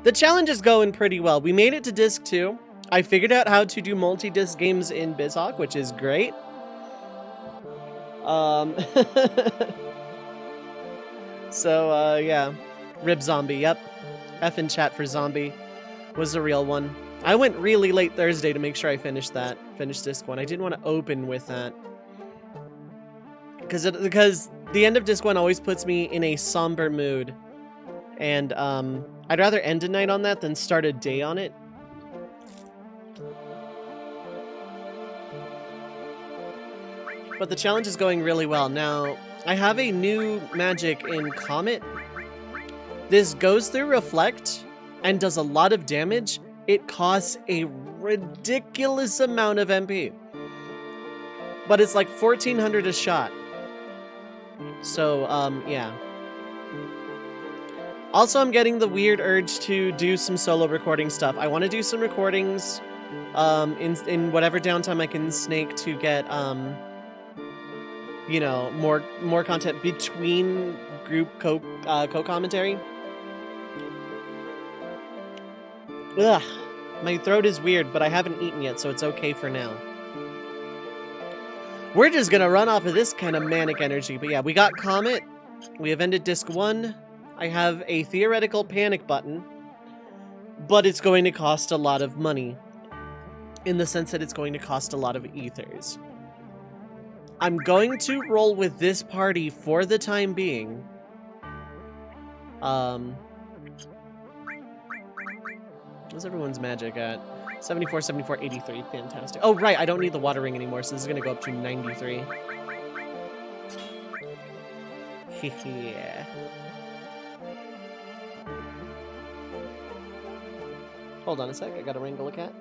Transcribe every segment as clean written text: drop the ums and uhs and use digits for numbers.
The challenge is going pretty well. We made it to disc 2. I figured out how to do multi-disc games in BizHawk, which is great. So, yeah. Rib Zombie, yep. F in chat for Zombie was the real one. I went really late Thursday to make sure I finished that. Finished disc 1. I didn't want to open with that. Because the end of disc 1 always puts me in a somber mood. And, I'd rather end a night on that than start a day on it. But the challenge is going really well. Now, I have a new magic in Comet. This goes through Reflect and does a lot of damage. It costs a ridiculous amount of MP. But it's like 1,400 a shot. So, yeah. Also, I'm getting the weird urge to do some solo recording stuff. I want to do some recordings in whatever downtime I can snake to get, you know, more content between group co-commentary. Ugh, my throat is weird, but I haven't eaten yet, so it's okay for now. We're just gonna run off of this kind of manic energy, but yeah, we got Comet. We have ended disc 1. I have a theoretical panic button, but it's going to cost a lot of money, in the sense that it's going to cost a lot of ethers. I'm going to roll with this party for the time being. What's everyone's magic at? 74, 74, 83. Fantastic. Oh, right. I don't need the water ring anymore, so this is going to go up to 93. Yeah. Hold on a sec. I got to wrangle a cat.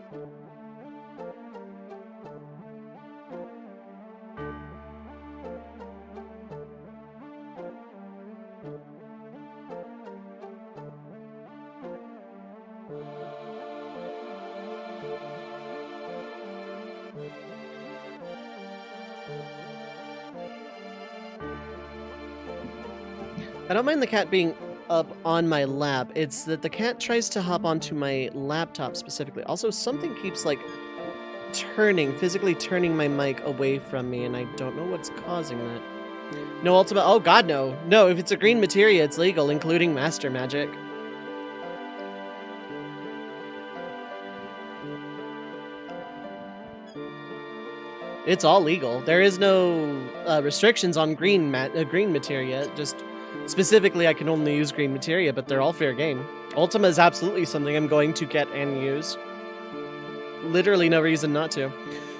I don't mind the cat being up on my lap. It's that the cat tries to hop onto my laptop specifically. Also, something keeps, like, physically turning my mic away from me, and I don't know what's causing that. No ultimate. Oh, God, no. No, if it's a green materia, it's legal, including master magic. It's all legal. There is no restrictions on green materia. Just specifically, I can only use green materia, but they're all fair game. Ultima is absolutely something I'm going to get and use. Literally no reason not to.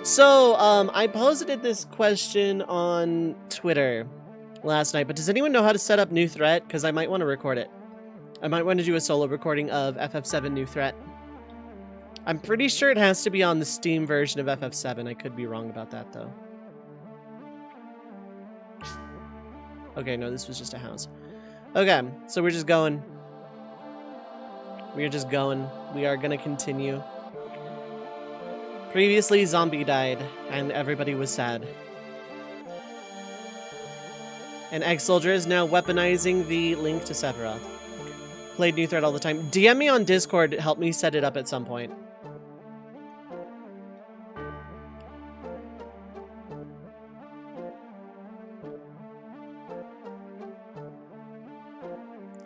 So, I posited this question on Twitter last night, but does anyone know how to set up New Threat? Because I might want to record it. I might want to do a solo recording of FF7 New Threat. I'm pretty sure it has to be on the Steam version of FF7. I could be wrong about that, though. Okay, no, this was just a house. Okay, so we're just going. We're just going. We are gonna continue. Previously, Zombie died, and everybody was sad. And Ex-Soldier is now weaponizing the link to Sephiroth. Played New Threat all the time. DM me on Discord, help me set it up at some point.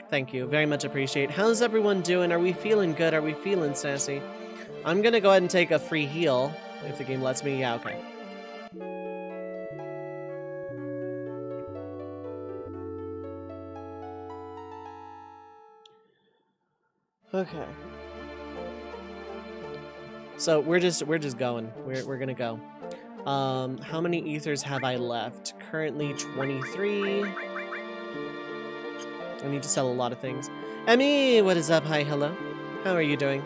Thank you. Very much appreciate. How's everyone doing? Are we feeling good? Are we feeling sassy? I'm gonna go ahead and take a free heal, if the game lets me. Yeah, okay. Okay. So we're just going. We're gonna go. How many ethers have I left? Currently 23. I need to sell a lot of things. Emmy, what is up? Hi, hello. How are you doing?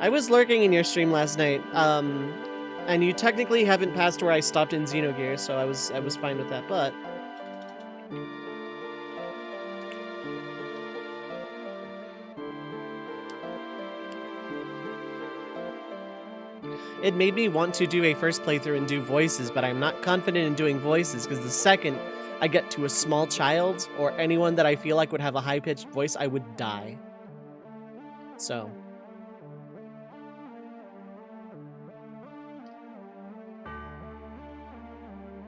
I was lurking in your stream last night, and you technically haven't passed where I stopped in Xenogears, so I was fine with that, but... It made me want to do a first playthrough and do voices, but I'm not confident in doing voices, because the second I get to a small child, or anyone that I feel like would have a high-pitched voice, I would die. So.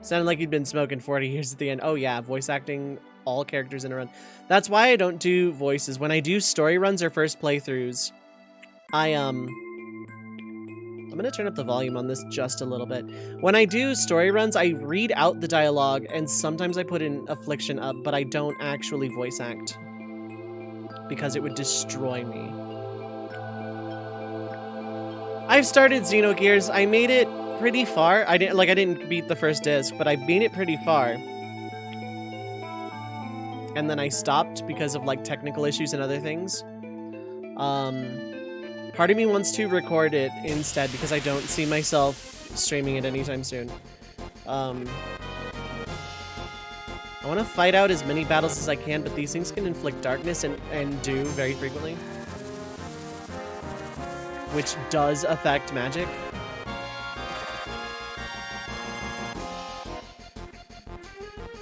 Sounded like you'd been smoking 40 years at the end. Oh yeah, voice acting all characters in a run. That's why I don't do voices. When I do story runs or first playthroughs, I'm gonna turn up the volume on this just a little bit. When I do story runs, I read out the dialogue and sometimes I put in Affliction up, but I don't actually voice act because it would destroy me. I've started Xenogears. I made it pretty far. I didn't beat the first disc, but I made it pretty far. And then I stopped because of like technical issues and other things. Part of me wants to record it instead because I don't see myself streaming it anytime soon. I want to fight out as many battles as I can, but these things can inflict darkness and do very frequently. Which does affect magic.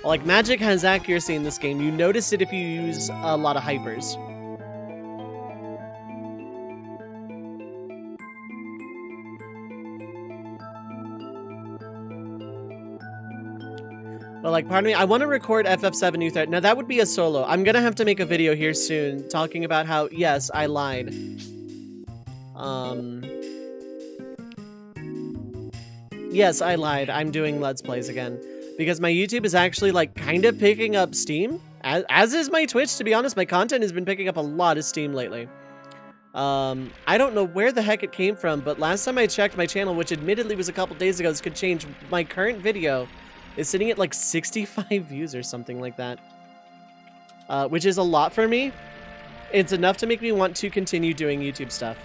Like, magic has accuracy in this game. You notice it if you use a lot of hypers. But like, pardon me, I want to record FF7 New Threat. Now that would be a solo. I'm gonna have to make a video here soon talking about how, yes, I lied. Yes, I lied. I'm doing Let's Plays again. Because my YouTube is actually like kind of picking up steam. As is my Twitch, to be honest. My content has been picking up a lot of steam lately. I don't know where the heck it came from, but last time I checked my channel, which admittedly was a couple days ago, this could change. My current video is sitting at like 65 views or something like that. Which is a lot for me. It's enough to make me want to continue doing YouTube stuff.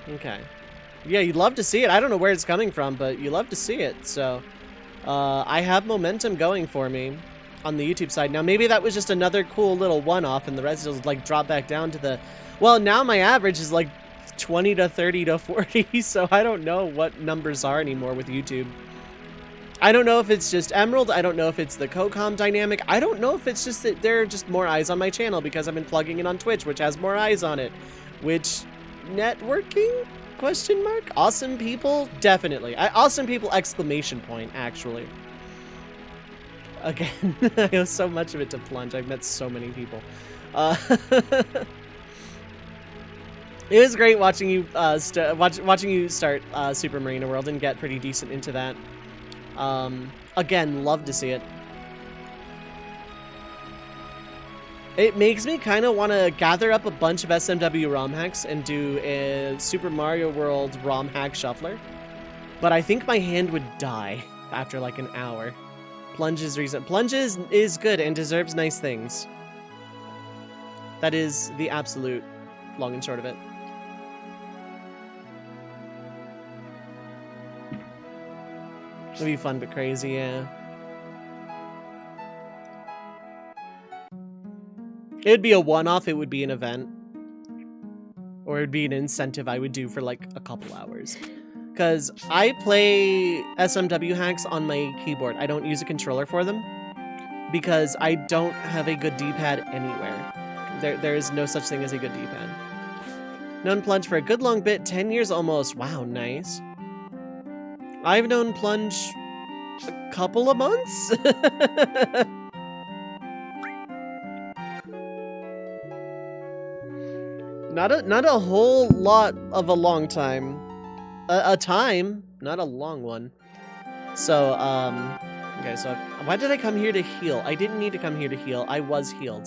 Okay. Yeah, you'd love to see it. I don't know where it's coming from, but you love to see it. So, I have momentum going for me on the YouTube side. Now, maybe that was just another cool little one-off, and the rest will like drop back down to the... Well, now my average is like 20 to 30 to 40, so I don't know what numbers are anymore with YouTube. I don't know if it's just Emerald. I don't know if it's the CoCom dynamic. I don't know if it's just that there are just more eyes on my channel because I've been plugging it on Twitch, which has more eyes on it. Which, networking? Question mark? Awesome people? Definitely. Awesome people, exclamation point, actually. Again, I owe so much of it to Plunge. I've met so many people. It was great watching you watching you start Super Marina World and get pretty decent into that. Again, love to see it. It makes me kind of want to gather up a bunch of SMW ROM hacks and do a Super Mario World ROM hack shuffler. But I think my hand would die after like an hour. Plunge is recent. Plunge is good and deserves nice things. That is the absolute long and short of it. It'll be fun but crazy, yeah. It would be a one-off, it would be an event. Or it would be an incentive I would do for like a couple hours. Because I play SMW hacks on my keyboard. I don't use a controller for them. Because I don't have a good D-pad anywhere. There is no such thing as a good D-pad. Known Plunge for a good long bit, 10 years almost. Wow, nice. I've known Plunge a couple of months? Not a whole lot of a long time. A time, not a long one. So, okay, so why did I come here to heal? I didn't need to come here to heal. I was healed.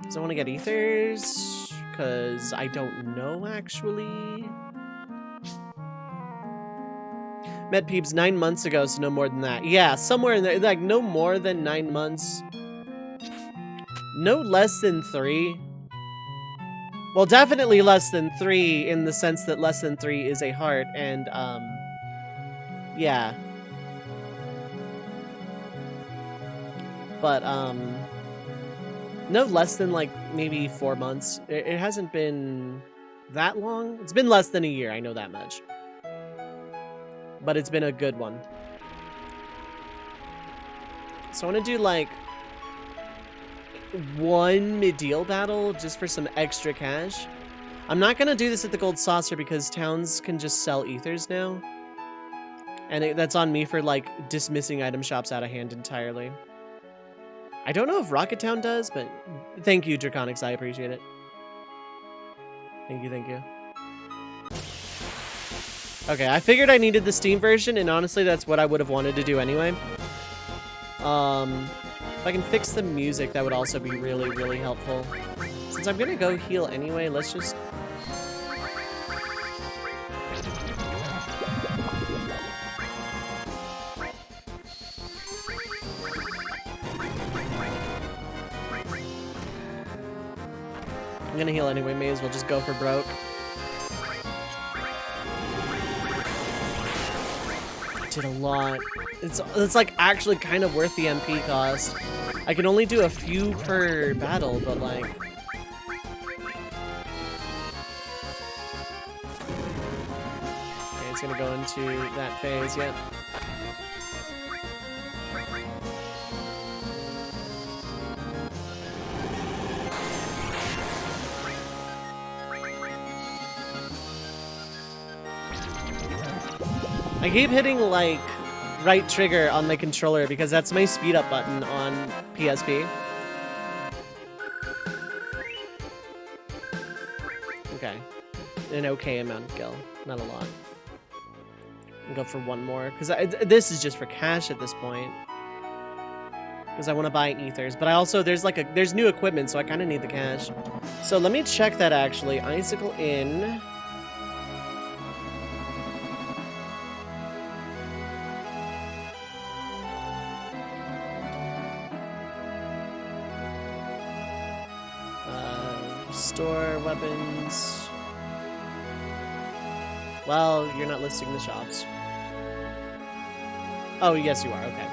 So I want to get ethers, because I don't know, actually. Met Peeps 9 months ago, so no more than that. Yeah, somewhere in there, like, no more than 9 months. No less than 3. Well, definitely less than 3 in the sense that less than 3 is a heart, and, yeah. But, no less than, like, maybe 4 months. It hasn't been that long. It's been less than a year, I know that much. But it's been a good one. So I want to do, like, one mid-deal battle just for some extra cash. I'm not gonna do this at the Gold Saucer because towns can just sell ethers now. And that's on me for, like, dismissing item shops out of hand entirely. I don't know if Rocket Town does, but thank you, Draconics. I appreciate it. Thank you, thank you. Okay, I figured I needed the Steam version, and honestly, that's what I would have wanted to do anyway. If I can fix the music, that would also be really, really helpful. Since I'm gonna go heal anyway, let's just... I'm gonna heal anyway, may as well just go for broke. Did a lot. It's like actually kind of worth the MP cost. I can only do a few per battle, but like... Okay, it's gonna go into that phase, yep. I keep hitting, like, right trigger on my controller because that's my speed up button on PSP. Okay. An okay amount of gil. Not a lot. I'll go for one more, because this is just for cash at this point. Because I want to buy ethers. But I also, there's new equipment, so I kind of need the cash. So let me check that, actually. Icicle in... Store weapons. Well, you're not listing the shops. Oh, yes, you are. Okay.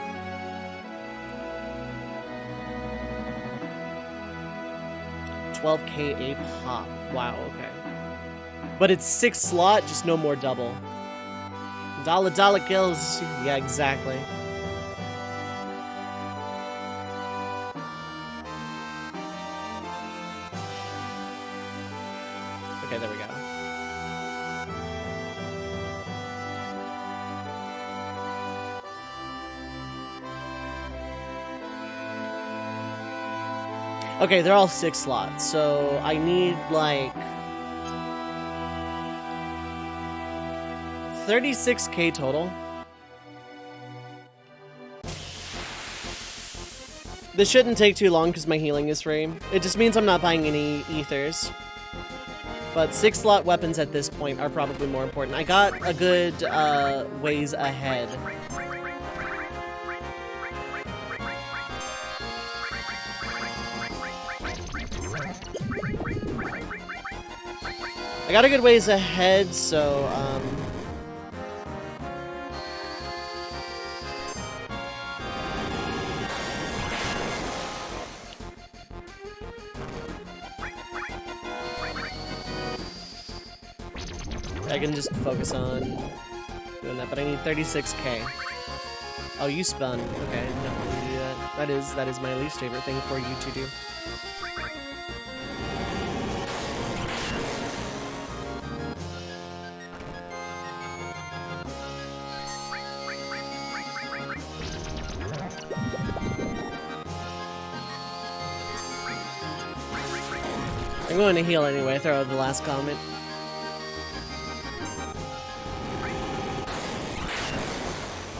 $12K a pop. Wow. Okay. But it's 6 slot, just no more double. Dollar kills. Yeah, exactly. Okay, there we go. Okay, they're all 6 slots, so I need, like... 36K total. This shouldn't take too long because my healing is free. It just means I'm not buying any ethers. But 6 slot weapons at this point are probably more important. I got a good ways ahead. I got a good ways ahead, so I can just focus on doing that, but I need 36K. Oh, you spun. Okay, no, do that. That is my least favorite thing for you to do. I'm going to heal anyway, throw out the last comment.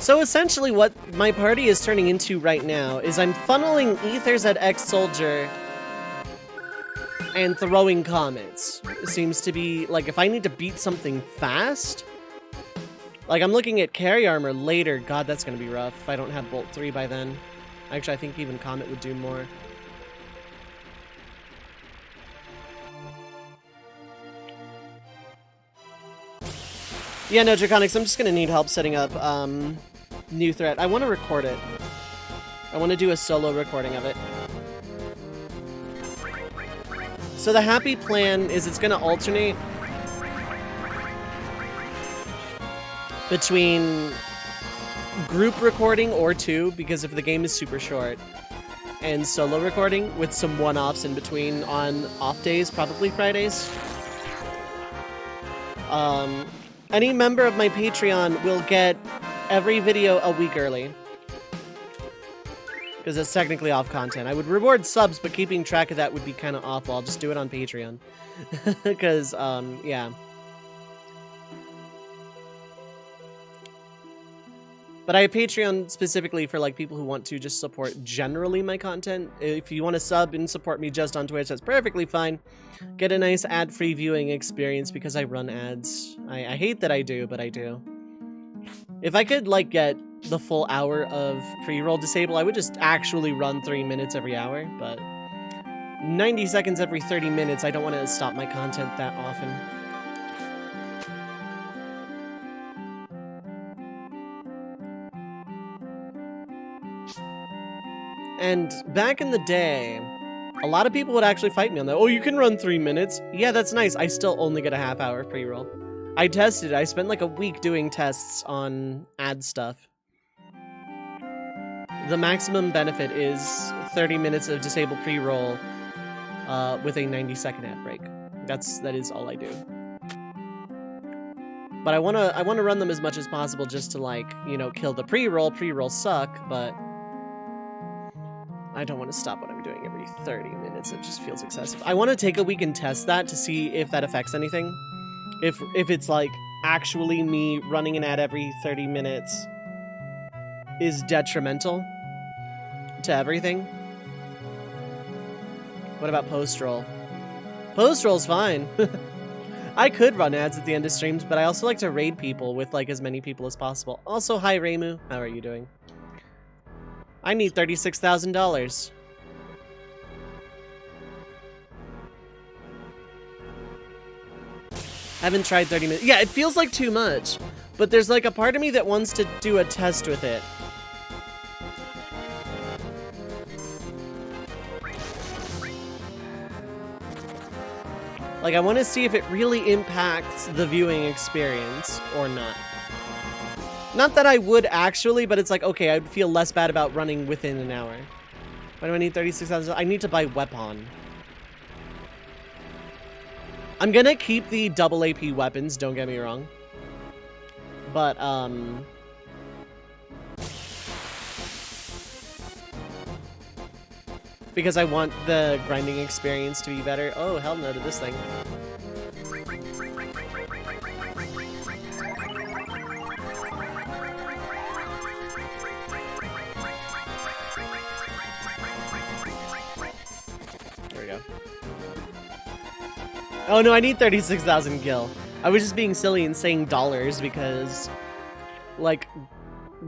So essentially what my party is turning into right now is I'm funneling ethers at X-Soldier and throwing comets. It seems to be, like, if I need to beat something fast, like, I'm looking at carry armor later. God, that's going to be rough if I don't have Bolt 3 by then. Actually, I think even Comet would do more. Yeah, no, Draconics, I'm just going to need help setting up new threat. I want to record it. I want to do a solo recording of it. So the happy plan is it's going to alternate between group recording or 2, because if the game is super short, and solo recording with some one-offs in between on off days, probably Fridays. Any member of my Patreon will get every video a week early. Because it's technically off content. I would reward subs, but keeping track of that would be kind of awful. I'll just do it on Patreon. Because, yeah. But I have Patreon specifically for like people who want to just support generally my content. If you want to sub and support me just on Twitch, that's perfectly fine. Get a nice ad-free viewing experience because I run ads. I hate that I do, but I do. If I could like get the full hour of pre-roll disable, I would just actually run 3 minutes every hour, but 90 seconds every 30 minutes, I don't want to stop my content that often. And back in the day, a lot of people would actually fight me on that. Oh, you can run 3 minutes. Yeah, that's nice. I still only get a half hour of pre-roll. I tested it. I spent like a week doing tests on ad stuff. The maximum benefit is 30 minutes of disabled pre-roll with a 90-second ad break. That is all I do. But I wanna run them as much as possible just to like, you know, kill the pre-roll. Pre-rolls suck, but I don't want to stop what I'm doing every 30 minutes. It just feels excessive. I want to take a week and test that to see if that affects anything. If it's like actually me running an ad every 30 minutes is detrimental to everything. What about post-roll? Post-roll's fine. I could run ads at the end of streams, but I also like to raid people with like as many people as possible. Also, hi Reimu. How are you doing? I need $36,000. Haven't tried 30 minutes. Yeah, it feels like too much, but there's like a part of me that wants to do a test with it. Like, I want to see if it really impacts the viewing experience or not. Not that I would actually, but it's like, okay, I'd feel less bad about running within an hour. Why do I need 36,000? I need to buy weapon. I'm gonna keep the double AP weapons, don't get me wrong. But, because I want the grinding experience to be better. Oh, hell no to this thing. There we go. Oh no, I need 36,000 gil. I was just being silly and saying dollars because, like,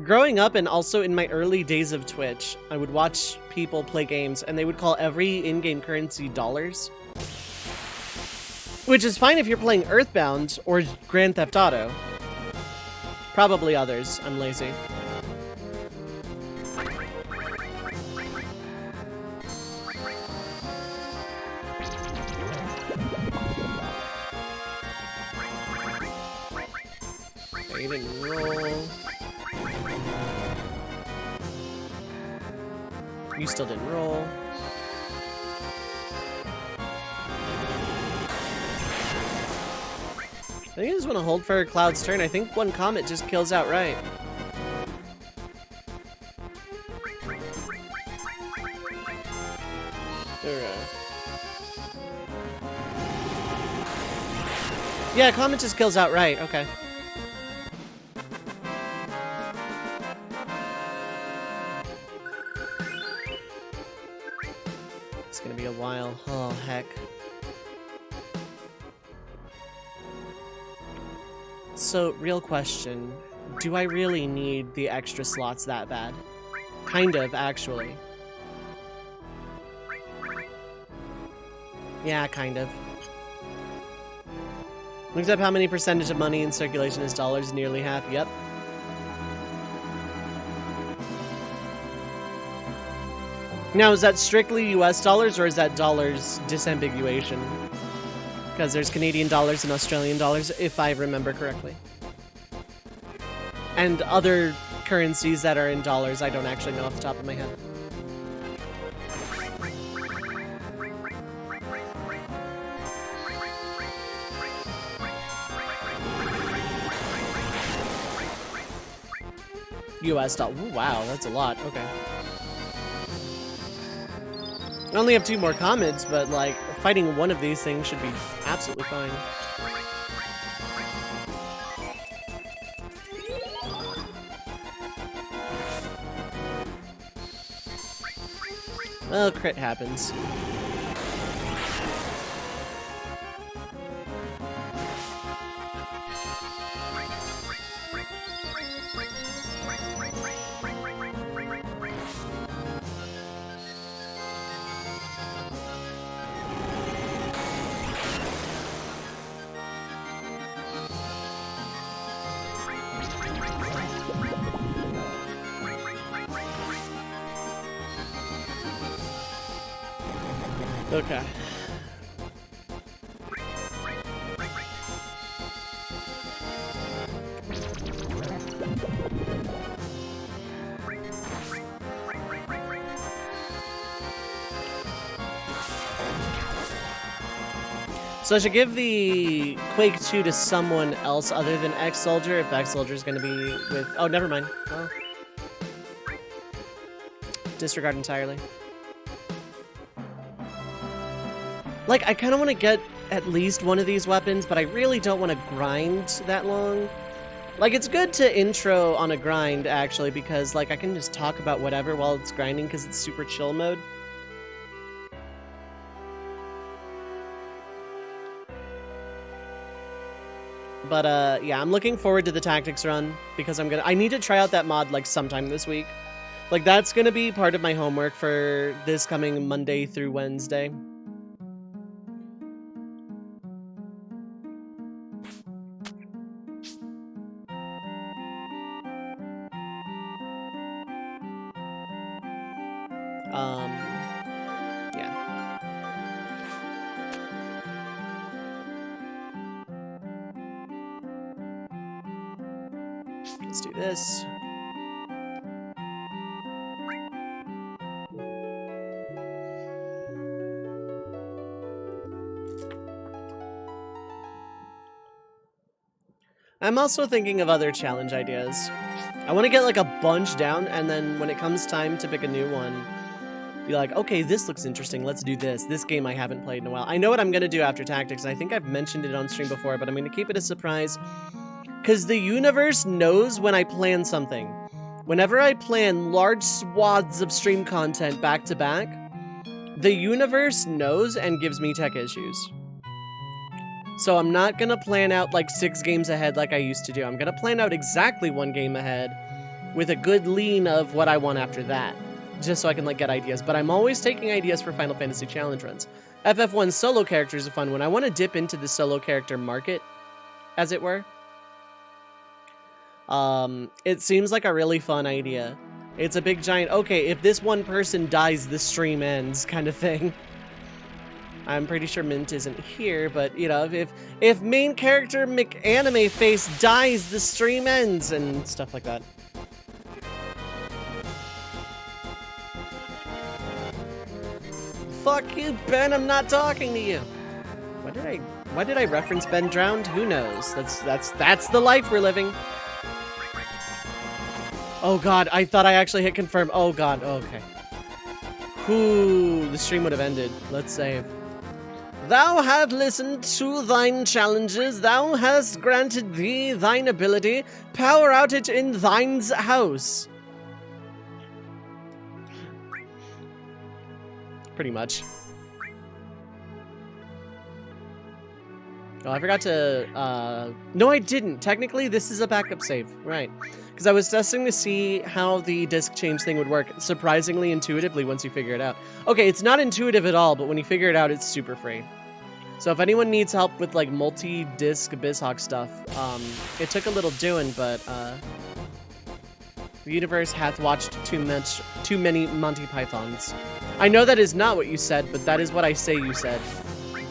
growing up and also in my early days of Twitch, I would watch people play games and they would call every in-game currency dollars. Which is fine if you're playing Earthbound or Grand Theft Auto. Probably others. I'm lazy. You didn't roll. You still didn't roll. I think I just want to hold for Cloud's turn. I think one comet just kills outright. Alright. Yeah, comet just kills outright. Okay. It's gonna be a while. Oh, heck. So, real question. Do I really need the extra slots that bad? Kind of, actually. Yeah, kind of. Looked up how many percentage of money in circulation is dollars, nearly half. Yep. Now, is that strictly US dollars, or is that dollars disambiguation? Because there's Canadian dollars and Australian dollars, if I remember correctly. And other currencies that are in dollars, I don't actually know off the top of my head. US dollar. Ooh, wow, that's a lot. Okay. I only have 2 more comments, but like fighting one of these things should be absolutely fine. Well, crit happens. Okay. So I should give the Quake 2 to someone else other than X-Soldier if X-Soldier is going to be with... Oh, never mind. Well, disregard entirely. Like, I kind of want to get at least one of these weapons, but I really don't want to grind that long. Like, it's good to intro on a grind, actually, because, like, I can just talk about whatever while it's grinding because it's super chill mode. But, yeah, I'm looking forward to the tactics run because I need to try out that mod, like, sometime this week. Like, that's gonna be part of my homework for this coming Monday through Wednesday. Yeah. Let's do this. I'm also thinking of other challenge ideas. I want to get like a bunch down, and then when it comes time to pick a new one, be like, okay, this looks interesting, let's do this. This game I haven't played in a while. I know what I'm going to do after Tactics, and I think I've mentioned it on stream before, but I'm going to keep it a surprise. Because the universe knows when I plan something. Whenever I plan large swaths of stream content back to back, the universe knows and gives me tech issues. So I'm not going to plan out like 6 games ahead like I used to do. I'm going to plan out exactly 1 game ahead with a good lean of what I want after that, just so I can like get ideas. But I'm always taking ideas for Final Fantasy challenge runs. FF1 solo character is a fun one. I want to dip into the solo character market, as it were. It seems like a really fun idea. It's a big giant, okay, if this one person dies, the stream ends kind of thing. I'm pretty sure Mint isn't here, but, you know, if main character McAnime Face dies, the stream ends, and stuff like that. Fuck you, Ben, I'm not talking to you. Why did I reference Ben Drowned? Who knows? That's the life we're living. Oh god, I thought I actually hit confirm. Oh god, okay. Ooh, the stream would have ended. Let's save. Thou hast listened to thine challenges, thou hast granted thee thine ability, power outage in thine's house. Pretty much. Oh, I forgot to, no I didn't. Technically, this is a backup save, right. Because I was testing to see how the disc change thing would work, surprisingly intuitively once you figure it out. Okay, it's not intuitive at all, but when you figure it out, it's super free. So if anyone needs help with like multi-disc BizHawk stuff, it took a little doing, but the universe hath watched too many Monty Pythons. I know that is not what you said, but that is what I say you said,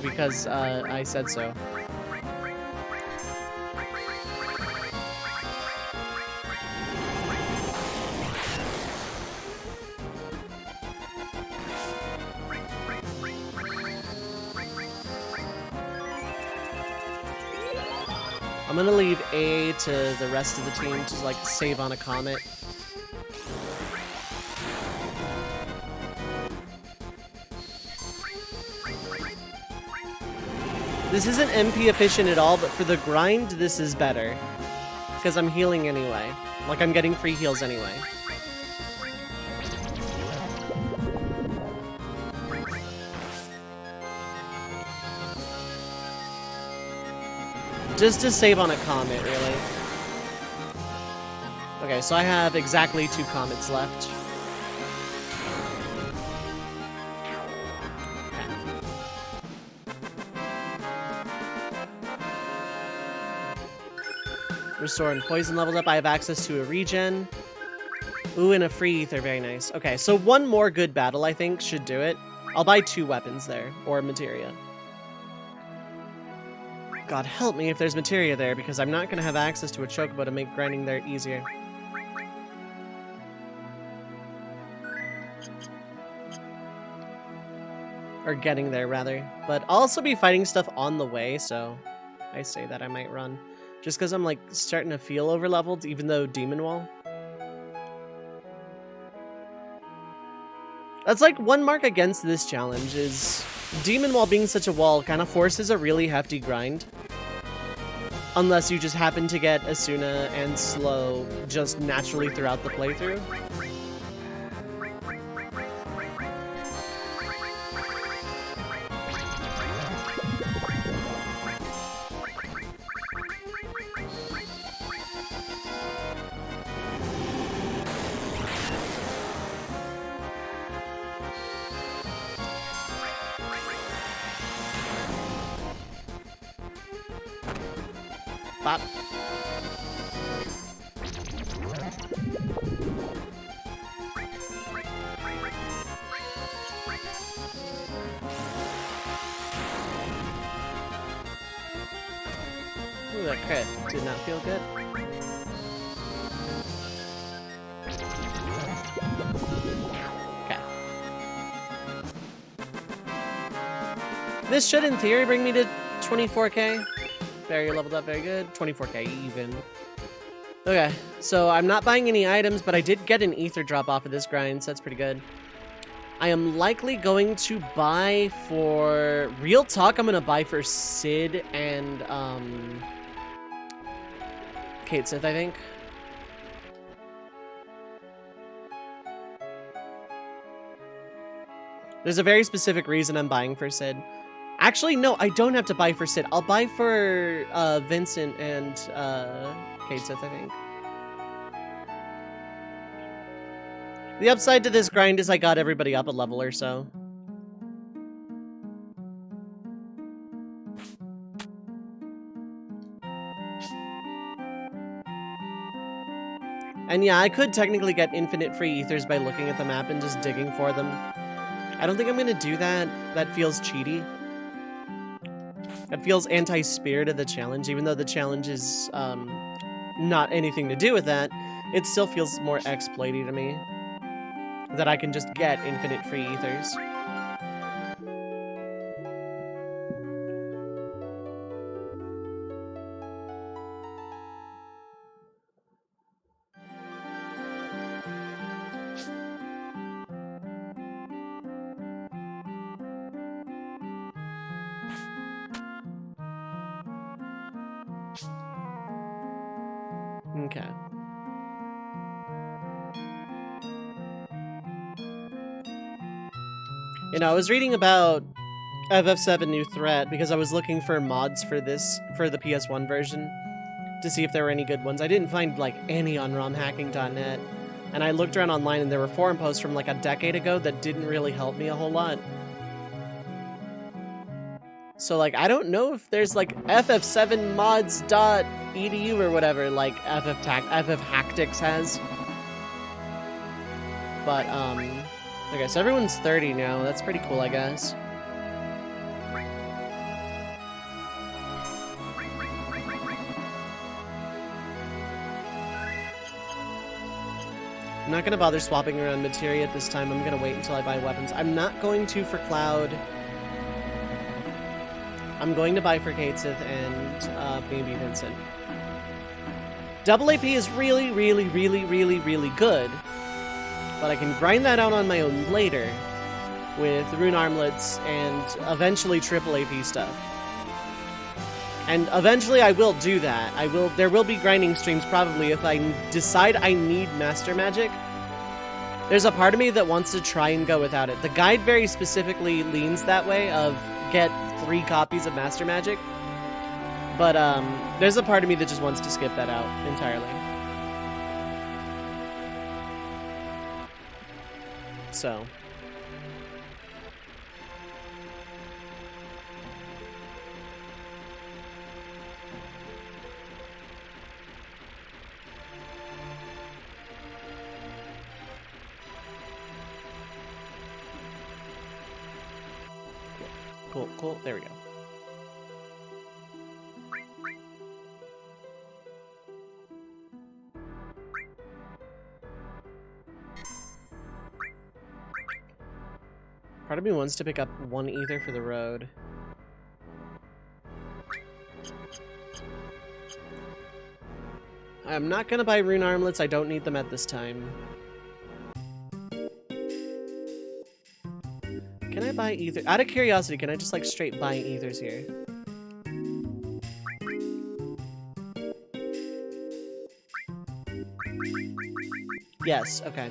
because I said so. I'm gonna leave A to the rest of the team to like save on a comet. This isn't MP efficient at all, but for the grind, this is better. Because I'm healing anyway. Like, I'm getting free heals anyway. Just to save on a comet, really. Okay, so I have exactly 2 comets left. Restoring poison levels up. I have access to a regen. Ooh, and a free ether. Very nice. Okay, so one more good battle, I think, should do it. I'll buy 2 weapons there, or materia. God help me if there's materia there, because I'm not going to have access to a chocobo to make grinding there easier. Or getting there, rather. But I'll also be fighting stuff on the way, so I say that I might run. Just because I'm, like, starting to feel overleveled, even though Demon Wall. That's, like, one mark against this challenge is Demon Wall being such a wall kind of forces a really hefty grind. Unless you just happen to get Asuna and Slow just naturally throughout the playthrough. Bop. Ooh, that crit did not feel good. Okay. This should, in theory, bring me to 24k. Barrier leveled up, very good. 24k even. Okay, so I'm not buying any items, but I did get an ether drop off of this grind, so that's pretty good. I am likely going to buy for... Real talk, I'm going to buy for Sid and, Kate Sith, I think. There's a very specific reason I'm buying for Sid. Actually, no, I don't have to buy for Sid. I'll buy for Vincent and Kate Sith, I think. The upside to this grind is I got everybody up a level or so. And yeah, I could technically get infinite free ethers by looking at the map and just digging for them. I don't think I'm going to do that. That feels cheaty. It feels anti-spirit of the challenge, even though the challenge is not anything to do with that. It still feels more exploity to me. That I can just get infinite free ethers. Okay. You know, I was reading about FF7 New Threat because I was looking for mods for this, for the PS1 version, to see if there were any good ones. I didn't find, like, any on romhacking.net, and I looked around online and there were forum posts from, like, a decade ago that didn't really help me a whole lot. So, like, I don't know if there's, like, ff7mods.edu or whatever, like, FFHactics has. But, okay, so everyone's 30 now. That's pretty cool, I guess. I'm not going to bother swapping around materia at this time. I'm going to wait until I buy weapons. I'm not going to for Cloud. I'm going to buy for Kate Sith and maybe Vincent. Double AP is really, really, really, really, really good. But I can grind that out on my own later with rune armlets and eventually triple AP stuff. And eventually I will do that. There will be grinding streams probably if I decide I need Master Magic. There's a part of me that wants to try and go without it. The guide very specifically leans that way of get 3 copies of Master Magic. But there's a part of me that just wants to skip that out entirely. So. Cool, cool. There we go. Part of me wants to pick up 1 ether for the road. I'm not gonna buy rune armlets. I don't need them at this time. Can I buy ether? Out of curiosity, can I just like straight buy ethers here? Yes, okay.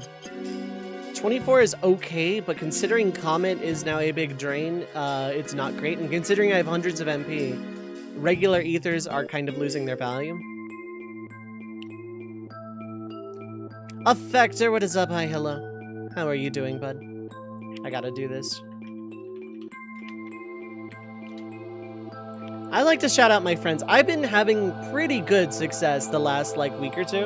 24 is okay, but considering Comet is now a big drain, it's not great. And considering I have hundreds of MP, regular ethers are kind of losing their value. Affector, what is up? Hi, hello. How are you doing, bud? I gotta do this. I like to shout out my friends. I've been having pretty good success the last, like, week or two.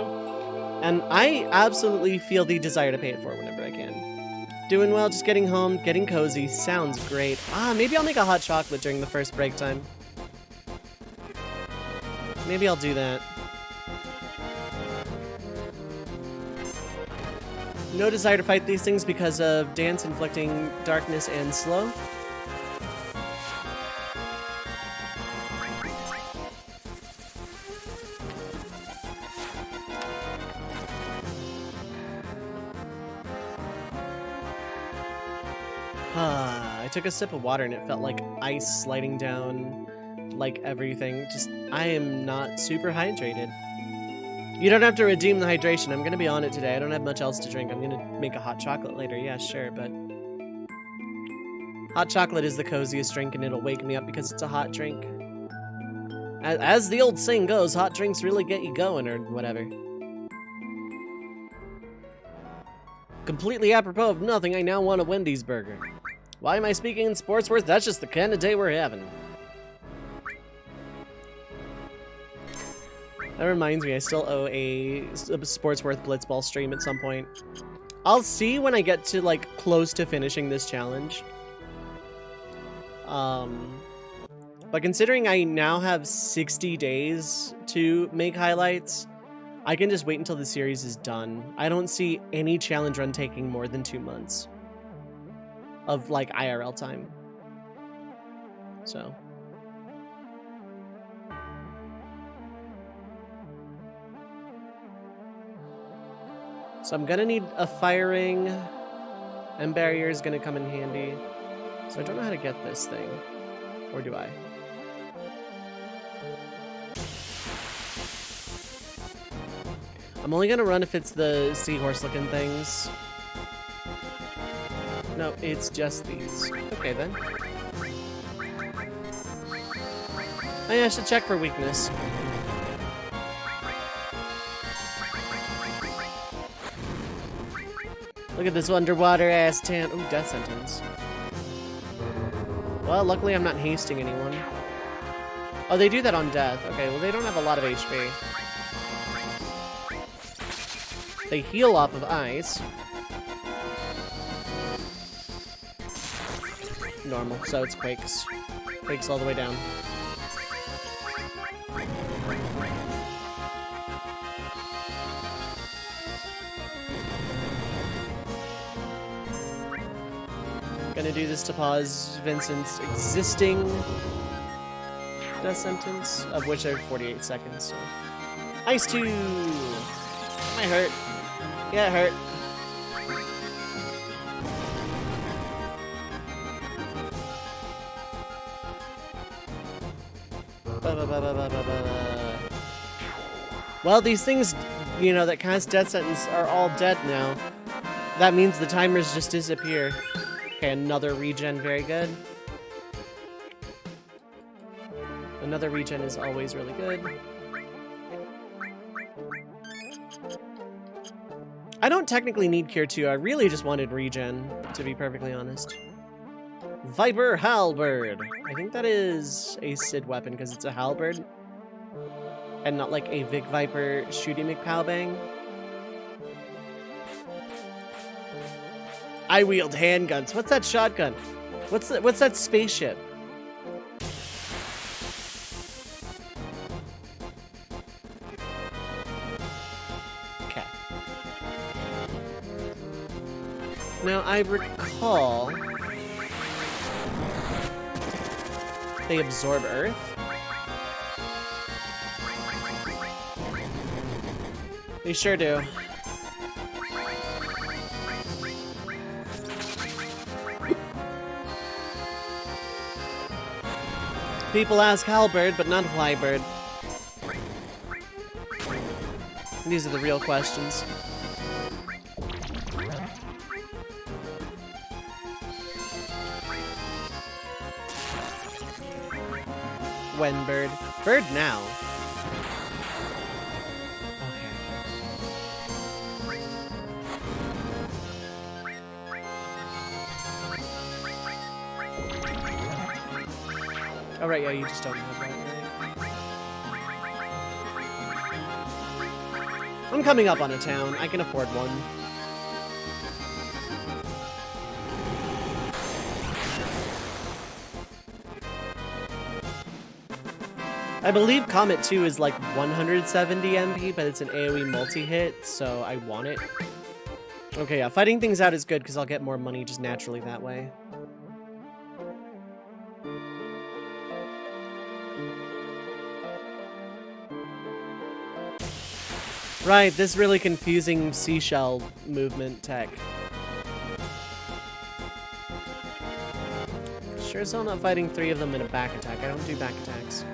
And I absolutely feel the desire to pay it forward whenever I can. Doing well, just getting home, getting cozy. Sounds great. Maybe I'll make a hot chocolate during the first break time. Maybe I'll do that. No desire to fight these things because of dance inflicting darkness and slow. I took a sip of water and it felt like ice sliding down like everything. I am not super hydrated. You don't have to redeem the hydration. I'm gonna be on it today. I don't have much else to drink. I'm gonna make a hot chocolate later. Yeah, sure, but hot chocolate is the coziest drink and it'll wake me up because it's a hot drink. As the old saying goes, hot drinks really get you going or whatever. Completely apropos of nothing, I now want a Wendy's burger. Why am I speaking in Sportsworth? That's just the kind of day we're having. That reminds me, I still owe a Sportsworth Blitzball stream at some point. I'll see when I get to, like, close to finishing this challenge. But considering I now have 60 days to make highlights, I can just wait until the series is done. I don't see any challenge run taking more than 2 months of, like, IRL time. So I'm gonna need a firing, and barrier is gonna come in handy. So I don't know how to get this thing, or do I? I'm only gonna run if it's the seahorse looking things. No, it's just these. Okay then. Oh yeah, I should check for weakness. Look at this underwater ass tan. Ooh, death sentence. Well, luckily I'm not hasting anyone. Oh, they do that on death. Okay, well they don't have a lot of HP. They heal off of ice. Normal, so it's quakes. Quakes all the way down. Gonna do this to pause Vincent's existing death sentence, of which I have 48 seconds. So. Ice 2! Might hurt. Yeah, it hurt. Well, these things, you know, that cast death sentence are all dead now. That means the timers just disappear. Okay, another regen, very good. Another regen is always really good. I don't technically need Cure 2, I really just wanted regen, to be perfectly honest. Viper Halberd! I think that is a Sid weapon because it's a halberd. And not like a Vic Viper shooty McPowbang. I wield handguns. What's that shotgun? What's that spaceship? Okay. Now I recall they absorb Earth. They sure do. People ask Halberd, but not Whybird. These are the real questions. When bird? Bird now. Oh, right, yeah, you just don't have that, right? I'm coming up on a town. I can afford one. I believe Comet 2 is like 170 MP, but it's an AoE multi-hit, so I want it. Okay, yeah, fighting things out is good because I'll get more money just naturally that way. Right, this really confusing seashell movement tech. Sure as hell not fighting 3 of them in a back attack. I don't do back attacks.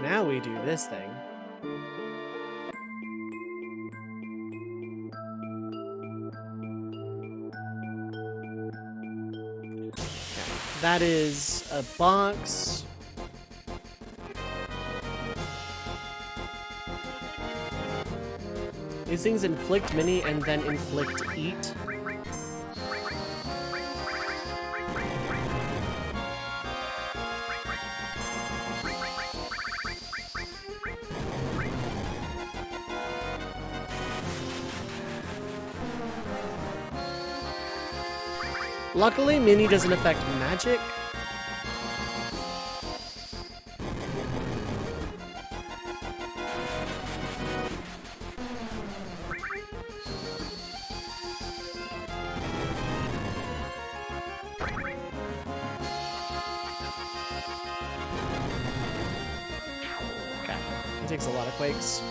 Now we do this thing. Okay. That is a box. These things inflict mini and then inflict eat. Luckily, mini doesn't affect magic. Okay, it takes a lot of quakes.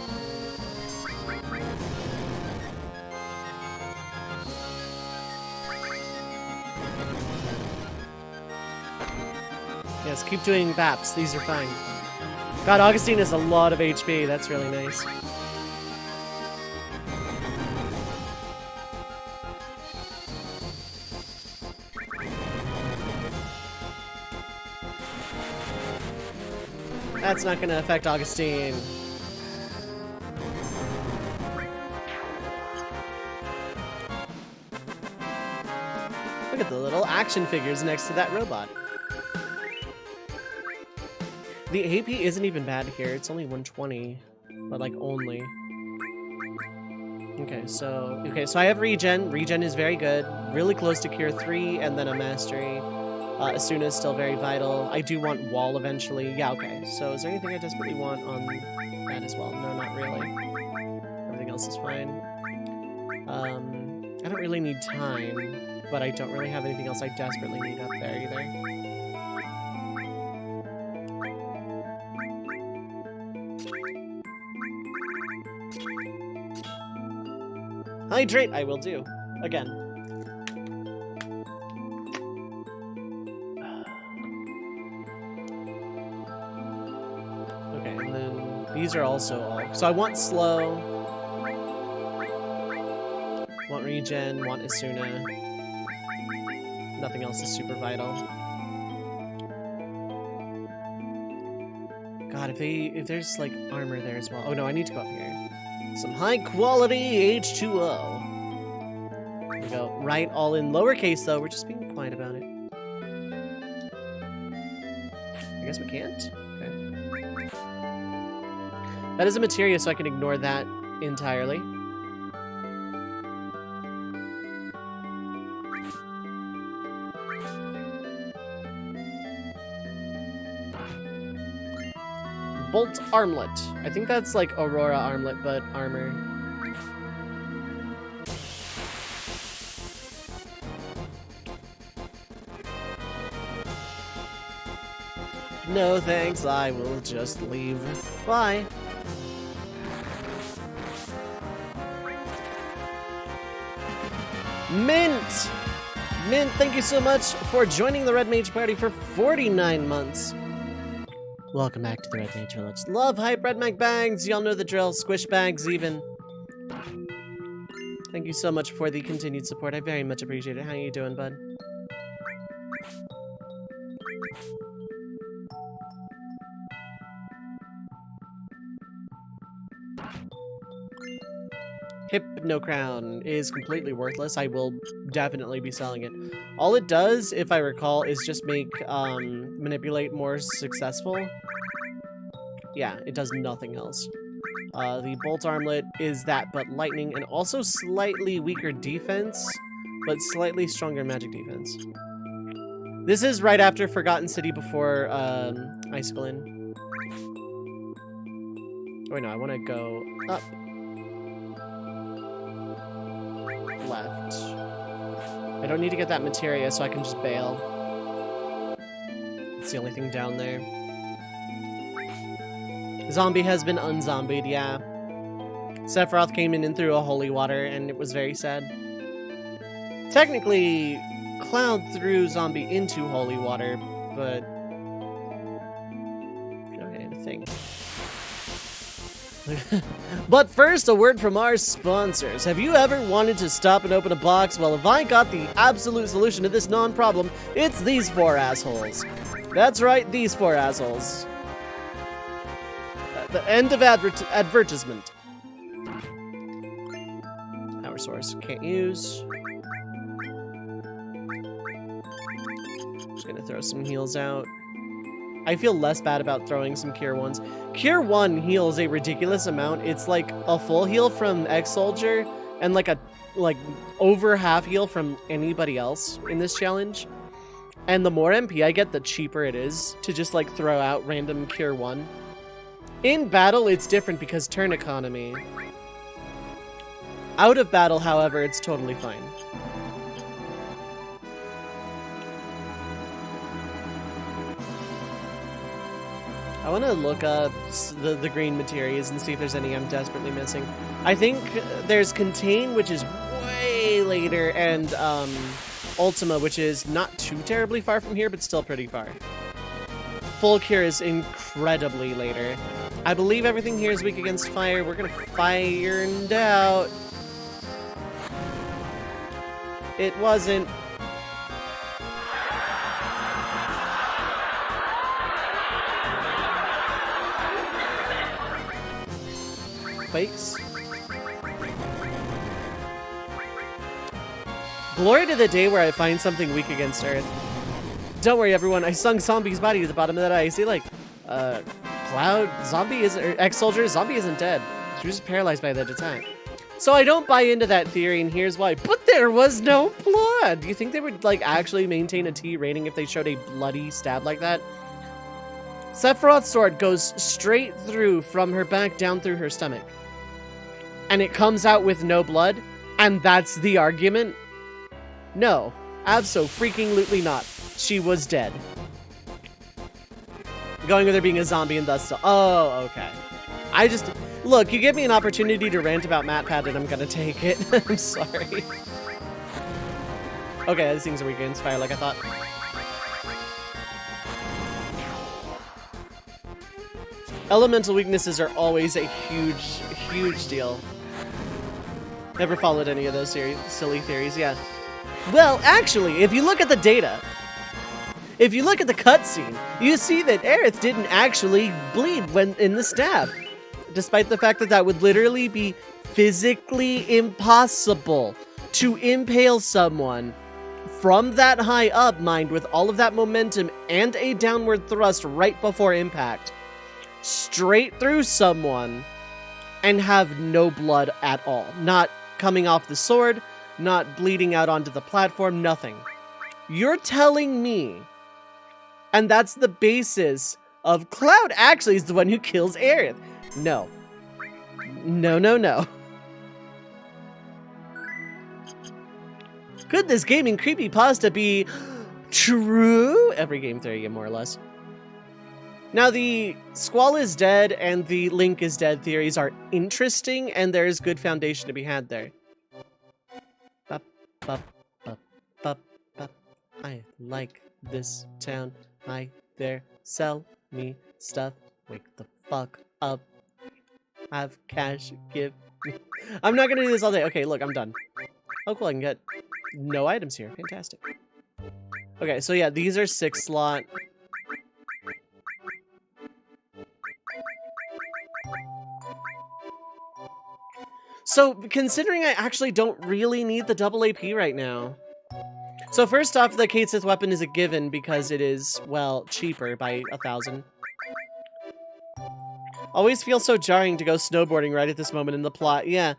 Yes, keep doing VAPs. These are fine. God, Augustine has a lot of HP. That's really nice. That's not going to affect Augustine. Look at the little action figures next to that robot. The AP isn't even bad here. It's only 120, but like only. Okay, so I have regen. Regen is very good. Really close to Cure 3, and then a Mastery. Asuna is still very vital. I do want Wall eventually. Yeah, okay. So is there anything I desperately want on that as well? No, not really. Everything else is fine. I don't really need time. but I don't really have anything else I desperately need up there either. Hydrate, I will do. Again. Okay, and then these are also all. So I want slow. Want regen, want Asuna. Nothing else is super vital. God, if there's like armor there as well. Oh no, I need to go up here. Some high quality H2O. There we go. Right, all in lowercase though. We're just being quiet about it. I guess we can't? Okay. That is a materia, so I can ignore that entirely. Bolt Armlet. I think that's like Aurora Armlet, but armor. No thanks, I will just leave. Bye. Mint! Mint, thank you so much for joining the Red Mage Party for 49 months. Welcome back to the Red Mage Village. Love hype Red Mag bags. Y'all know the drill. Squish bags even. Thank you so much for the continued support. I very much appreciate it. How you doing, bud? Hypno Crown is completely worthless. I will definitely be selling it. All it does, if I recall, is just make manipulate more successful. Yeah, it does nothing else. The Bolt Armlet is that, but lightning, and also slightly weaker defense, but slightly stronger magic defense. This is right after Forgotten City before Icicle Inn. Oh, wait, no, I want to go up. Left. I don't need to get that materia, so I can just bail. It's the only thing down there. Zombie has been unzombied, yeah. Sephiroth came in and threw a holy water, and it was very sad. Technically, Cloud threw Zombie into holy water, but... okay, the thing. But first, a word from our sponsors. Have you ever wanted to stop and open a box? Well, if I got the absolute solution to this non-problem, it's these four assholes. That's right, these four assholes. The end of advertisement. Power source, can't use. Just gonna throw some heals out. I feel less bad about throwing some Cure 1s. Cure 1 heals a ridiculous amount. It's like a full heal from Ex-Soldier and like over half heal from anybody else in this challenge. And the more MP I get, the cheaper it is to just like throw out random Cure 1. In battle, it's different because turn economy. Out of battle, however, it's totally fine. I want to look up the green materias and see if there's any I'm desperately missing. I think there's Contain, which is way later, and Ultima, which is not too terribly far from here, but still pretty far. Full Cure is incredibly later. I believe everything here is weak against fire. We're gonna find out. It wasn't. Quakes. Glory to the day where I find something weak against Earth. Don't worry, everyone. I sung Zombie's body to the bottom of that eye. See, like, Cloud, Zombie isn't, or Ex-Soldier, Zombie isn't dead. She was just paralyzed by that attack. So I don't buy into that theory, and here's why. But there was no blood! Do you think they would, like, actually maintain a T rating if they showed a bloody stab like that? Sephiroth's sword goes straight through from her back down through her stomach. And it comes out with no blood? And that's the argument? No. Abso-freaking-lutely not. She was dead. Going with her being a zombie and thus... Oh, okay. I just... Look, you give me an opportunity to rant about MatPat and I'm gonna take it. I'm sorry. Okay, these things are weak against fire like I thought. Elemental weaknesses are always a huge deal. Never followed any of those silly theories, yeah. Well, actually, if you look at the data, if you look at the cutscene, you see that Aerith didn't actually bleed when in the stab. Despite the fact that that would literally be physically impossible to impale someone from that high up, mind, with all of that momentum and a downward thrust right before impact, straight through someone and have no blood at all. Not coming off the sword, not bleeding out onto the platform, nothing. You're telling me, and that's the basis of Cloud actually is the one who kills Aerith. No. No, no, no. Could this gaming creepypasta be true? Every game theory, more or less. Now, the Squall is dead and the Link is dead theories are interesting, and there is good foundation to be had there. Bup, bup, bup, bup, bup. I like this town. Hi there, sell me stuff. Wake the fuck up. Have cash, give me. I'm not gonna do this all day. Okay, look, I'm done. Oh, cool, I can get no items here. Fantastic. Okay, so yeah, these are 6 slot. So, considering I actually don't really need the double AP right now. So first off, the Kate Sith weapon is a given because it is, well, cheaper by 1,000. Always feels so jarring to go snowboarding right at this moment in the plot. Yeah.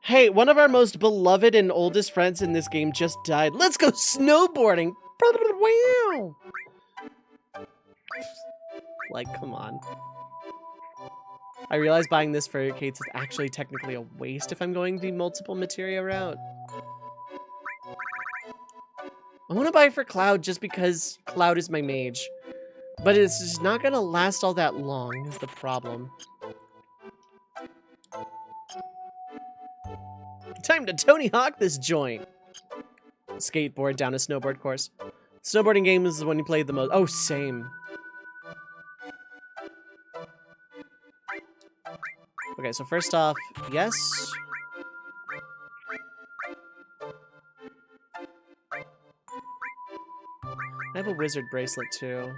Hey, one of our most beloved and oldest friends in this game just died. Let's go snowboarding! Wow! Like, come on. I realize buying this for Kate's is actually technically a waste if I'm going the multiple materia route. I want to buy for Cloud just because Cloud is my mage. But it's just not going to last all that long is the problem. Time to Tony Hawk this joint. Skateboard down a snowboard course. Snowboarding game is the one you played the most. Oh, same. Okay, so first off, yes. I have a wizard bracelet too.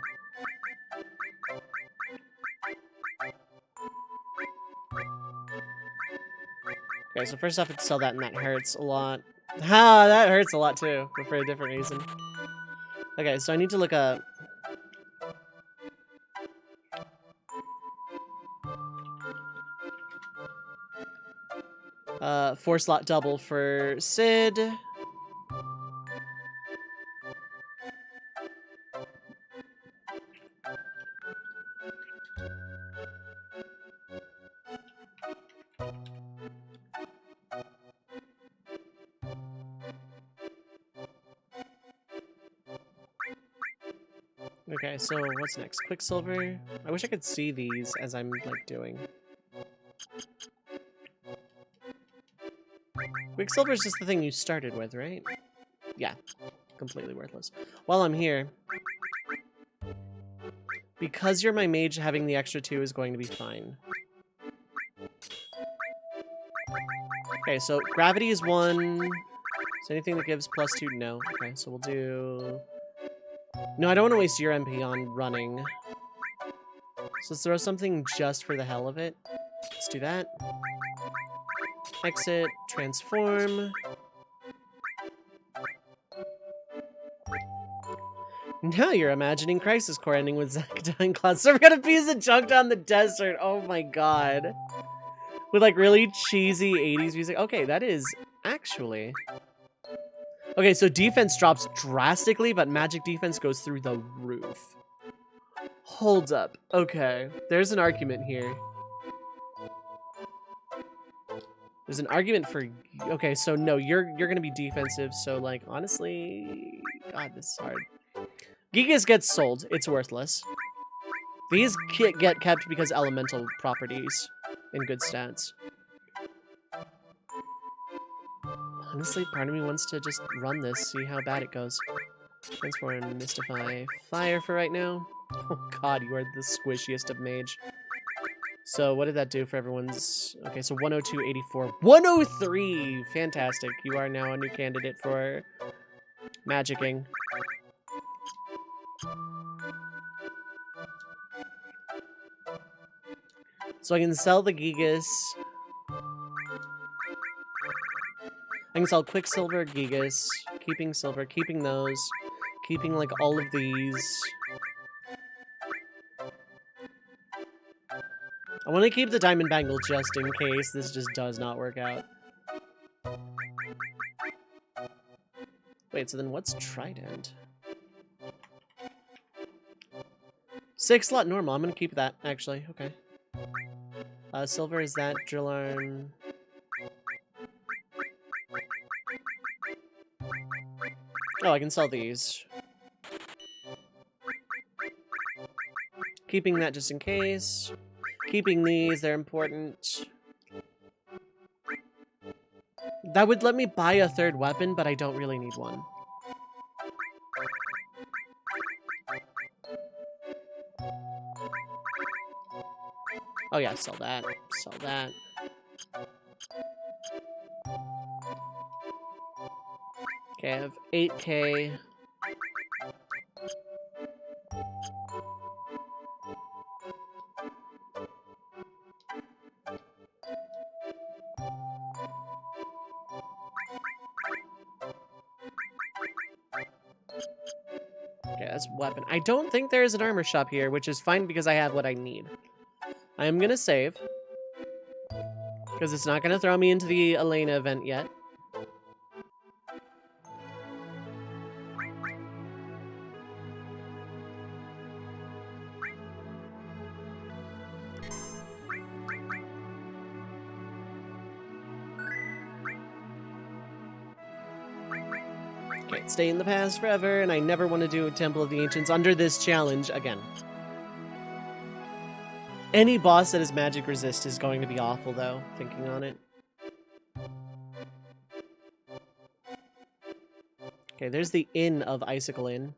Okay, so first off, it's sell that and that hurts a lot. Ha, that hurts a lot too, but for a different reason. Okay, so I need to look up. Four slot double for Sid. Okay, so what's next? Quicksilver. I wish I could see these as I'm like doing. Quicksilver is just the thing you started with, right? Yeah, completely worthless. While I'm here, because you're my mage, having the extra 2 is going to be fine. Okay, so gravity is 1. So anything that gives +2, no. Okay, so we'll do... No, I don't want to waste your MP on running. So let's throw something just for the hell of it. Let's do that. Exit, transform. Now you're imagining Crisis Core ending with Zack dying Cloud. So we're gonna piece of junk down the desert. Oh my god. With like really cheesy 80s music. Okay, that is actually... Okay, so defense drops drastically, but magic defense goes through the roof. Hold up. Okay, there's an argument here. There's an argument for... Okay, so no, you're gonna be defensive, so, like, honestly... God, this is hard. Gigas gets sold. It's worthless. These get kept because elemental properties and good stats. Honestly, part of me wants to just run this, see how bad it goes. Transform and Mystify Fire for right now. Oh god, you are the squishiest of mage. So what did that do for everyone's... Okay, so 102, 84. 103! Fantastic. You are now a new candidate for magicking. So I can sell the Gigas. I can sell Quicksilver, Gigas, keeping silver, keeping those, keeping like all of these. I want to keep the diamond bangle just in case this just does not work out. Wait, so then what's Trident? 6 slot normal. I'm gonna keep that actually. Okay. Silver is that drill arm. Oh, I can sell these. Keeping that just in case. Keeping these, they're important. That would let me buy a 3rd weapon, but I don't really need one. Oh yeah, sell that. Sell that. Okay, I have 8K. Okay, that's weapon. I don't think there is an armor shop here, which is fine because I have what I need. I am gonna save. Because it's not gonna throw me into the Elena event yet. Can't stay in the past forever, and I never want to do Temple of the Ancients under this challenge again. Any boss that is magic resist is going to be awful, though, thinking on it. Okay, there's the Inn of Icicle Inn.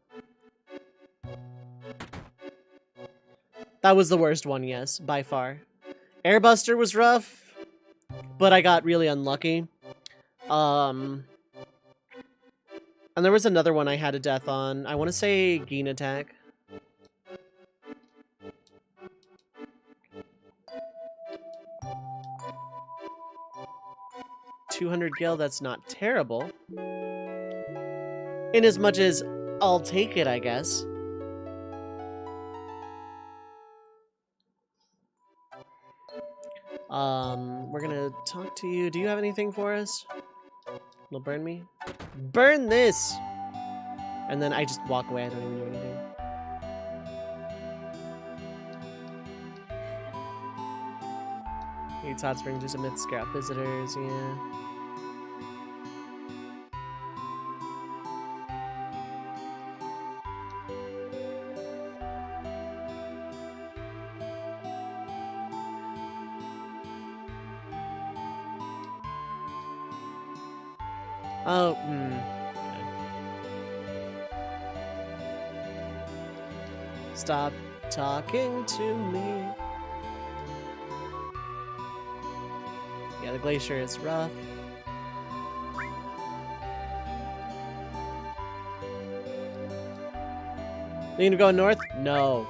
That was the worst one, yes, by far. Airbuster was rough, but I got really unlucky. And there was another one I had a death on. I want to say Geen Attack. $200 gil, that's not terrible. In as much as I'll take it, I guess. We're gonna talk to you. Do you have anything for us? You'll burn me? Burn this! And then I just walk away, I don't even do anything. Eats hot springs, just amid scare out visitors, yeah. Oh, okay. Stop talking to me. Yeah, the glacier is rough. Need to go north? No.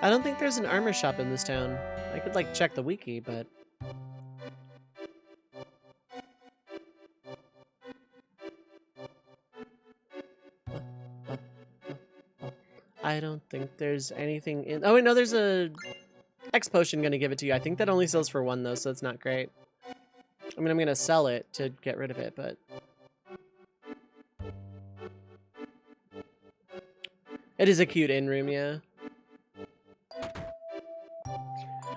I don't think there's an armor shop in this town. I could, like, check the wiki, but... I don't think there's anything in... Oh, wait, no, there's a... X potion gonna give it to you. I think that only sells for 1, though, so it's not great. I mean, I'm gonna sell it to get rid of it, but... It is a cute in-room, yeah.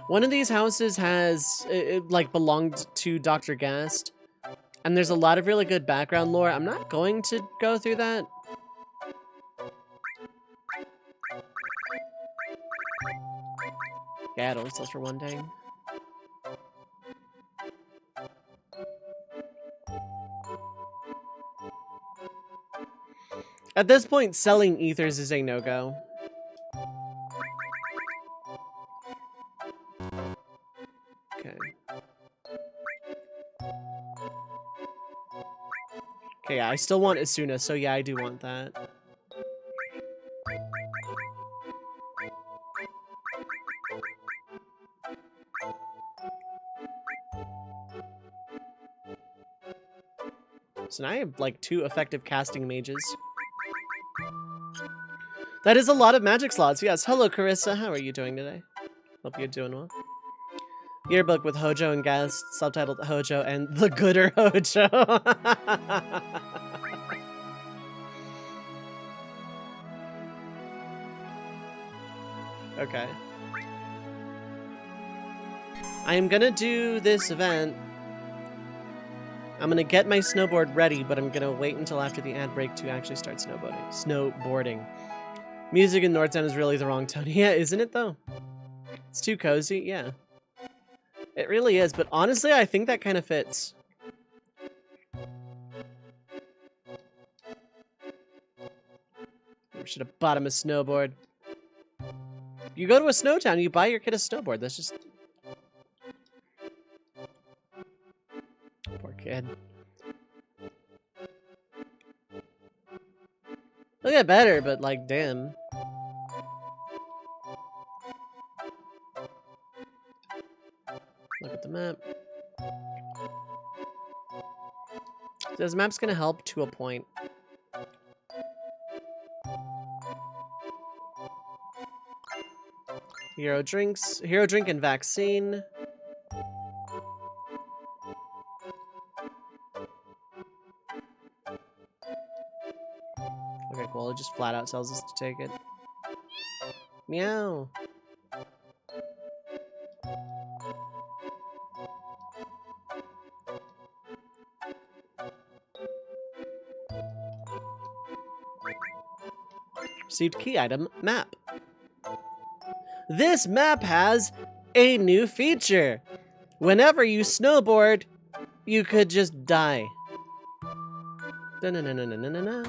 One of these houses has, like, belonged to Dr. Gast. And there's a lot of really good background lore. I'm not going to go through that. Yeah, it only sells for one dang. At this point, selling ethers is a no-go. Okay. Okay, yeah, I still want Asuna, so yeah, I do want that. So now I have, like, 2 effective casting mages. That is a lot of magic slots, yes. Hello, Carissa. How are you doing today? Hope you're doing well. Yearbook with Hojo and Gast, subtitled Hojo and the Gooder Hojo. Okay. I am gonna do this event. I'm gonna get my snowboard ready, but I'm gonna wait until after the ad break to actually start snowboarding. Music in Northtown is really the wrong tone. Yeah, isn't it though? It's too cozy, yeah. It really is, but honestly, I think that kind of fits. We should have bought him a snowboard. You go to a snow town, you buy your kid a snowboard. That's just... Poor kid. They'll get better, but like, damn. Look at the map. This map's gonna help to a point. Hero drink and vaccine. Okay, cool. It just flat out tells us to take it. Meow. Received key item, map. This map has a new feature. Whenever you snowboard, you could just die. Da-na-na-na-na-na-na.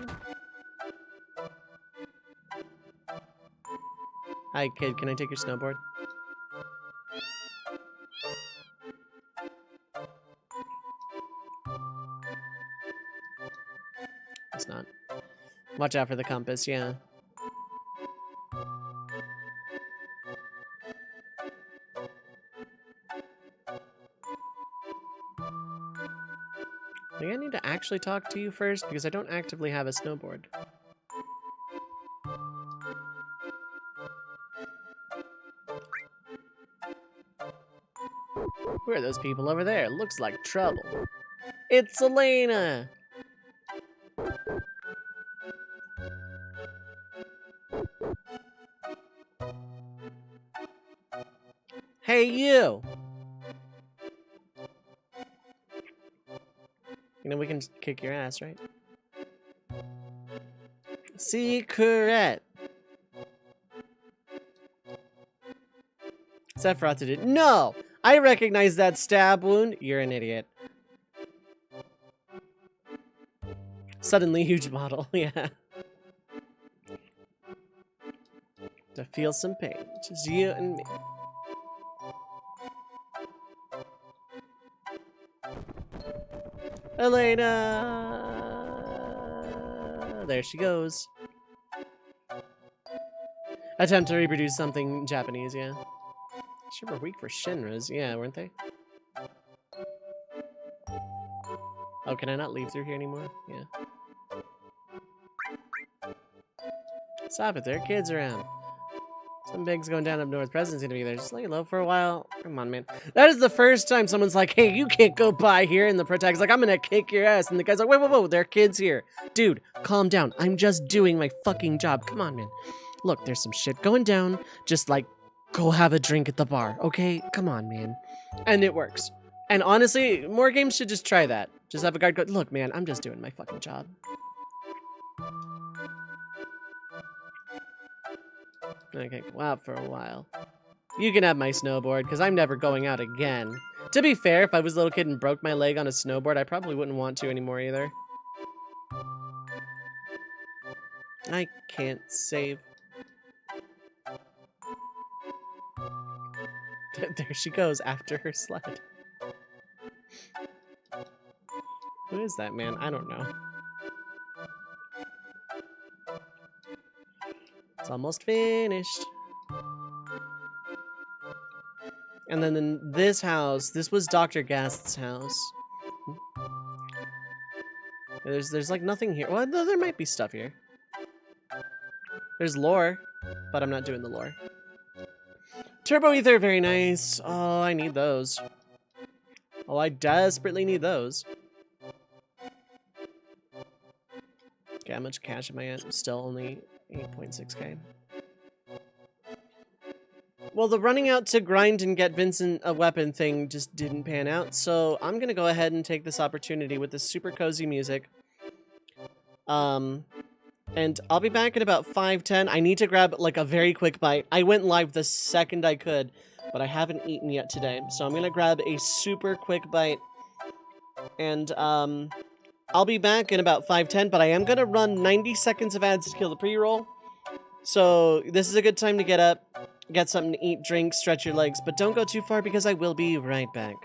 Hi, kid. Can I take your snowboard? It's not. Watch out for the compass, yeah. I think I need to actually talk to you first because I don't actively have a snowboard. Who are those people over there? Looks like trouble. It's Elena! Hey, you! You know, we can kick your ass, right? Secret! Sephiroth did it. No! I recognize that stab wound. You're an idiot. Suddenly huge model, yeah. To feel some pain. Just you and me. Elena! There she goes. Attempt to reproduce something Japanese, yeah. Sure were weak for Shinras, yeah, weren't they? Oh, can I not leave through here anymore? Yeah. Stop it, there are kids around. Some bigs going down up north. President's gonna be there. Just lay low for a while. Come on, man. That is the first time someone's like, hey, you can't go by here. And the protagonist's like, I'm gonna kick your ass. And the guy's like, wait, whoa, whoa, there are kids here. Dude, calm down. I'm just doing my fucking job. Come on, man. Look, there's some shit going down. Just like, go have a drink at the bar, okay? Come on, man. And it works. And honestly, more games should just try that. Just have a guard go, look, man, I'm just doing my fucking job. Okay, go out for a while. You can have my snowboard, because I'm never going out again. To be fair, if I was a little kid and broke my leg on a snowboard, I probably wouldn't want to anymore either. I can't save. There she goes after her sled. Who is that man? I don't know. It's almost finished. And then in this house, this was Dr. Gast's house. There's like nothing here. Well, there might be stuff here. There's lore, but I'm not doing the lore. Turbo ether, very nice. Oh, I need those. Oh, I desperately need those. Okay, how much cash am I at? Still only 8.6k. Well, the running out to grind and get Vincent a weapon thing just didn't pan out, so I'm gonna go ahead and take this opportunity with this super cozy music. And I'll be back in about 5:10. I need to grab like a very quick bite. I went live the second I could, but I haven't eaten yet today, so I'm gonna grab a super quick bite. And I'll be back in about 5:10, but I am gonna run 90 seconds of ads to kill the pre-roll. So this is a good time to get up, get something to eat, drink, stretch your legs, but don't go too far because I will be right back.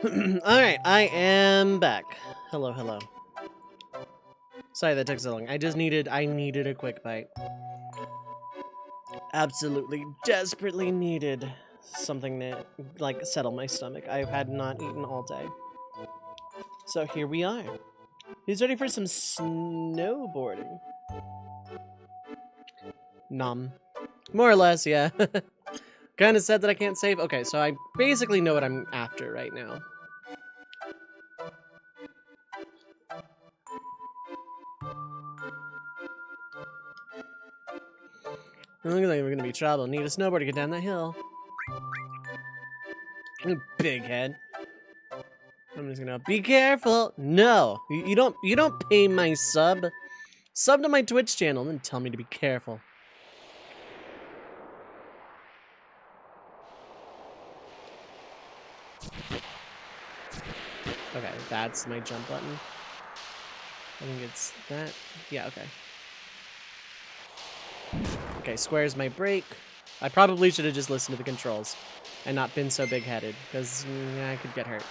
Alright, I am back. Hello, hello. Sorry that took so long. I needed a quick bite. Absolutely, desperately needed something to, like, settle my stomach. I had not eaten all day. So here we are. Who's ready for some snowboarding? Nom. More or less, yeah. Kinda said that I can't save. Okay, so I basically know what I'm after right now. Looks like we're gonna be trouble. Need a snowboard to get down that hill. Big head. I'm just gonna be careful. No, you don't pay my sub. Sub to my Twitch channel and tell me to be careful. Okay, that's my jump button. I think it's that. Yeah, okay. Okay, square's my brake. I probably should have just listened to the controls and not been so big-headed, because I could get hurt.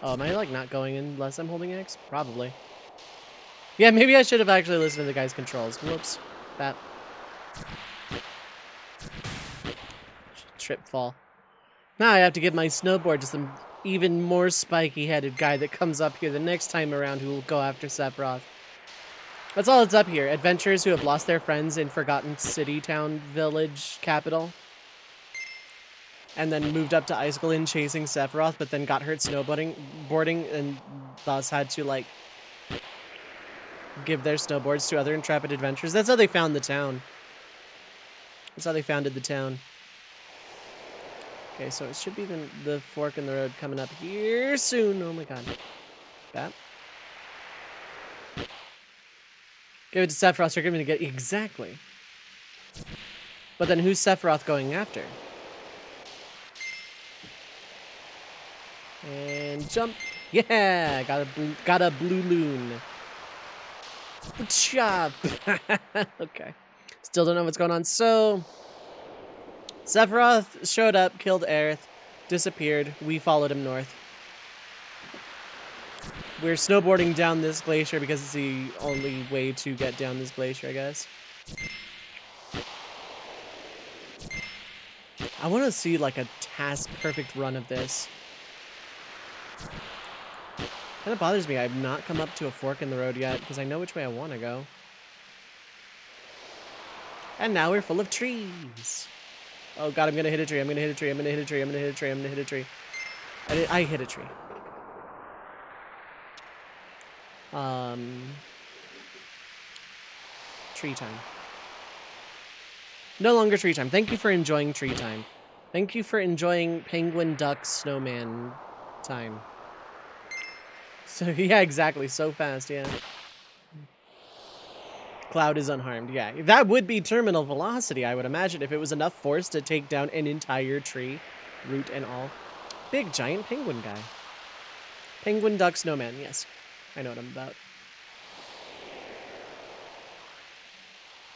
Oh, am I, like, not going in unless I'm holding X? Probably. Yeah, maybe I should have actually listened to the guy's controls. Whoops. That. Trip fall. Now I have to give my snowboard to some even more spiky-headed guy that comes up here the next time around who will go after Sephiroth. That's all that's up here. Adventurers who have lost their friends in forgotten city, town, village, capital. And then moved up to Icicle Inn chasing Sephiroth, but then got hurt boarding, and thus had to, like, give their snowboards to other intrepid adventurers. That's how they found the town. That's how they founded the town. Okay, so it should be the fork in the road coming up here soon. Oh my god. That. Give it to Sephiroth, you're going to get exactly. But then who's Sephiroth going after? And jump. Yeah, got a blue loon. Chop. Okay. Still don't know what's going on. So Sephiroth showed up, killed Aerith, disappeared. We followed him north. We're snowboarding down this glacier because it's the only way to get down this glacier, I guess. I want to see like a task-perfect run of this. Kind of bothers me. I've not come up to a fork in the road yet because I know which way I want to go. And now we're full of trees. Oh god, I'm gonna hit a tree. I'm gonna hit a tree. I'm gonna hit a tree. I'm gonna hit a tree. I'm gonna hit a tree. I hit a tree. Tree time. No longer tree time. Thank you for enjoying tree time. Thank you for enjoying penguin, duck, snowman time. So, yeah, exactly. So fast, yeah. Cloud is unharmed, yeah. That would be terminal velocity, I would imagine, if it was enough force to take down an entire tree, root and all. Big, giant penguin guy. Penguin, duck, snowman, yes. I know what I'm about.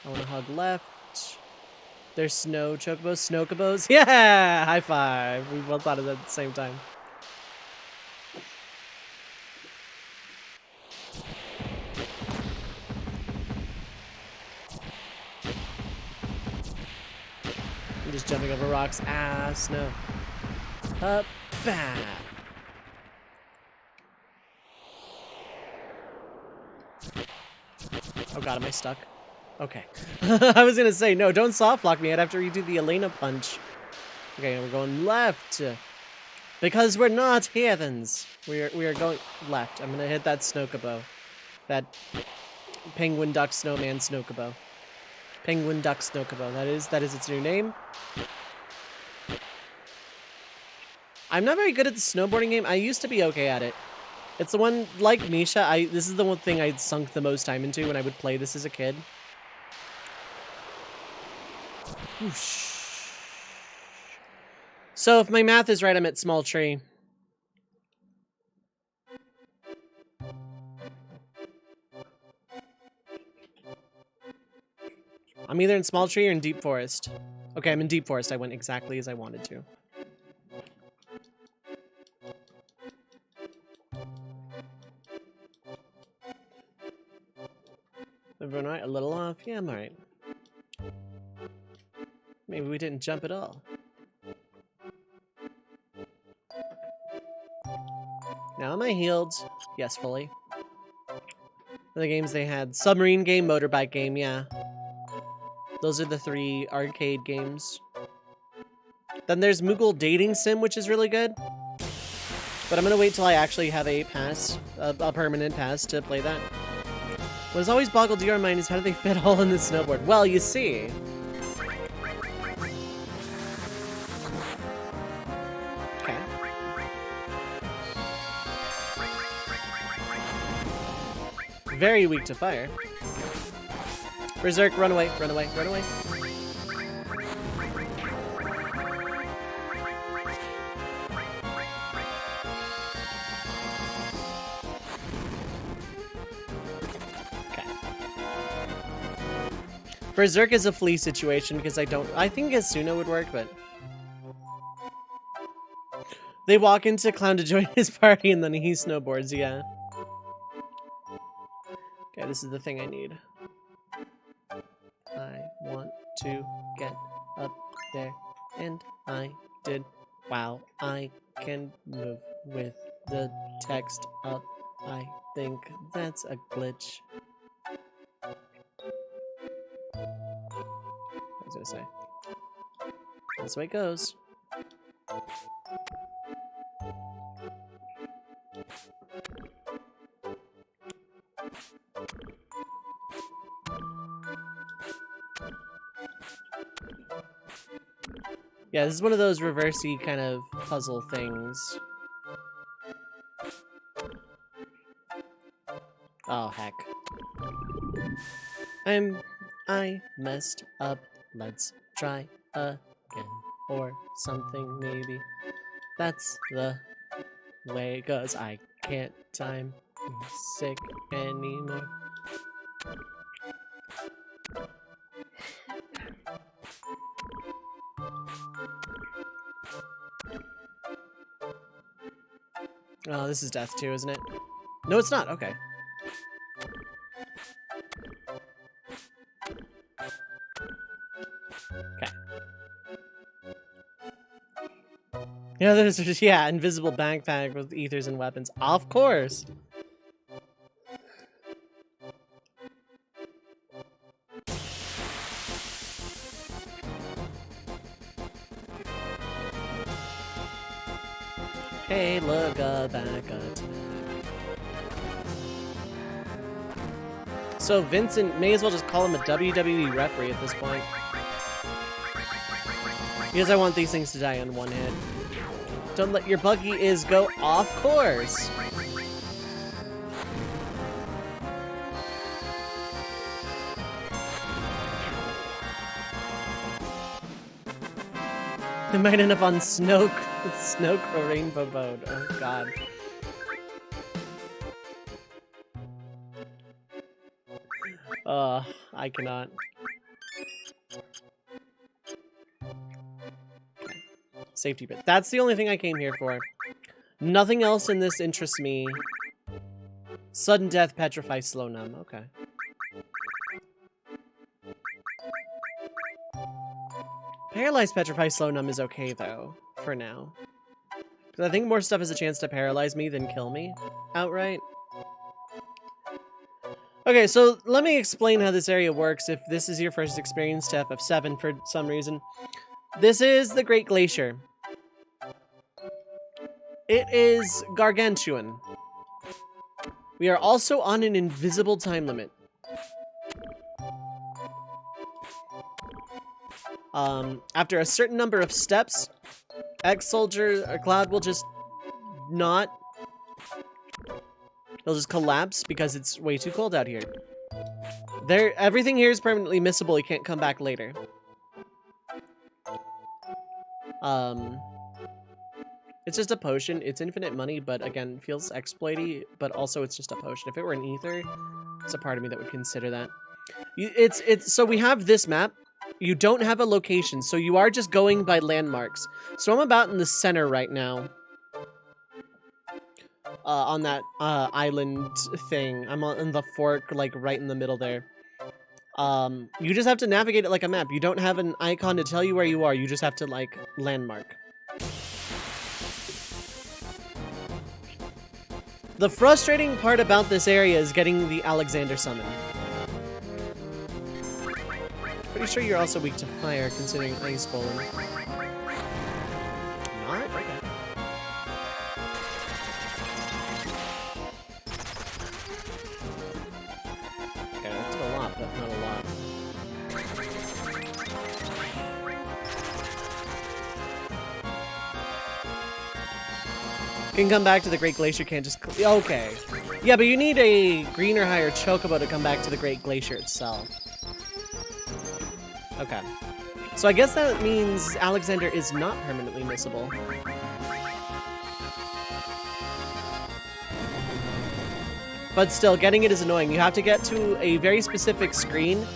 I want to hug left. There's snow chocobos, snowcobos. Yeah! High five. We both thought of that at the same time. I'm just jumping over rocks. Ah, snow. Up, bah. Oh god, am I stuck? Okay. I was gonna say, no, don't soft lock me. I'd have to redo the Elena punch. Okay, we're going left. Because we're not heathens. We are going left. I'm gonna hit that snowcobo. That penguin duck snowman snowcobo. Penguin duck snowcobo. That is its new name. I'm not very good at the snowboarding game. I used to be okay at it. It's the one, like Misha, this is the one thing I'd sunk the most time into when I would play this as a kid. Whoosh. So if my math is right, I'm at small tree. I'm either in Small Tree or in Deep Forest. Okay, I'm in Deep Forest. I went exactly as I wanted to. Everyone all right? A little off? Yeah, I'm alright. Maybe we didn't jump at all. Now am I healed? Yes, fully. The games they had. Submarine game, motorbike game, yeah. Those are the 3 arcade games. Then there's Moogle Dating Sim, which is really good. But I'm gonna wait till I actually have a pass, a permanent pass to play that. What has always boggled your mind is how do they fit all in the snowboard? Well, you see. Okay. Very weak to fire. Berserk, run away, run away, run away. Okay. Berserk is a flea situation because I think Asuna would work, but they walk into Clown to join his party and then he snowboards, yeah. Okay, this is the thing I need. I want to get up there, and I did. Wow, I can move with the text up. I think that's a glitch. I was gonna say. That's the way it goes. Yeah, this is one of those reversey kind of puzzle things. Oh, heck. I messed up. Let's try again. Or something, maybe. That's the way it goes. I can't time be sick anymore. Oh, this is death too, isn't it? No, it's not. Okay. Okay. Yeah, there's just, yeah, invisible backpack with ethers and weapons. Of course. Hey, look, back attack. So Vincent may as well just call him a WWE referee at this point. Because I want these things to die on one hit. Don't let your buggy is go off course. They might end up on Snoke or Rainbow Boat. Oh god. I cannot. Safety bit. That's the only thing I came here for. Nothing else in this interests me. Sudden death, petrify, slow numb. Okay. Paralyzed, petrify, slow numb is okay though, for now. Because I think more stuff has a chance to paralyze me than kill me outright. Okay, so let me explain how this area works if this is your first experience to FF7 for some reason. This is the Great Glacier. It is gargantuan. We are also on an invisible time limit. After a certain number of steps, ex-soldier or Cloud will just not... He'll just collapse because it's way too cold out here. Everything here is permanently missable. He can't come back later. It's just a potion. It's infinite money, but again, feels exploity, but also it's just a potion. If it were an ether, there's a part of me that would consider that. So we have this map. You don't have a location, so you are just going by landmarks. So I'm about in the center right now. On that island thing. I'm on the fork, like right in the middle there. You just have to navigate it like a map. You don't have an icon to tell you where you are. You just have to, like, landmark. The frustrating part about this area is getting the Alexander summon. Pretty sure you're also weak to fire, considering Ice Golem. Not? Okay. Okay, that did a lot, but not a lot. Can come back to the Great Glacier, can't just... Okay. Yeah, but you need a green or higher Chocobo to come back to the Great Glacier itself. Okay. So I guess that means Alexander is not permanently missable. But still, getting it is annoying. You have to get to a very specific screen,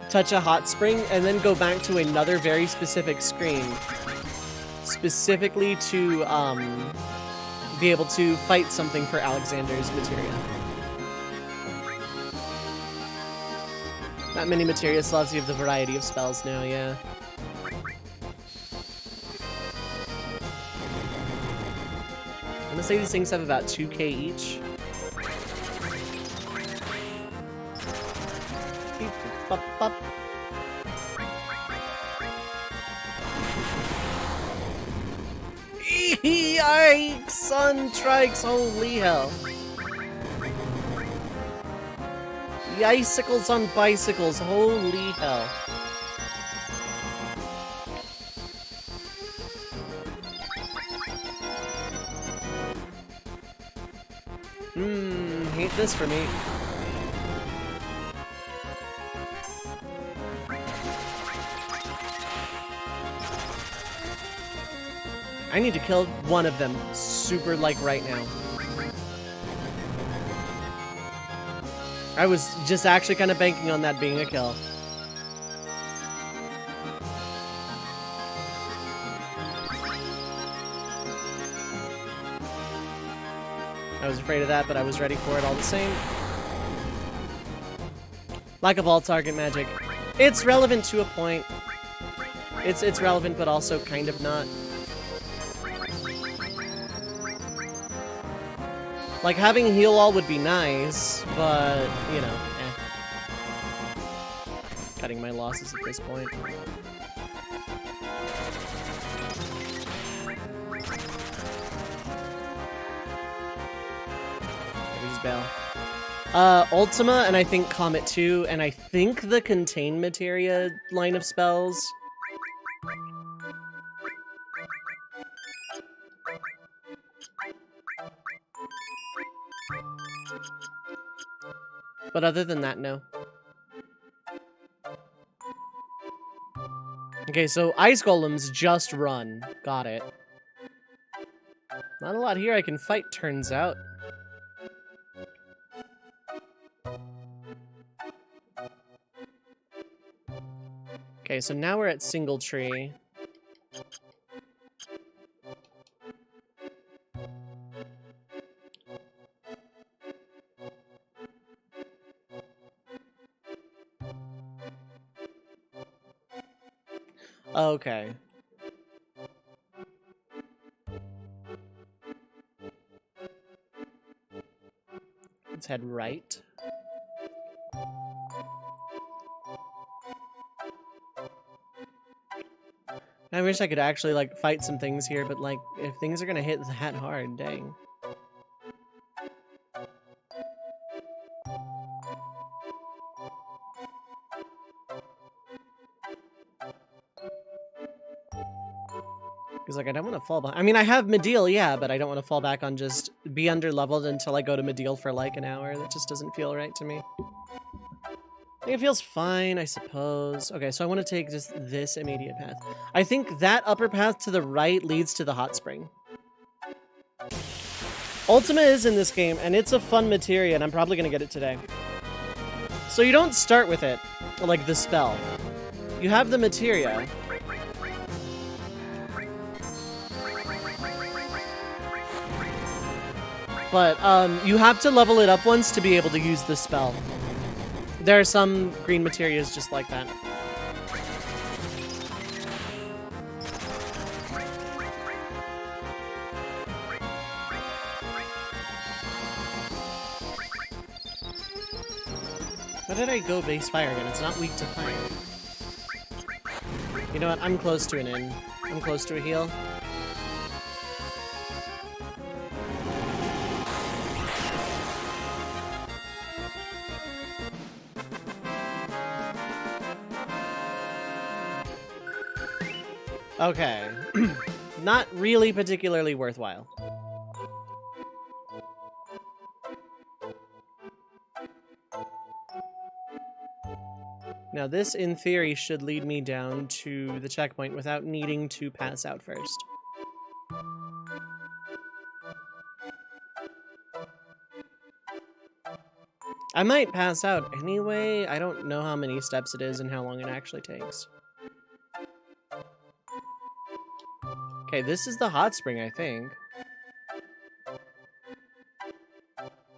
touch a hot spring, and then go back to another very specific screen. Specifically to be able to fight something for Alexander's materia. Not many materia slots, you have the variety of spells now, yeah. I'm gonna say these things have about 2k each. Beep, bop, bop. Yikes on trikes, holy hell. Yicicles on bicycles, holy hell. Hate this for me. I need to kill one of them super, like, right now. I was just actually kind of banking on that being a kill. I was afraid of that, but I was ready for it all the same. Lack of all target magic. It's relevant to a point. It's relevant, but also kind of not. Like, having heal all would be nice, but, you know, eh. Cutting my losses at this point. Please bail. Ultima, and I think Comet 2, and I think the Contain Materia line of spells. But other than that, no. Okay, so Ice Golems just run. Got it. Not a lot here I can fight, turns out. Okay, so now we're at Single Tree. Okay. Let's head right. I wish I could actually, like, fight some things here, but, like, if things are gonna hit that hard, dang. Because, like, I don't want to fall behind. I mean, I have Medial, yeah, but I don't want to fall back on just be under-leveled until I go to Medial for, like, an hour. That just doesn't feel right to me. I think it feels fine, I suppose. Okay, so I want to take just this immediate path. I think that upper path to the right leads to the hot spring. Ultima is in this game, and it's a fun materia, and I'm probably going to get it today. So you don't start with it, like the spell. You have the materia. But you have to level it up once to be able to use the spell. There are some green materias just like that. Why did I go base fire again? It's not weak to fire. You know what? I'm close to an in. I'm close to a heal. Okay. Not really particularly worthwhile. Now this, in theory, should lead me down to the checkpoint without needing to pass out first. I might pass out anyway. I don't know how many steps it is and how long it actually takes. Okay, this is the hot spring, I think.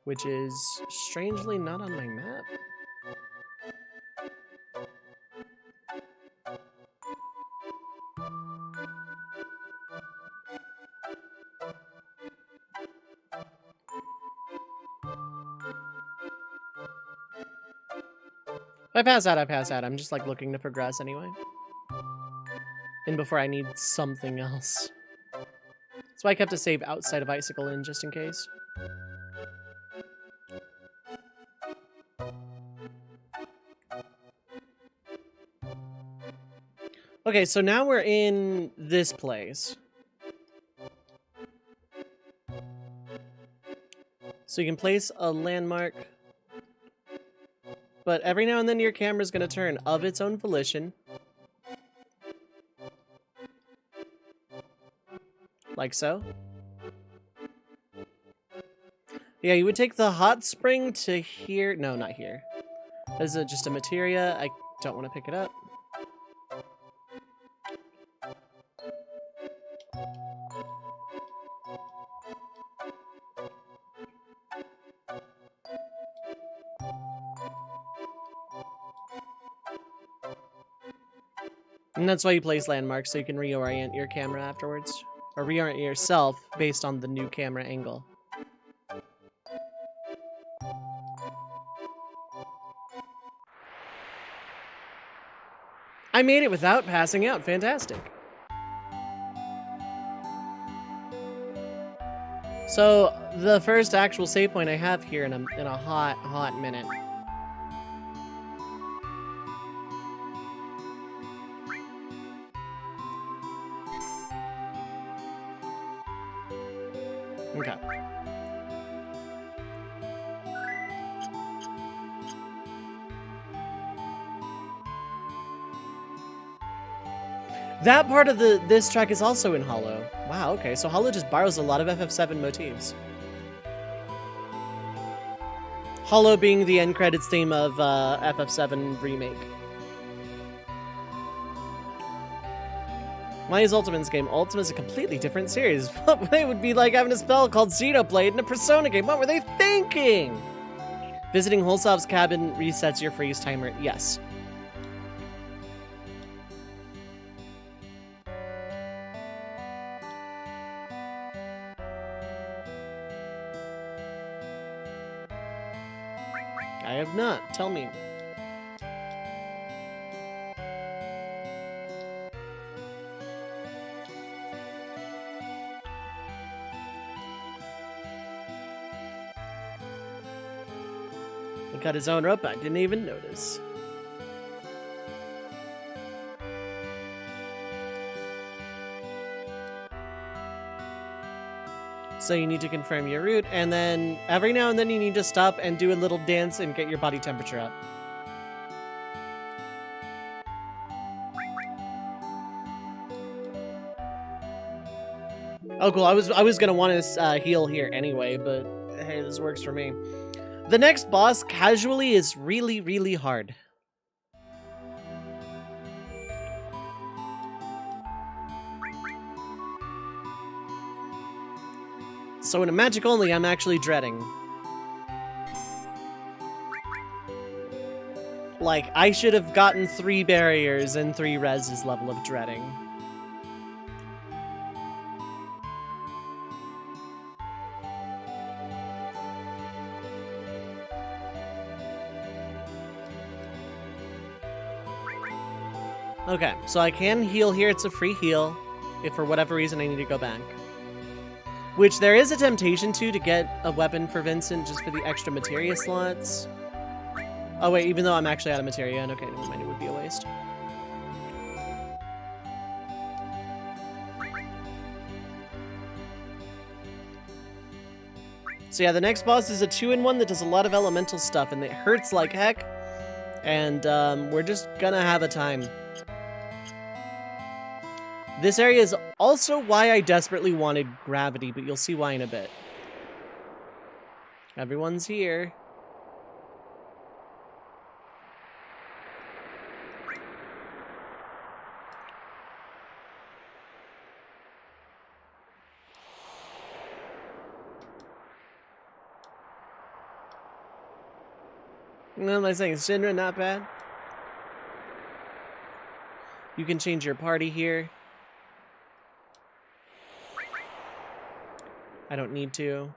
Which is strangely not on my map. If I pass out, I pass out. I'm just like looking to progress anyway. And before I need something else. That's why I kept a save outside of Icicle Inn just in case. Okay, so now we're in this place. So you can place a landmark. But every now and then your camera's going to turn of its own volition. Like so. Yeah, you would take the hot spring to here. No, not here. This is just a materia. I don't want to pick it up. And that's why you place landmarks, so you can reorient your camera afterwards. Or reorient yourself based on the new camera angle. I made it without passing out. Fantastic. So, the first actual save point I have here in a hot minute. Okay. That part of this track is also in Hollow. Wow, okay, so Hollow just borrows a lot of FF7 motifs. Hollow being the end credits theme of FF7 Remake. Why is Ultima's game? Ultima's a completely different series. It would be like having a spell called Xenoblade in a Persona game. What were they thinking? Visiting Holsov's cabin resets your freeze timer. Yes. I have not. Tell me. He cut his own rope. I didn't even notice. So you need to confirm your route, and then every now and then you need to stop and do a little dance and get your body temperature up. Oh, cool. I was gonna want to heal here anyway, but hey, this works for me. The next boss, casually, is really, really hard. So in a magic only, I'm actually dreading. Like, I should have gotten 3 barriers and 3 reses level of dreading. Okay, so I can heal here. It's a free heal if for whatever reason I need to go back. Which there is a temptation to get a weapon for Vincent just for the extra materia slots. Oh wait, even though I'm actually out of materia, and okay, never mind, it would be a waste. So yeah, the next boss is a 2-in-1 that does a lot of elemental stuff, and it hurts like heck. And we're just gonna have a time. This area is also why I desperately wanted gravity, but you'll see why in a bit. Everyone's here. What am I saying? Shinra, not bad. You can change your party here. I don't need to.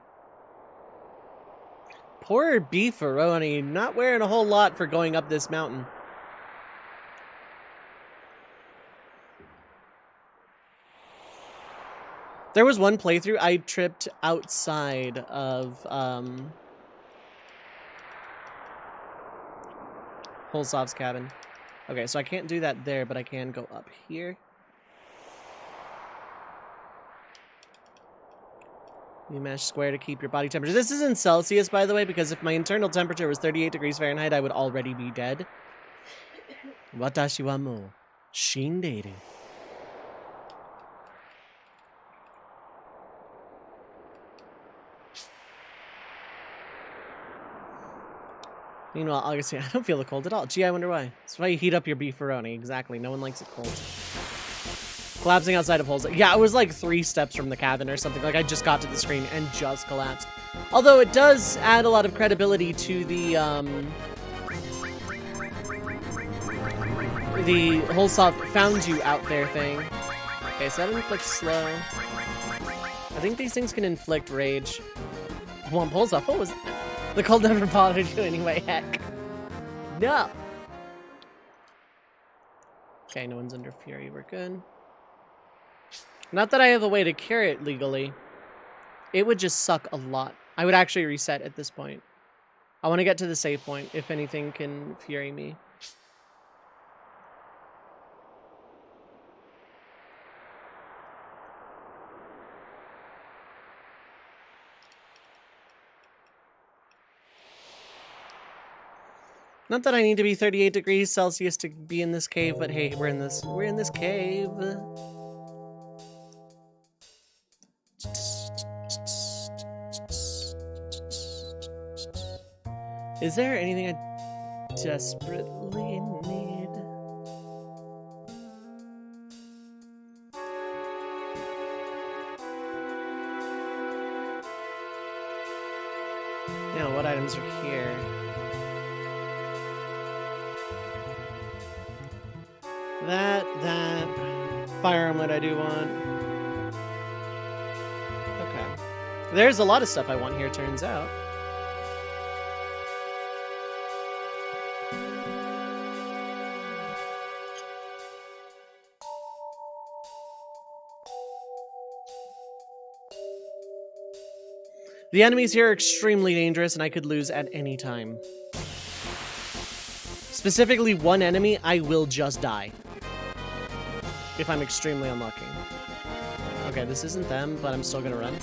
Poor Beefaroni, not wearing a whole lot for going up this mountain. There was one playthrough I tripped outside of Holsov's cabin. Okay, so I can't do that there, but I can go up here. You mash square to keep your body temperature. This is in Celsius, by the way, because if my internal temperature was 38 degrees Fahrenheit, I would already be dead. Watashi wa mo shindeiru. Meanwhile, Augustine, I don't feel the cold at all. Gee, I wonder why. That's why you heat up your beefaroni. Exactly. No one likes it cold. Collapsing outside of holes. Yeah, it was like 3 steps from the cabin or something. Like, I just got to the screen and just collapsed. Although it does add a lot of credibility to the Holsov found you out there thing. Okay, so that inflicts slow. I think these things can inflict rage. One Holsov, what was that? The cold never bothered you anyway, heck. No! Okay, no one's under fury, we're good. Not that I have a way to cure it legally. It would just suck a lot. I would actually reset at this point. I want to get to the save point, if anything can fury me. Not that I need to be 38 degrees Celsius to be in this cave, but hey, we're in this cave. Is there anything I desperately need? Yeah, what items are here? That fire armlet I do want. Okay. There's a lot of stuff I want here, turns out. The enemies here are extremely dangerous and I could lose at any time. Specifically, one enemy, I will just die. If I'm extremely unlucky. Okay, this isn't them, but I'm still gonna run.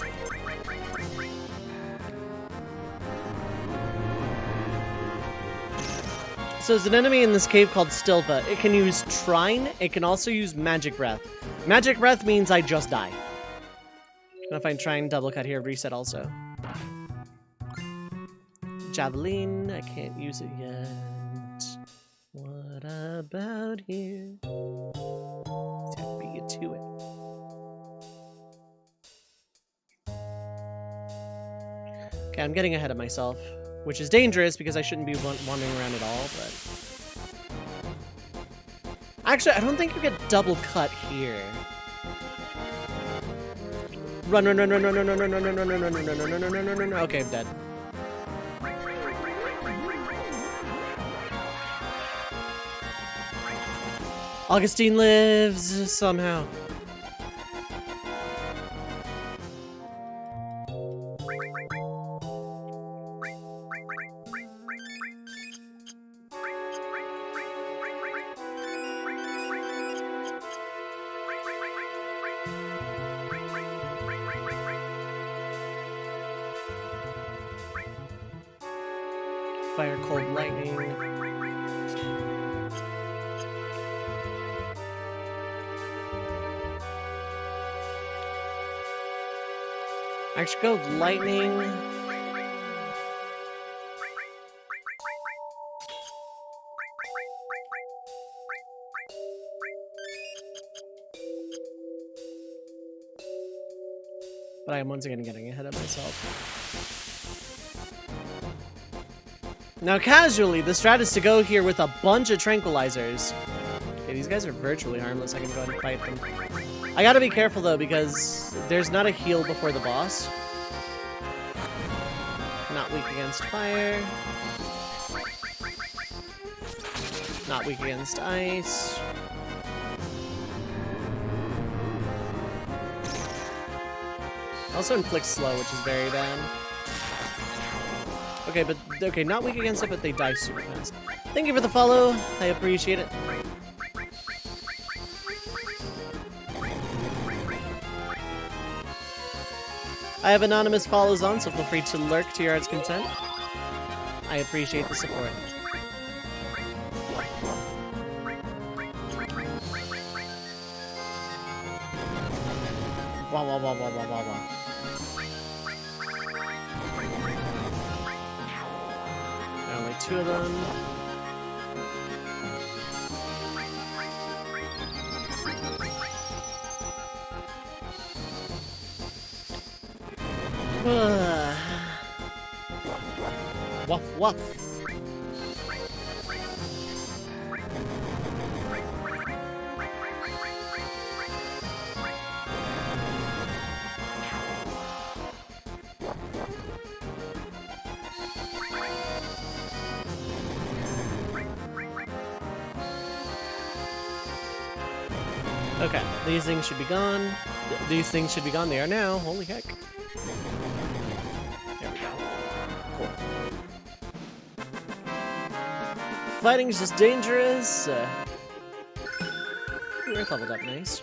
So there's an enemy in this cave called Stilva. It can use Trine. It can also use Magic Breath. Magic Breath means I just die. I'm gonna find Trine double cut here, reset also. Javelin, I can't use it yet. What about here? Let's have to beat you to it. Okay, I'm getting ahead of myself, which is dangerous because I shouldn't be wandering around at all, but... Actually, I don't think you get double cut here. Run, run, run, run, run, run, run, run, run, run, run, run, run, run, run, run, run, run, run. Okay, I'm dead. Augustine lives somehow. Fire, cold, lightning. Actually, go lightning. But I am once again getting ahead of myself. Now, casually, the strat is to go here with a bunch of tranquilizers. Okay, these guys are virtually harmless. I can go ahead and fight them. I gotta be careful, though, because there's not a heal before the boss. Not weak against fire. Not weak against ice. Also inflicts slow, which is very bad. Okay, but okay, not weak against it, but they die super fast. Thank you for the follow. I appreciate it. I have anonymous follows on, so feel free to lurk to your heart's content. I appreciate the support. Wah wah wah wah wah wah wah. Only two of them. Wuff wuff. Okay, these things should be gone. These things should be gone. They are now. Holy heck. There we go. Cool. Fighting's just dangerous. We're leveled up nice.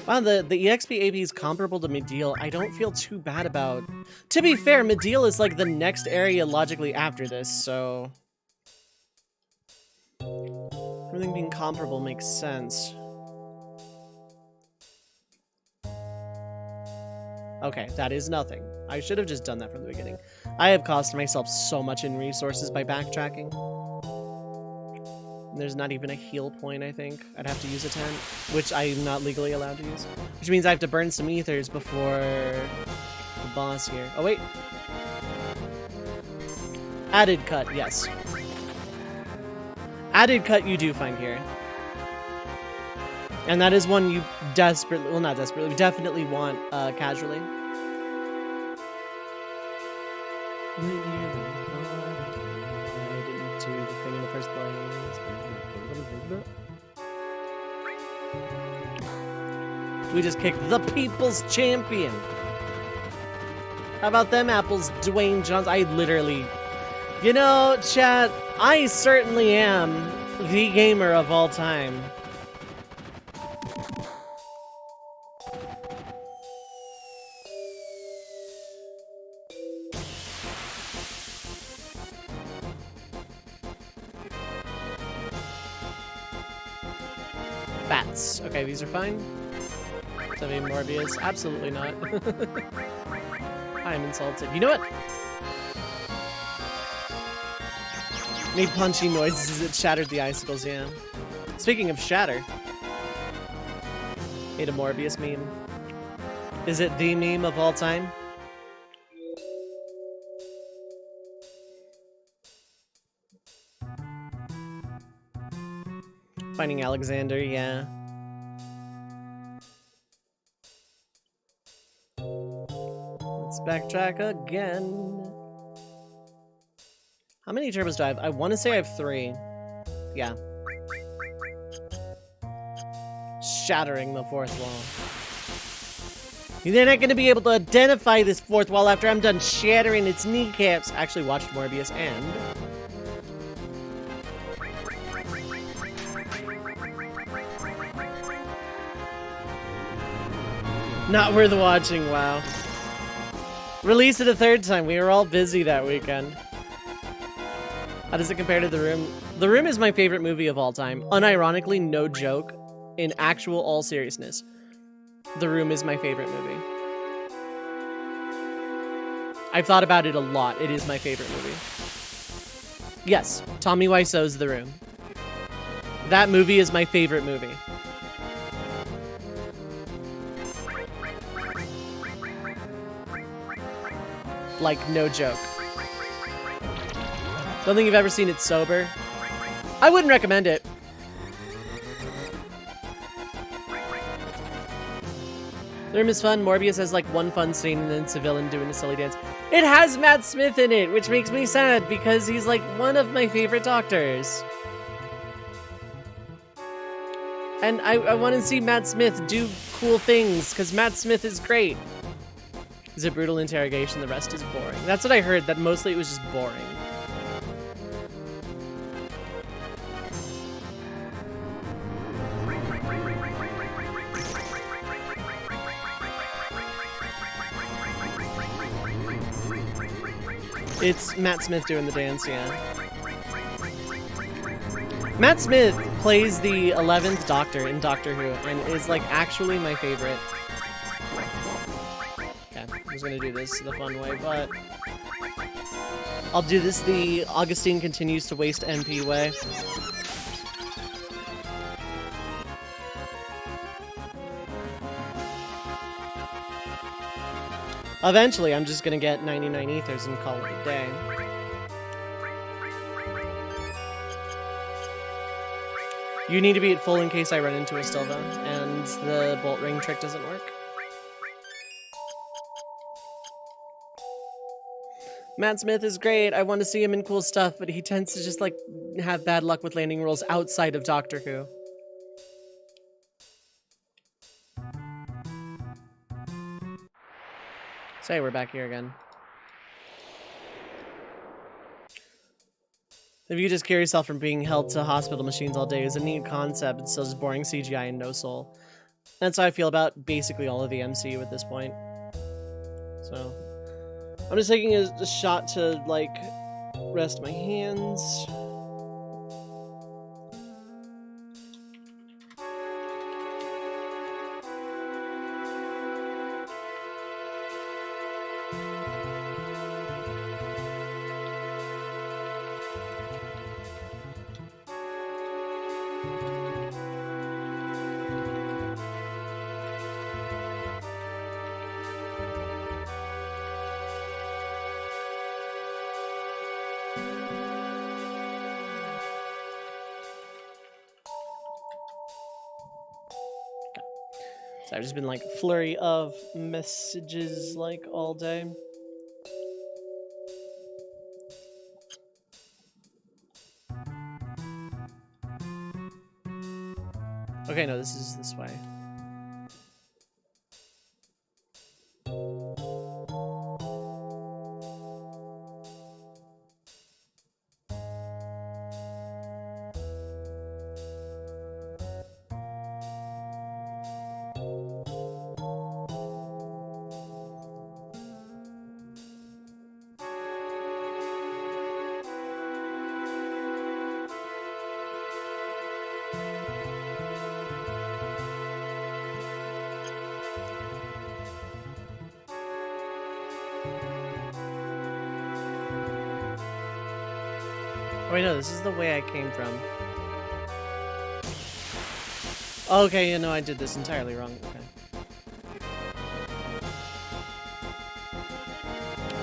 Wow, the EXP AP is comparable to Medial. I don't feel too bad about... To be fair, Medial is like the next area logically after this, so... Everything being comparable makes sense. Okay, that is nothing. I should have just done that from the beginning. I have cost myself so much in resources by backtracking. There's not even a heal point, I think. I'd have to use a tent, which I'm not legally allowed to use. Which means I have to burn some ethers before the boss here. Oh, wait. Added cut, yes. Added cut you do find here. And that is one you desperately, well not desperately, definitely want casually. I didn't do the thing in the first place. We just kicked the people's champion. How about them apples, Dwayne Johnson? I literally... You know, chat, I certainly am the gamer of all time. Bats. Okay, these are fine. Seven Morbius. Absolutely not. I'm insulted. You know what? Made punchy noises as it shattered the icicles, yeah. Speaking of shatter. Made a Morbius meme. Is it the meme of all time? Finding Alexander, yeah. Let's backtrack again. How many turbos do I have? I want to say I have 3. Yeah. Shattering the 4th wall. They're not going to be able to identify this 4th wall after I'm done shattering its kneecaps. I actually watched Morbius and... Not worth watching, wow. Release it a 3rd time. We were all busy that weekend. How does it compare to The Room? The Room is my favorite movie of all time. Unironically, no joke. In actual all seriousness. The Room is my favorite movie. I've thought about it a lot. It is my favorite movie. Yes, Tommy Wiseau's The Room. That movie is my favorite movie. Like, no joke. Don't think you've ever seen it sober. I wouldn't recommend it. The Room is fun. Morbius has like one fun scene and then it's a villain doing a silly dance. It has Matt Smith in it, which makes me sad because he's like one of my favorite doctors. And I want to see Matt Smith do cool things because Matt Smith is great. Is it brutal interrogation? The rest is boring. That's what I heard, that mostly it was just boring. It's Matt Smith doing the dance, yeah. Matt Smith plays the 11th Doctor in Doctor Who and is like actually my favorite. Okay, I'm just gonna do this the fun way, but I'll do this the Augustine continues to waste MP way. Eventually, I'm just gonna get 99 ethers and call it a day. You need to be at full in case I run into a Stilva, and the bolt ring trick doesn't work. Matt Smith is great. I want to see him in cool stuff, but he tends to just, like, have bad luck with landing roles outside of Doctor Who. Say, we're back here again. If you just cure yourself from being held to hospital machines all day is a neat concept, it's still just boring CGI and no soul. That's how I feel about basically all of the MCU at this point. So, I'm just taking a shot to, like, rest my hands. So I've just been like flurry of messages like all day. Okay, no, this is this way. Oh wait, no, this is the way I came from. Okay, yeah, no, I did this entirely wrong. Okay.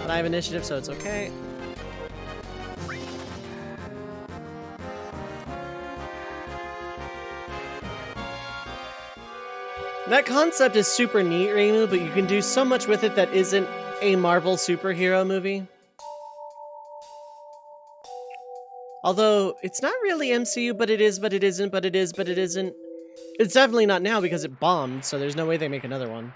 But I have initiative, so it's okay. That concept is super neat, Reimu, but you can do so much with it that isn't a Marvel superhero movie. Although, it's not really MCU, but it is, but it isn't, but it is, but it isn't. It's definitely not now because it bombed, so there's no way they make another one.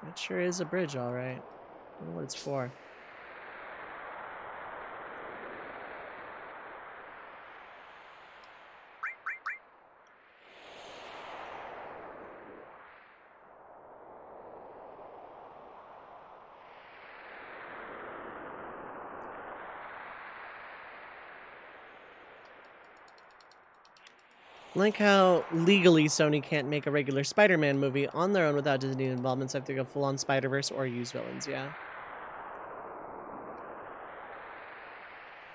That sure is a bridge, alright. I don't know what it's for. Like how legally Sony can't make a regular Spider-Man movie on their own without Disney involvement, so they have to go full-on Spider-Verse or use villains, yeah.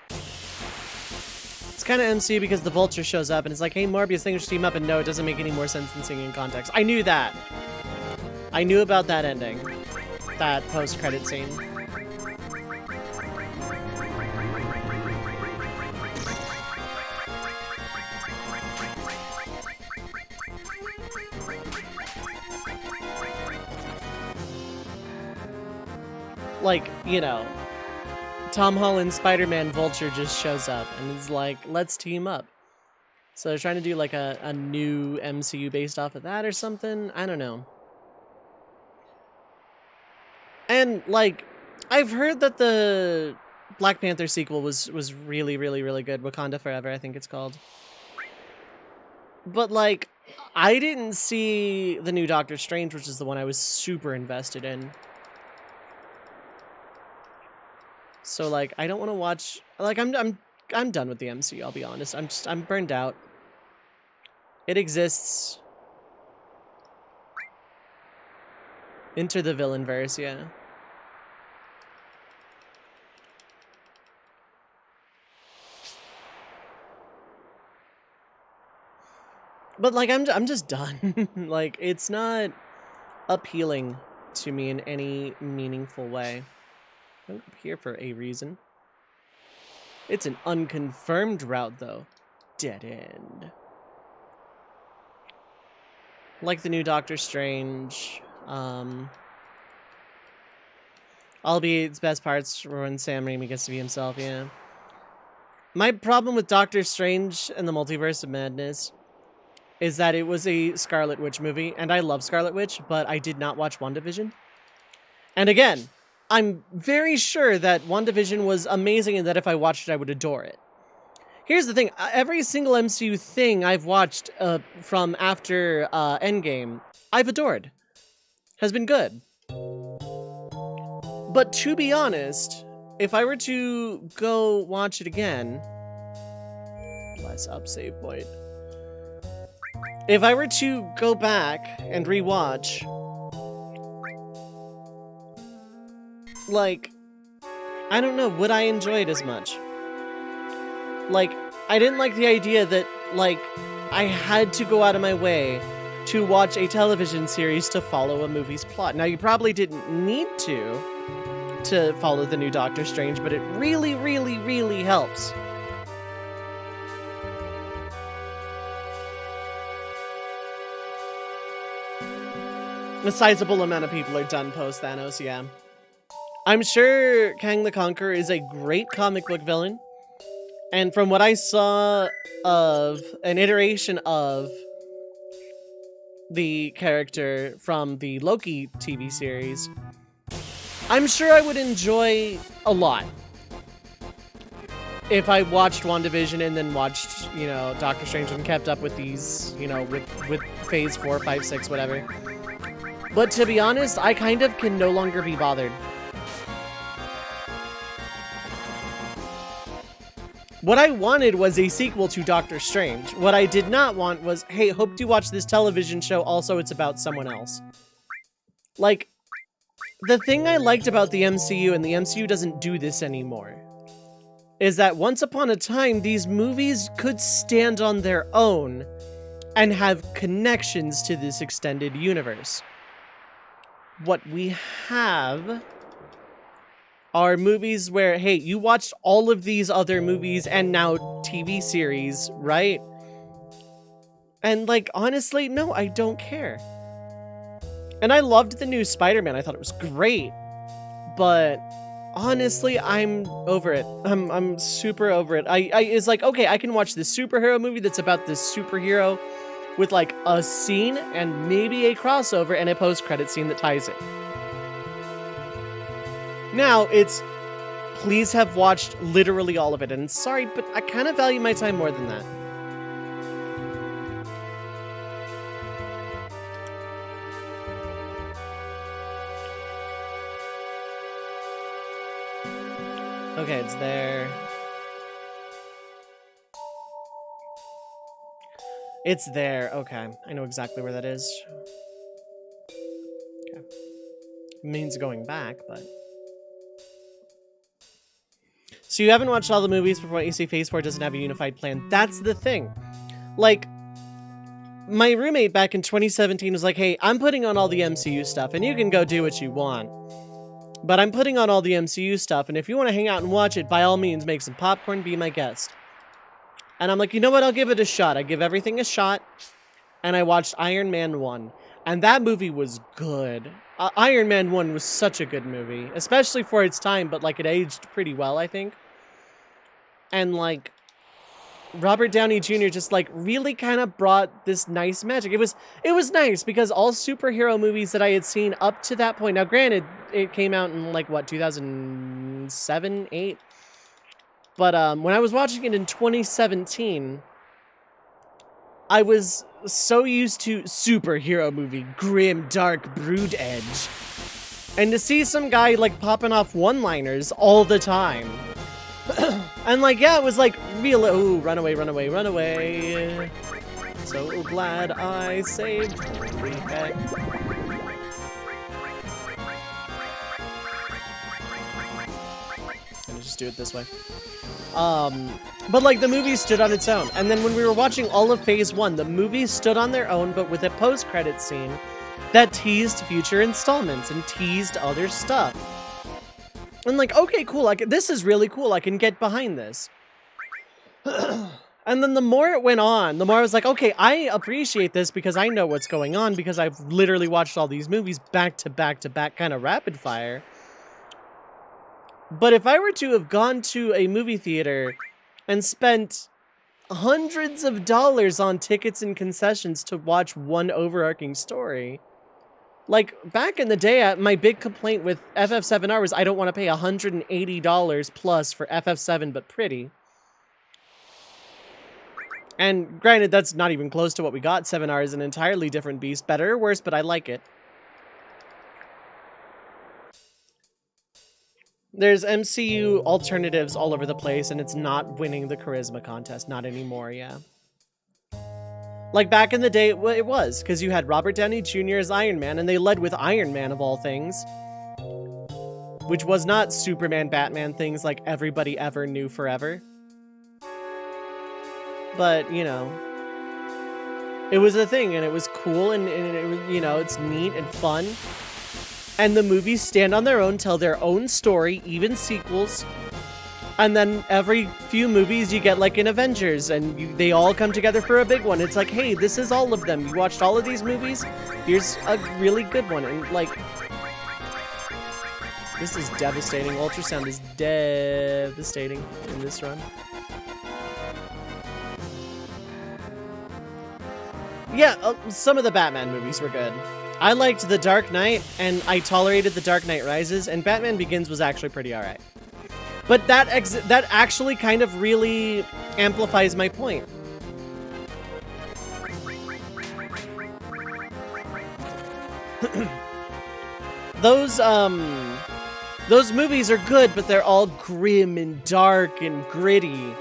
It's kind of MC because the Vulture shows up and it's like, hey, Morbius, things team up, and no, it doesn't make any more sense than singing in context. I knew that. I knew about that ending. That post-credit scene. Like, you know, Tom Holland's Spider-Man Vulture just shows up and is like, let's team up. So they're trying to do like a new MCU based off of that or something? I don't know. And like, I've heard that the Black Panther sequel was really, really, really good. Wakanda Forever, I think it's called. But like, I didn't see the new Doctor Strange, which is the one I was super invested in. So like, I don't want to watch. Like, I'm done with the MCU. I'll be honest. I'm burned out. It exists. Enter the villain verse, yeah. But like, I'm just done. Like, it's not appealing to me in any meaningful way. I'm up here for a reason. It's an unconfirmed route, though. Dead end. Like the new Doctor Strange. Albeit its best parts were when Sam Raimi gets to be himself, yeah. My problem with Doctor Strange and the Multiverse of Madness is that it was a Scarlet Witch movie, and I love Scarlet Witch, but I did not watch WandaVision. And again, I'm very sure that WandaVision was amazing and that if I watched it, I would adore it. Here's the thing. Every single MCU thing I've watched from after Endgame, I've adored. Has been good. But to be honest, if I were to go watch it again... Less up save point. If I were to go back and rewatch... Like, I don't know, would I enjoy it as much? Like, I didn't like the idea that, like, I had to go out of my way to watch a television series to follow a movie's plot. Now, you probably didn't need to follow the new Doctor Strange, but it really, really, really helps. A sizable amount of people are done post-Thanos, yeah. I'm sure Kang the Conqueror is a great comic book villain. And from what I saw of an iteration of the character from the Loki TV series, I'm sure I would enjoy a lot if I watched WandaVision and then watched, you know, Doctor Strange and kept up with these, you know, with phase 4, 5, 6, whatever. But to be honest, I kind of can no longer be bothered. What I wanted was a sequel to Doctor Strange. What I did not want was, hey, hope you watch this television show, also it's about someone else. Like, the thing I liked about the MCU, and the MCU doesn't do this anymore, is that once upon a time, these movies could stand on their own and have connections to this extended universe. What we have are movies where, hey, you watched all of these other movies and now TV series, right? And, like, honestly, no, I don't care. And I loved the new Spider-Man. I thought it was great. But honestly, I'm over it. I'm super over it. It's like, okay, I can watch this superhero movie that's about this superhero with, like, a scene and maybe a crossover and a post-credit scene that ties it. Now, it's, please have watched literally all of it. And sorry, but I kind of value my time more than that. Okay, it's there. It's there. Okay, I know exactly where that is. Okay. It means going back, but... So you haven't watched all the movies before you say Phase 4 doesn't have a unified plan. That's the thing. Like, my roommate back in 2017 was like, hey, I'm putting on all the MCU stuff, and you can go do what you want. But I'm putting on all the MCU stuff, and if you want to hang out and watch it, by all means, make some popcorn, be my guest. And I'm like, you know what? I'll give it a shot. I give everything a shot. And I watched Iron Man 1. And that movie was good. Iron Man 1 was such a good movie. Especially for its time, but, like, it aged pretty well, I think. And, like, Robert Downey Jr. just, like, really kind of brought this nice magic. It was nice, because all superhero movies that I had seen up to that point... Now, granted, it came out in, like, what, 2007, 8? But when I was watching it in 2017, I was so used to superhero movie, grim, dark, brood edge. And to see some guy, like, popping off one-liners all the time. And, like, yeah, it was, like, real... Ooh, run away, run away, run away. So glad I saved every head. Let me just do it this way. But, like, the movie stood on its own. And then when we were watching all of Phase 1, the movie stood on their own, but with a post-credit scene that teased future installments and teased other stuff. And, like, okay, cool, this is really cool, I can get behind this. And then the more it went on, the more I was like, okay, I appreciate this because I know what's going on, because I've literally watched all these movies back to back to back, kind of rapid fire. But if I were to have gone to a movie theater and spent hundreds of dollars on tickets and concessions to watch one overarching story... Like, back in the day, my big complaint with FF7R was I don't want to pay $180 plus for FF7 but pretty. And granted, that's not even close to what we got. 7R is an entirely different beast. Better or worse, but I like it. There's MCU alternatives all over the place, and it's not winning the charisma contest. Not anymore, yeah. Like, back in the day, it was, because you had Robert Downey Jr. as Iron Man, and they led with Iron Man, of all things. Which was not Superman, Batman things like everybody ever knew forever. But, you know, it was a thing, and it was cool, and it was, you know, it's neat and fun. And the movies stand on their own, tell their own story, even sequels. And then every few movies you get like in Avengers, and they all come together for a big one. It's like, hey, this is all of them. You watched all of these movies? Here's a really good one. And like, this is devastating. Ultrasound is devastating in this run. Yeah, some of the Batman movies were good. I liked The Dark Knight, and I tolerated The Dark Knight Rises, and Batman Begins was actually pretty alright. But that actually kind of really amplifies my point. Those Those movies are good, but they're all grim and dark and gritty.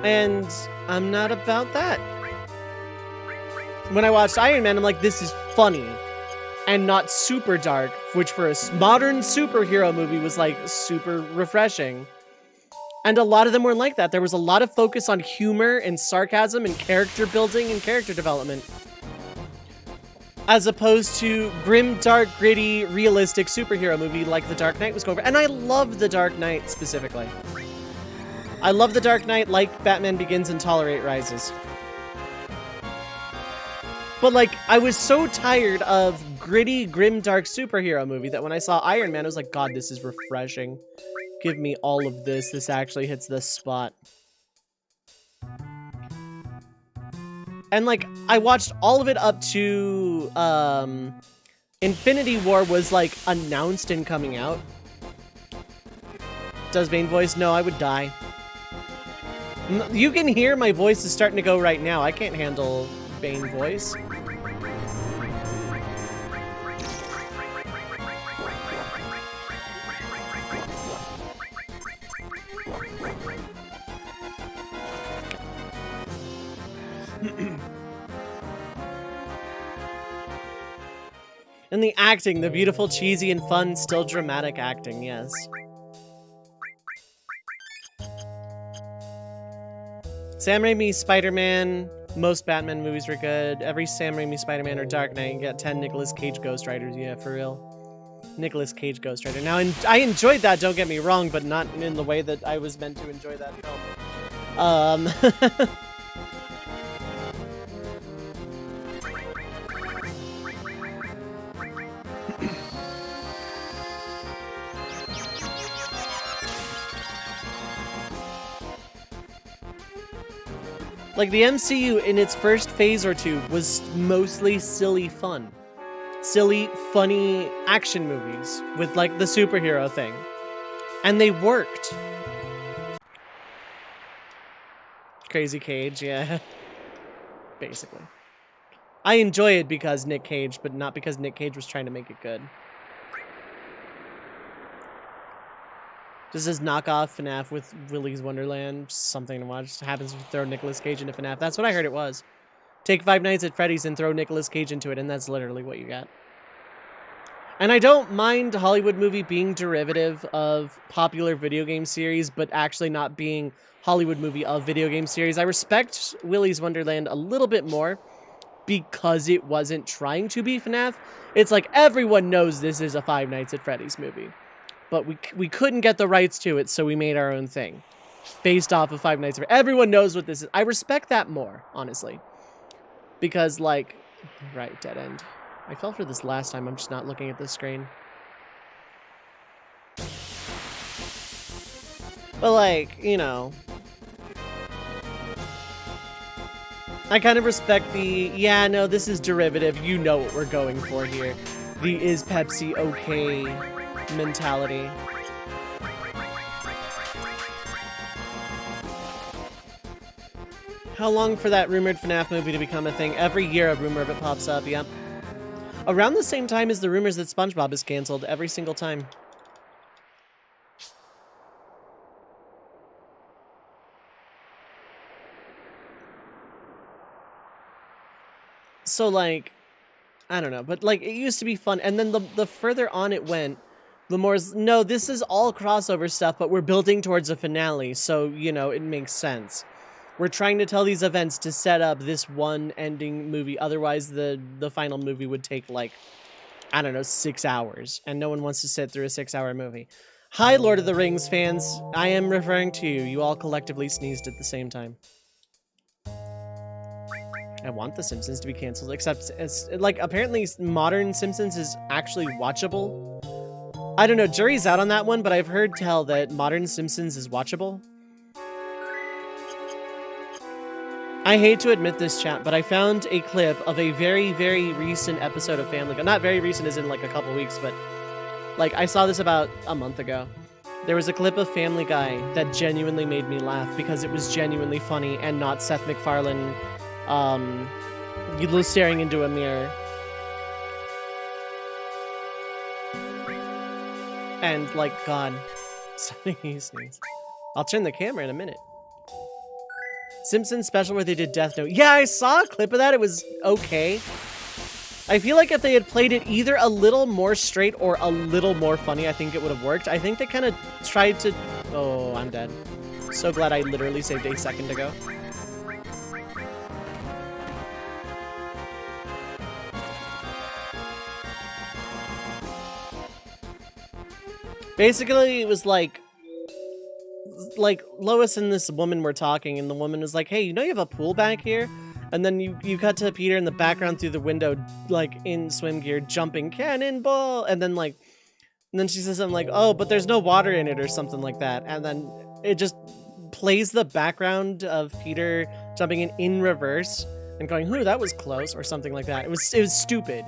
And I'm not about that. When I watched Iron Man, I'm like, this is funny and not super dark, which for a modern superhero movie was like super refreshing. And a lot of them were like that. There was a lot of focus on humor and sarcasm and character building and character development, as opposed to grim, dark, gritty, realistic superhero movie like The Dark Knight was going for. And I love The Dark Knight specifically. I love The Dark Knight like Batman Begins and Tolerate Rises. But like, I was so tired of gritty, grim, dark superhero movie that when I saw Iron Man, I was like, God, this is refreshing. Give me all of this. This actually hits this spot. And like, I watched all of it up to Infinity War was like announced and coming out. Does Bane voice? No, I would die. You can hear my voice is starting to go right now. I can't handle Bane voice. And the acting, the beautiful, cheesy, and fun, still dramatic acting, yes. Sam Raimi, Spider-Man, most Batman movies were good. Every Sam Raimi, Spider-Man, or Dark Knight, you got 10 Nicolas Cage Ghost Riders, yeah, for real. Nicolas Cage Ghost Rider. Now, I enjoyed that, don't get me wrong, but not in the way that I was meant to enjoy that film. Like, the MCU in its first phase or two was mostly silly fun. Silly, funny action movies with, like, the superhero thing. And they worked. Crazy Cage, yeah. Basically. I enjoy it because Nick Cage, but not because Nick Cage was trying to make it good. This is knockoff FNAF with Willy's Wonderland. Something to watch. Happens to throw Nicolas Cage into FNAF. That's what I heard it was. Take Five Nights at Freddy's and throw Nicolas Cage into it, and that's literally what you got. And I don't mind Hollywood movie being derivative of popular video game series, but actually not being Hollywood movie of video game series. I respect Willy's Wonderland a little bit more because it wasn't trying to be FNAF. It's like everyone knows this is a Five Nights at Freddy's movie. But we couldn't get the rights to it, so we made our own thing. Based off of Five Nights at Freddy's. Everyone knows what this is. I respect that more, honestly. Because, like... Right, dead end. I fell for this last time, I'm just not looking at the screen. But, like, you know... I kind of respect the, yeah, no, this is derivative, you know what we're going for here. The is Pepsi okay mentality. How long for that rumored FNAF movie to become a thing? Every year a rumor of it pops up, yep. Around the same time as the rumors that SpongeBob is canceled, every single time. So, like, I don't know, but, like, it used to be fun, and then the further on it went, the more, no, this is all crossover stuff, but we're building towards a finale, so, you know, it makes sense. We're trying to tell these events to set up this one ending movie, otherwise the final movie would take, like, I don't know, 6 hours, and no one wants to sit through a 6-hour movie. Hi, Lord of the Rings fans, I am referring to you. You all collectively sneezed at the same time. I want The Simpsons to be canceled, except it's like apparently modern Simpsons is actually watchable. I don't know, jury's out on that one, but I've heard tell that modern Simpsons is watchable. I hate to admit this, chat, but I found a clip of a very, very recent episode of Family Guy. Not very recent as in like a couple weeks, but like I saw this about a month ago. There was a clip of Family Guy that genuinely made me laugh because it was genuinely funny and not Seth MacFarlane staring into a mirror. And like, God, something these things. I'll turn the camera in a minute. Simpsons special where they did Death Note. Yeah, I saw a clip of that. It was okay. I feel like if they had played it either a little more straight or a little more funny, I think it would have worked. I think they kind of tried to... Oh, I'm dead. So glad I literally saved a second ago. Basically, it was like Lois and this woman were talking, and the woman was like, hey, you know you have a pool back here? And then you cut to Peter in the background through the window, like in swim gear, jumping cannonball, and then she says something like, oh, but there's no water in it or something like that. And then it just plays the background of Peter jumping in reverse and going, ooh, that was close, or something like that. It was stupid,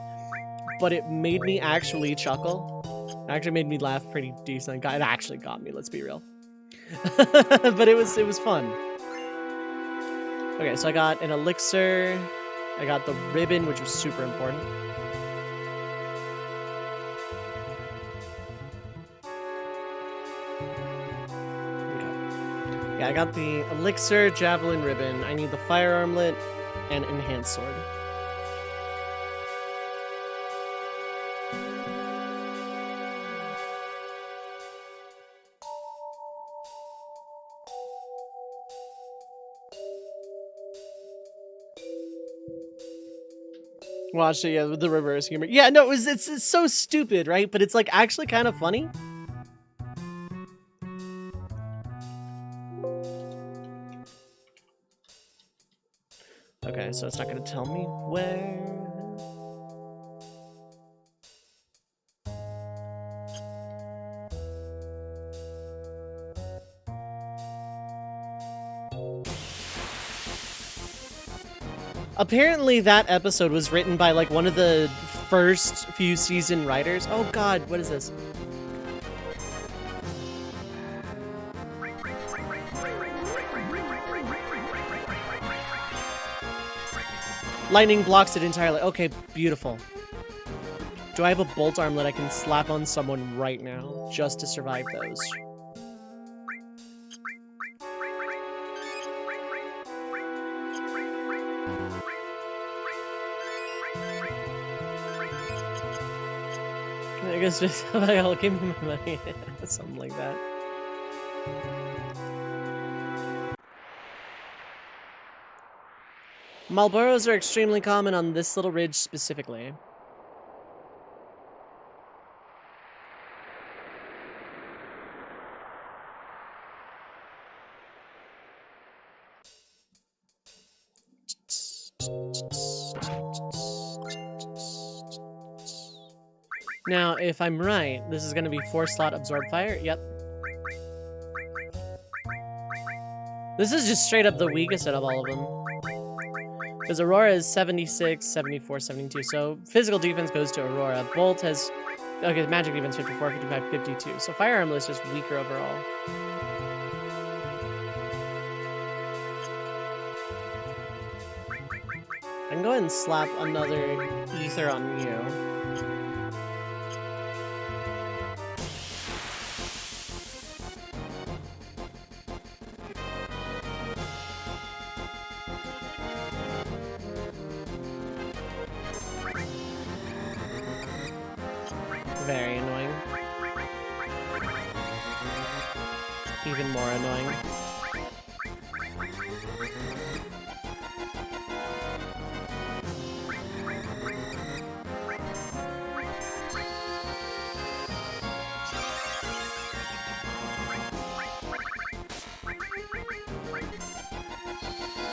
but it made me actually chuckle. It actually made me laugh pretty decent. It actually got me, let's be real. But it was fun. Okay, so I got an elixir. I got the ribbon, which was super important. Okay. Yeah, I got the elixir, javelin, ribbon. I need the fire armlet and enhanced sword. Watch it, yeah, with the reverse humor. Yeah, no, it's so stupid, right? But it's like actually kind of funny. Okay, so it's not gonna tell me where. Apparently that episode was written by like one of the first few season writers. Oh God, what is this? Lightning blocks it entirely. Okay, beautiful. Do I have a bolt armlet I can slap on someone right now just to survive those? I guess I'll give me my money. Something like that. Marlboros are extremely common on this little ridge specifically. Now, if I'm right, this is going to be 4-slot absorb fire. Yep. This is just straight up the weakest out of all of them. Because Aurora is 76, 74, 72. So physical defense goes to Aurora. Bolt has... Okay, magic defense 54, 55, 52. So Fire Armlet is just weaker overall. I can go ahead and slap another ether on you. Very annoying. Even more annoying.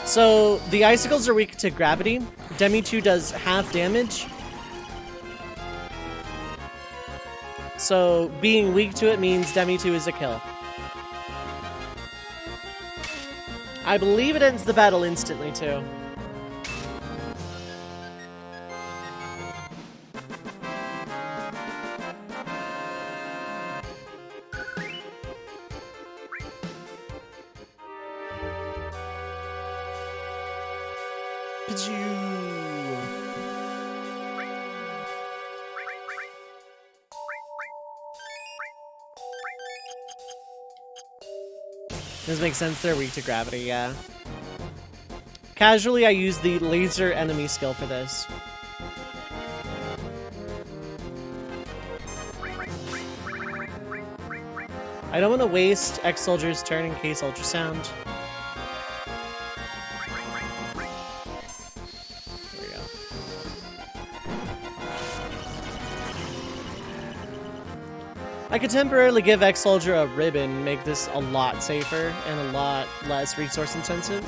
So, the icicles are weak to gravity. Demi 2 does half damage. So, being weak to it means Demi 2 is a kill. I believe it ends the battle instantly, too. This makes sense, they're weak to gravity, yeah. Casually, I use the laser enemy skill for this. I don't want to waste X-Soldier's turn in case ultrasound. There we go. I could temporarily give X-Soldier a ribbon, make this a lot safer and a lot less resource intensive.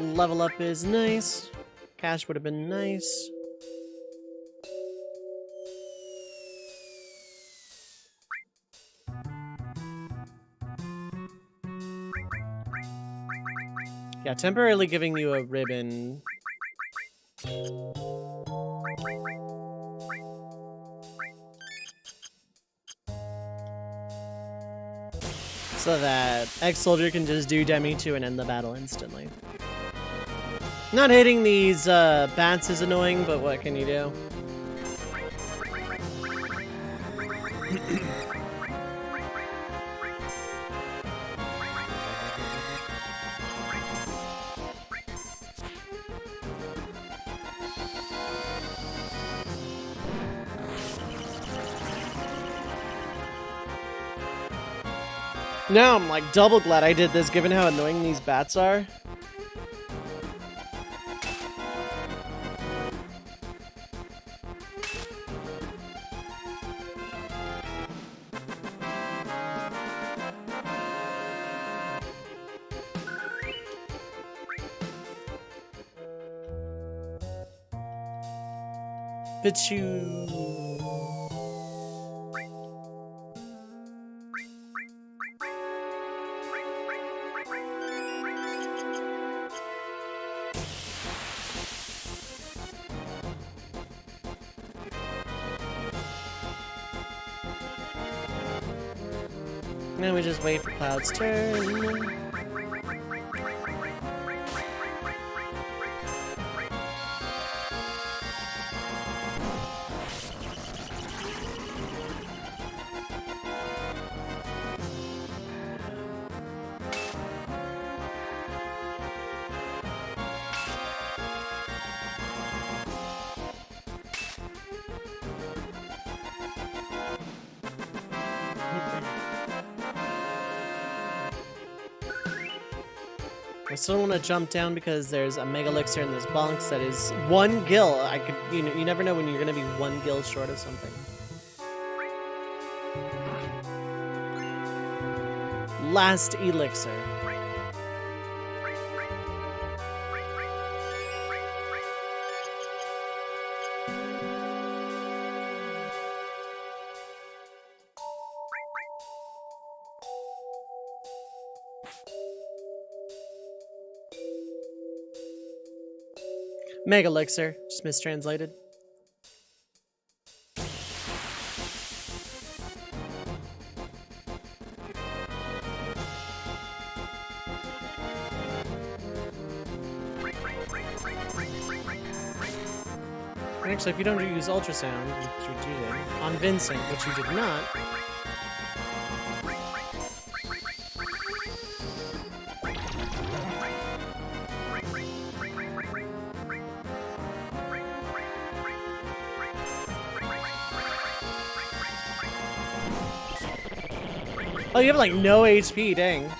Level up is nice. Cash would have been nice. Yeah, temporarily giving you a ribbon. So that X-Soldier can just do Demi 2 and end the battle instantly. Not hitting these bats is annoying, but what can you do? Now I'm like double glad I did this given how annoying these bats are. Pichu. Now we just wait for Cloud's turn. I still want to jump down because there's a Mega Elixir in this box that is 1 gil. I could, you never know when you're gonna be 1 gil short of something. Last Elixir. Mega Elixir, just mistranslated. Actually, if you don't use ultrasound, which you did, on Vincent, which you did not. Oh, you have like no HP, dang.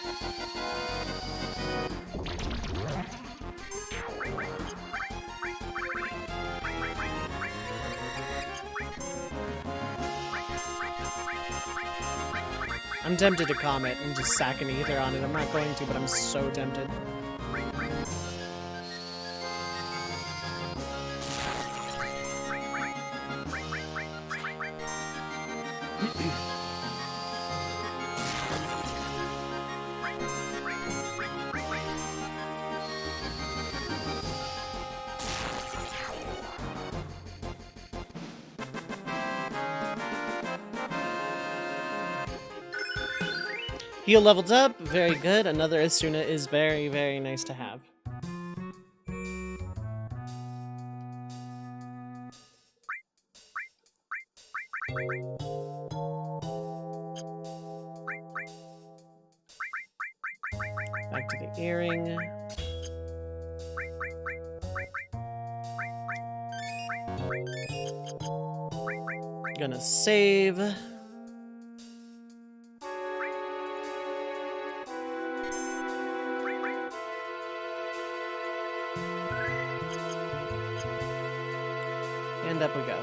I'm tempted to Comet and just sack an Ether on it. I'm not going to, but I'm so tempted. Heal leveled up, very good. Another Asuna is very, very nice to have. Back to the earring. Gonna save. And up we go.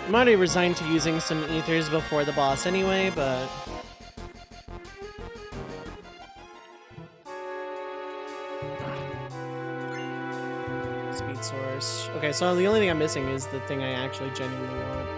I'm already resigned to using some ethers before the boss anyway, but... Speed source. Okay, so the only thing I'm missing is the thing I actually genuinely want.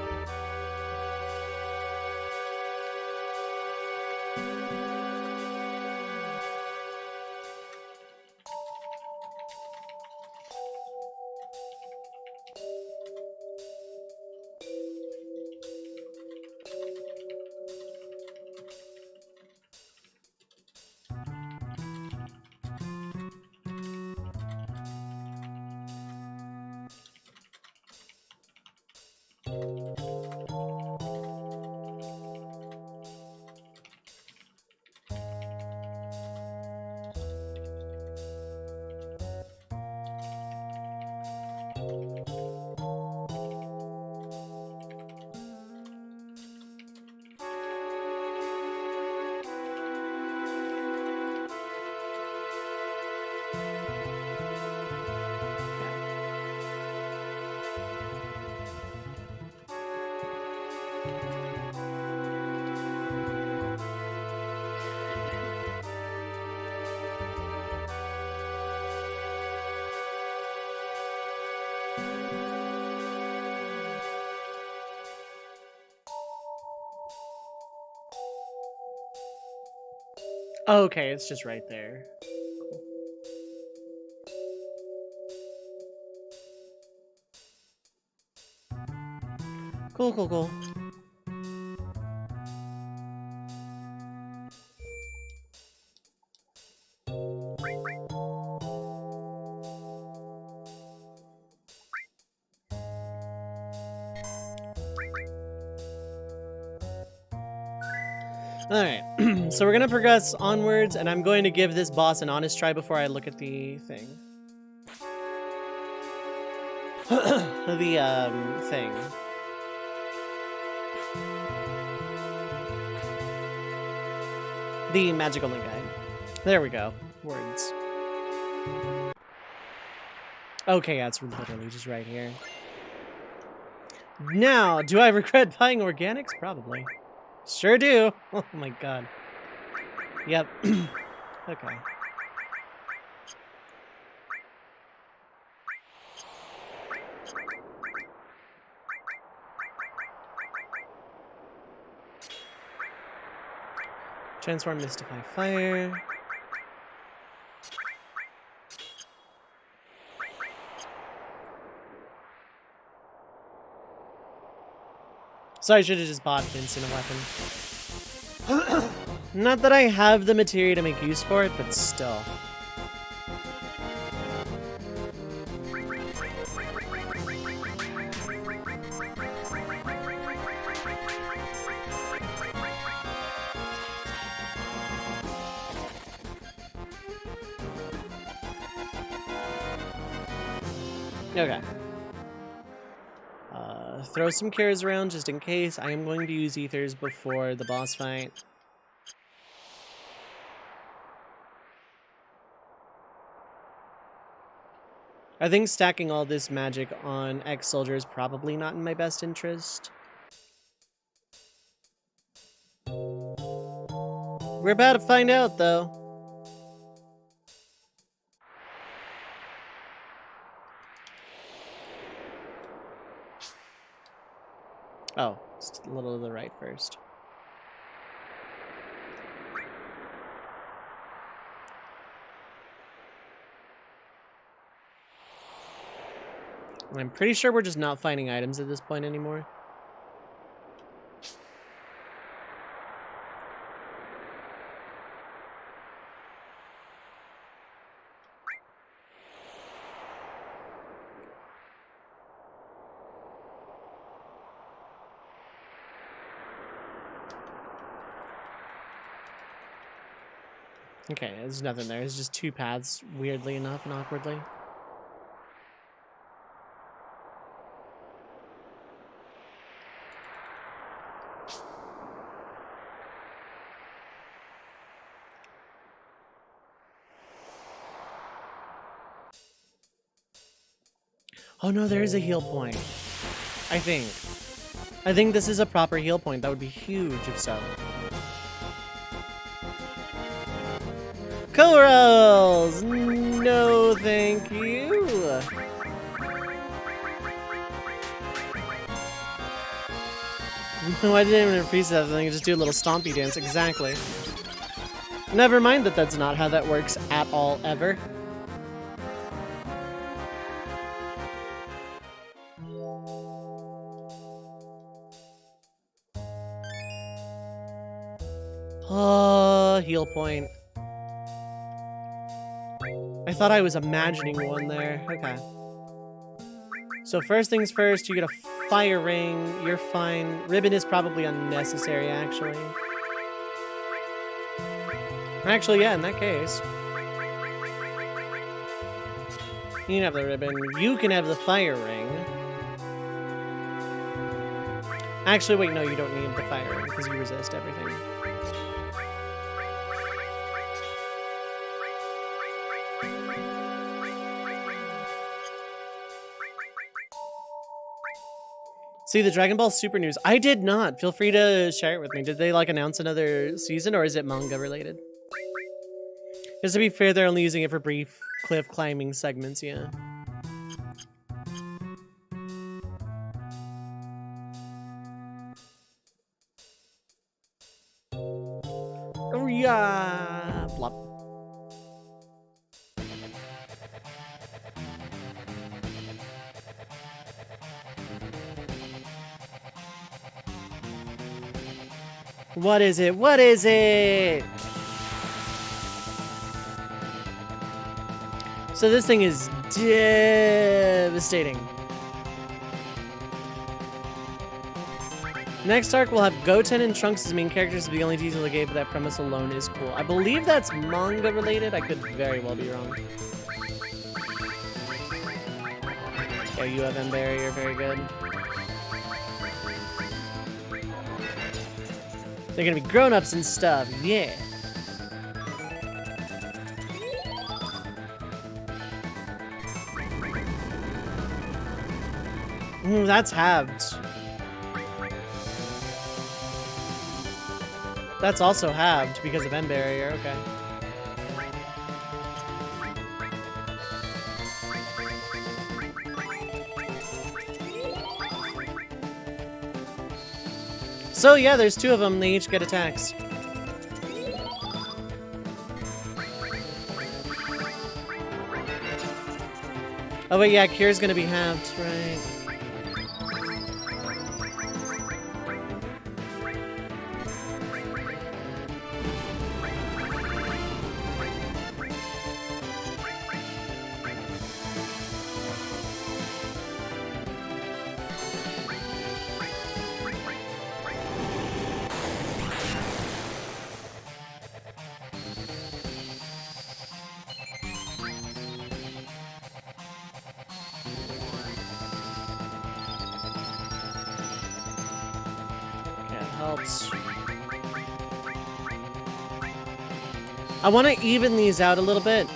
Oh, okay, it's just right there. Cool, cool, cool. Alright, so we're gonna progress onwards, and I'm going to give this boss an honest try before I look at the thing. Thing. The magical link guide. There we go. Words. Okay, yeah, it's literally just right here. Now, do I regret buying organics? Probably. Sure do. Oh my god. Yep. Okay. Transform, mystify, fire. So I should have just bought an instant weapon. Not that I have the materia to make use for it, but still. Okay. Throw some cures around just in case. I am going to use ethers before the boss fight. I think stacking all this magic on ex-soldier is probably not in my best interest. We're about to find out, though. Oh, just a little to the right first. And I'm pretty sure we're just not finding items at this point anymore. Okay, there's nothing there. It's just two paths, weirdly enough and awkwardly. Oh no, there is a heal point. I think. I think this is a proper heal point. That would be huge if so. Corals! No, thank you. Why didn't even freeze that thing? Just do a little stompy dance. Exactly. Never mind that that's not how that works at all, ever. Oh, heal point. I thought I was imagining one there. Okay. So first things first, you get a fire ring. You're fine. Ribbon is probably unnecessary, actually. Actually, yeah, in that case. You can have the ribbon. You can have the fire ring. Actually, wait, no, you don't need the fire ring because you resist everything. See the Dragon Ball Super news. I did not. Feel free to share it with me. Did they like announce another season or is it manga related? Because to be fair, they're only using it for brief cliff climbing segments, yeah. Oh yeah. Blop. What is it? What is it? So this thing is devastating. Next arc, we'll have Goten and Trunks as main characters. The only detail they gave, but that premise alone is cool. I believe that's manga related. I could very well be wrong. Yeah, you have M barrier. Very good. They're gonna be grown-ups and stuff. Yeah. That's halved. That's also halved because of M barrier. Okay. So yeah, there's two of them. They each get attacks. Oh wait, yeah, Cure's gonna be halved, right? Helps. I want to even these out a little bit.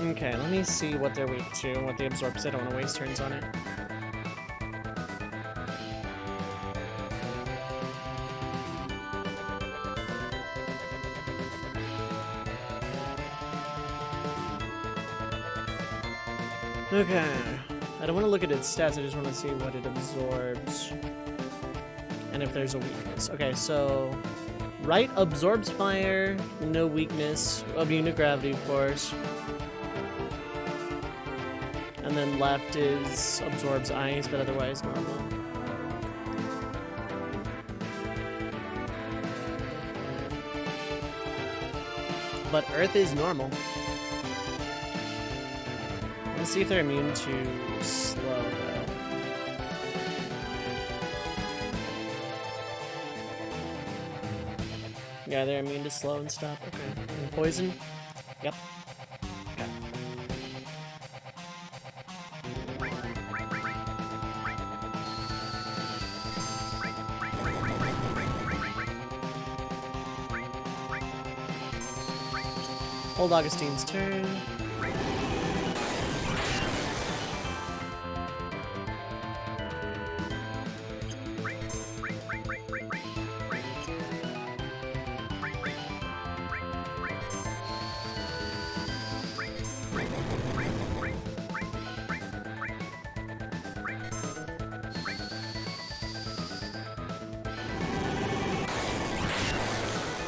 Okay, let me see what they're weak to, what they absorb, because I don't want to waste turns on it. Okay. I don't want to look at its stats, I just want to see what it absorbs. And if there's a weakness. Okay, so... Right absorbs fire, no weakness, immune to gravity, of course. And then left is absorbs ice, but otherwise normal. But earth is normal. Let's see if they're immune to slow, though. Yeah, they're immune to slow and stuff. Okay. And poison? Yep. Okay. Old Augustine's turn.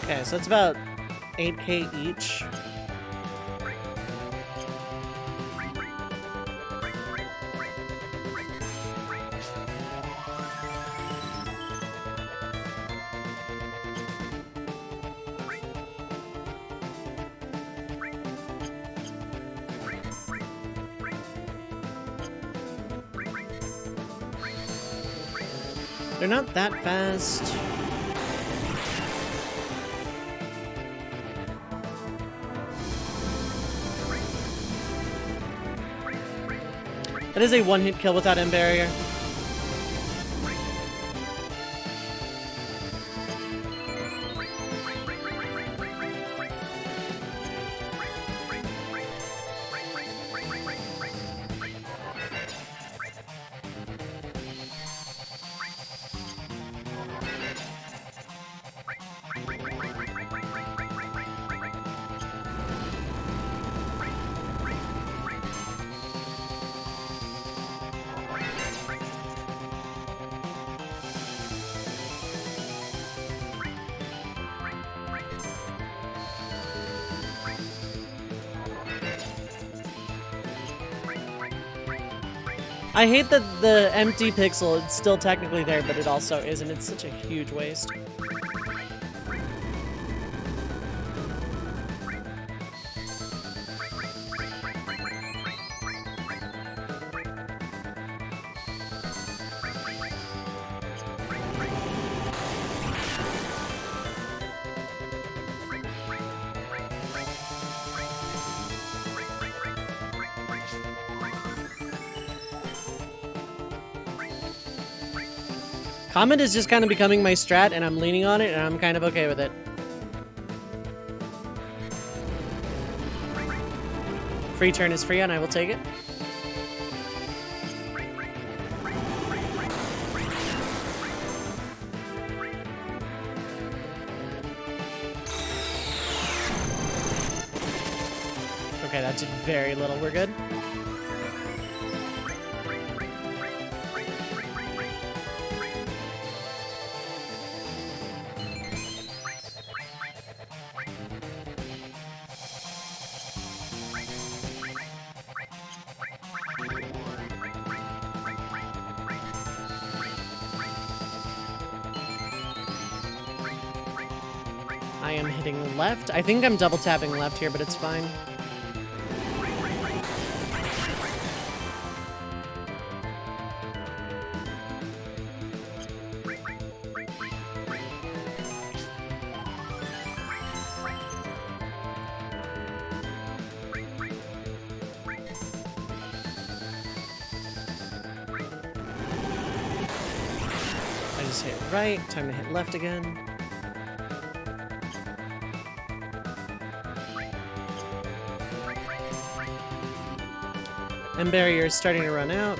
Okay, so it's about 8k each. They're not that fast. That is a one-hit kill without M barrier. I hate that the empty pixel, it's still technically there, but it also isn't. It's such a huge waste. Comment is just kind of becoming my strat, and I'm leaning on it, and I'm kind of okay with it. Free turn is free, and I will take it. Okay, that did very little. We're good. I am hitting left. I think I'm double tapping left here, but it's fine. I just hit right. Time to hit left again. And barrier is starting to run out.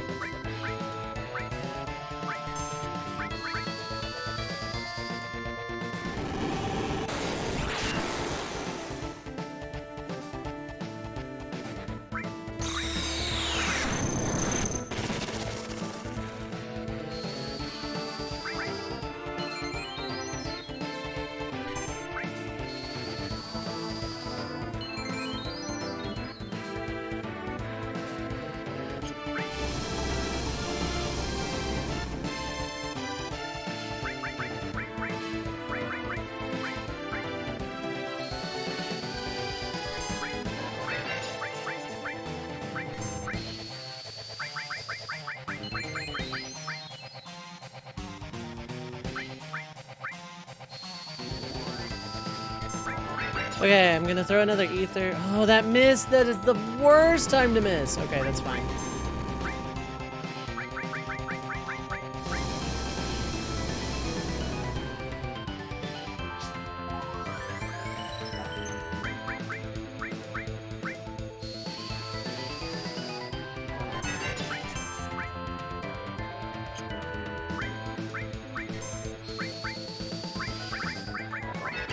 Okay, I'm gonna throw another ether. Oh, that missed! That is the worst time to miss! Okay, that's fine.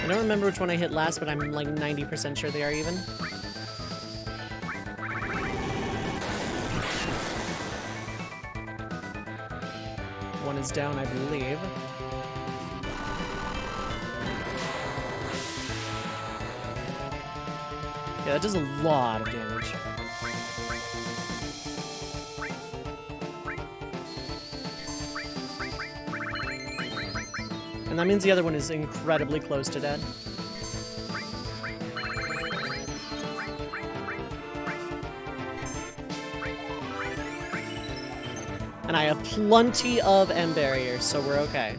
I don't remember which one I hit last, but I'm like 90% sure they are even. One is down, I believe. Yeah, that does a lot of damage. And that means the other one is incredibly close to dead. And I have plenty of M barriers, so we're okay.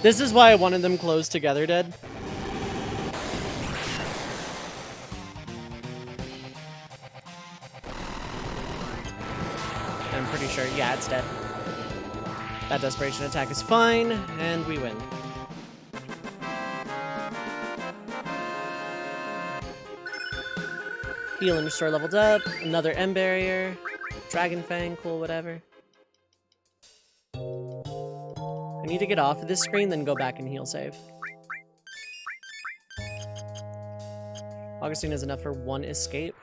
This is why I wanted them close together, dead. I'm pretty sure, yeah, it's dead. That desperation attack is fine, and we win. Heal and restore leveled up. Another M barrier. Dragon Fang, cool, whatever. I need to get off of this screen, then go back and heal save. Augustine is enough for one escape.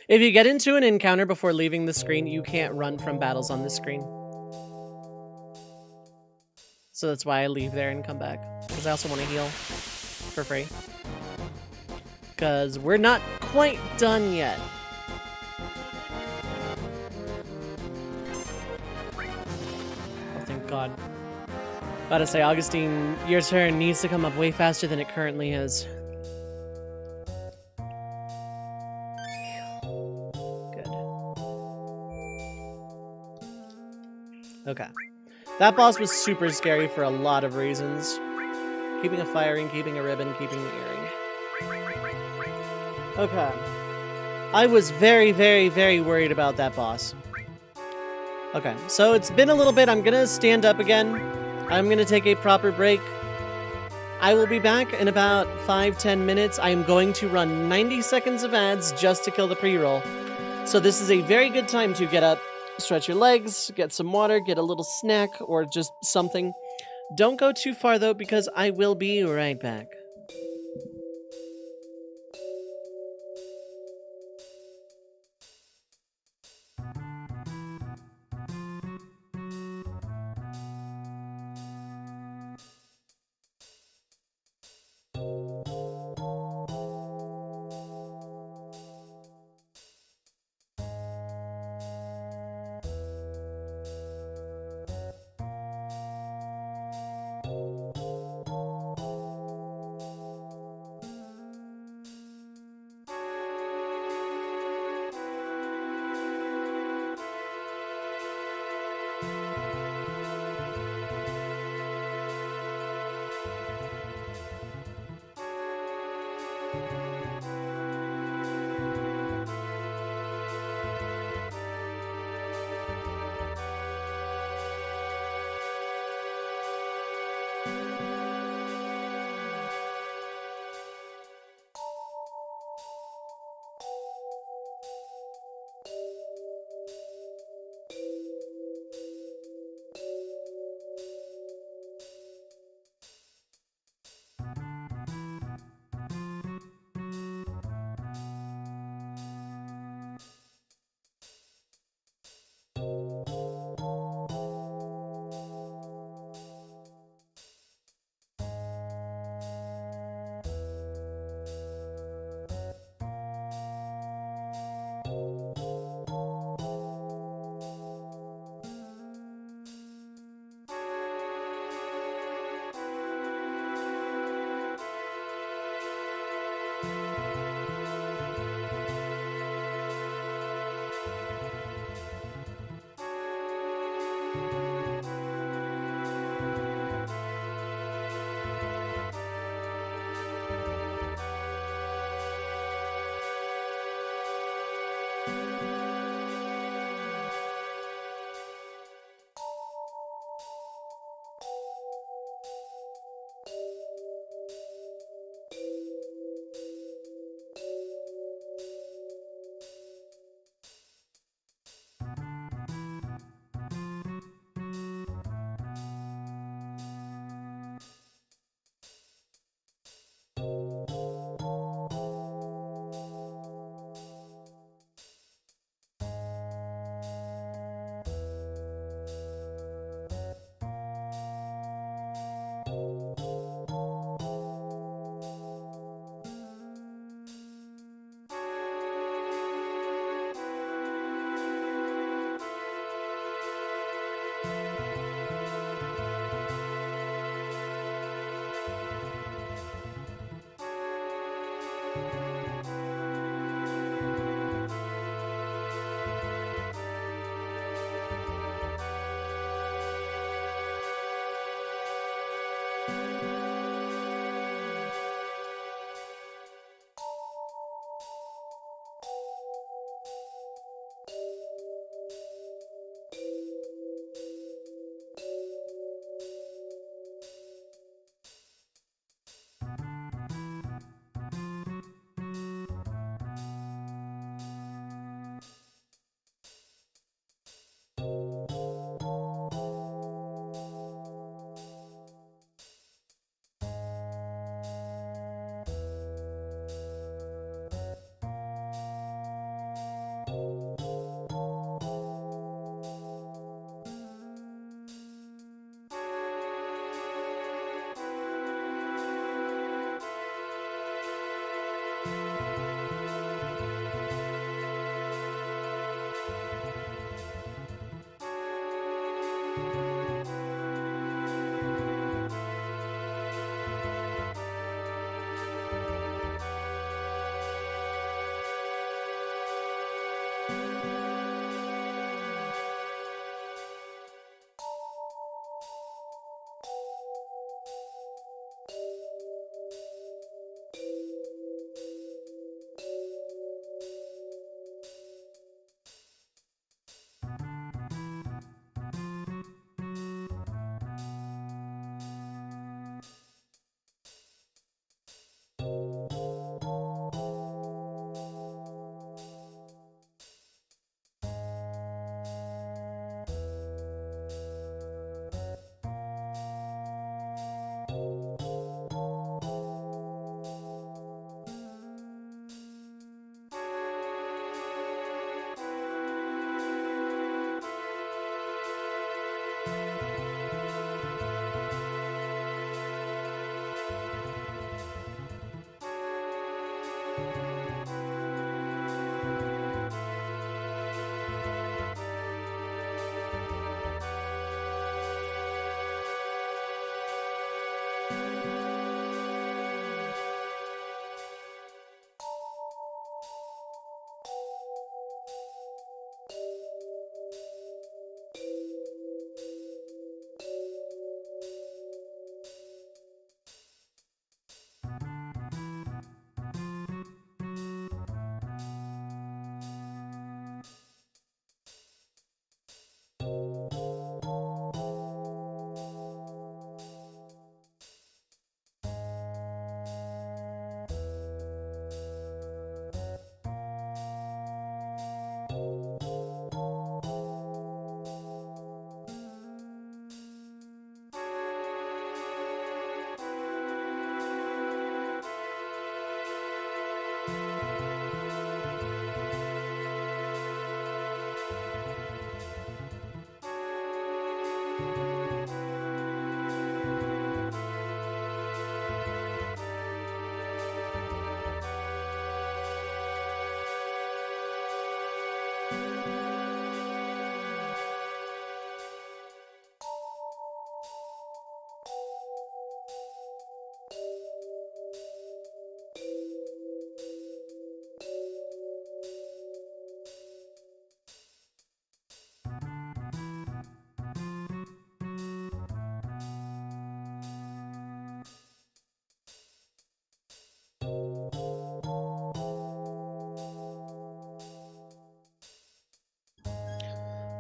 If you get into an encounter before leaving the screen, you can't run from battles on this screen. So that's why I leave there and come back. Because I also want to heal for free. Because we're not quite done yet. Oh, thank God. About to say, Augustine, your turn needs to come up way faster than it currently is. Good. Okay. That boss was super scary for a lot of reasons. Keeping a fire ring, keeping a ribbon, keeping the earring. Okay. I was very, very, very worried about that boss. Okay, so it's been a little bit. I'm gonna stand up again. I'm gonna take a proper break. I will be back in about 5-10 minutes. I am going to run 90 seconds of ads just to kill the pre-roll. So this is a very good time to get up, stretch your legs, get some water, get a little snack, or just something. Don't go too far, though, because I will be right back.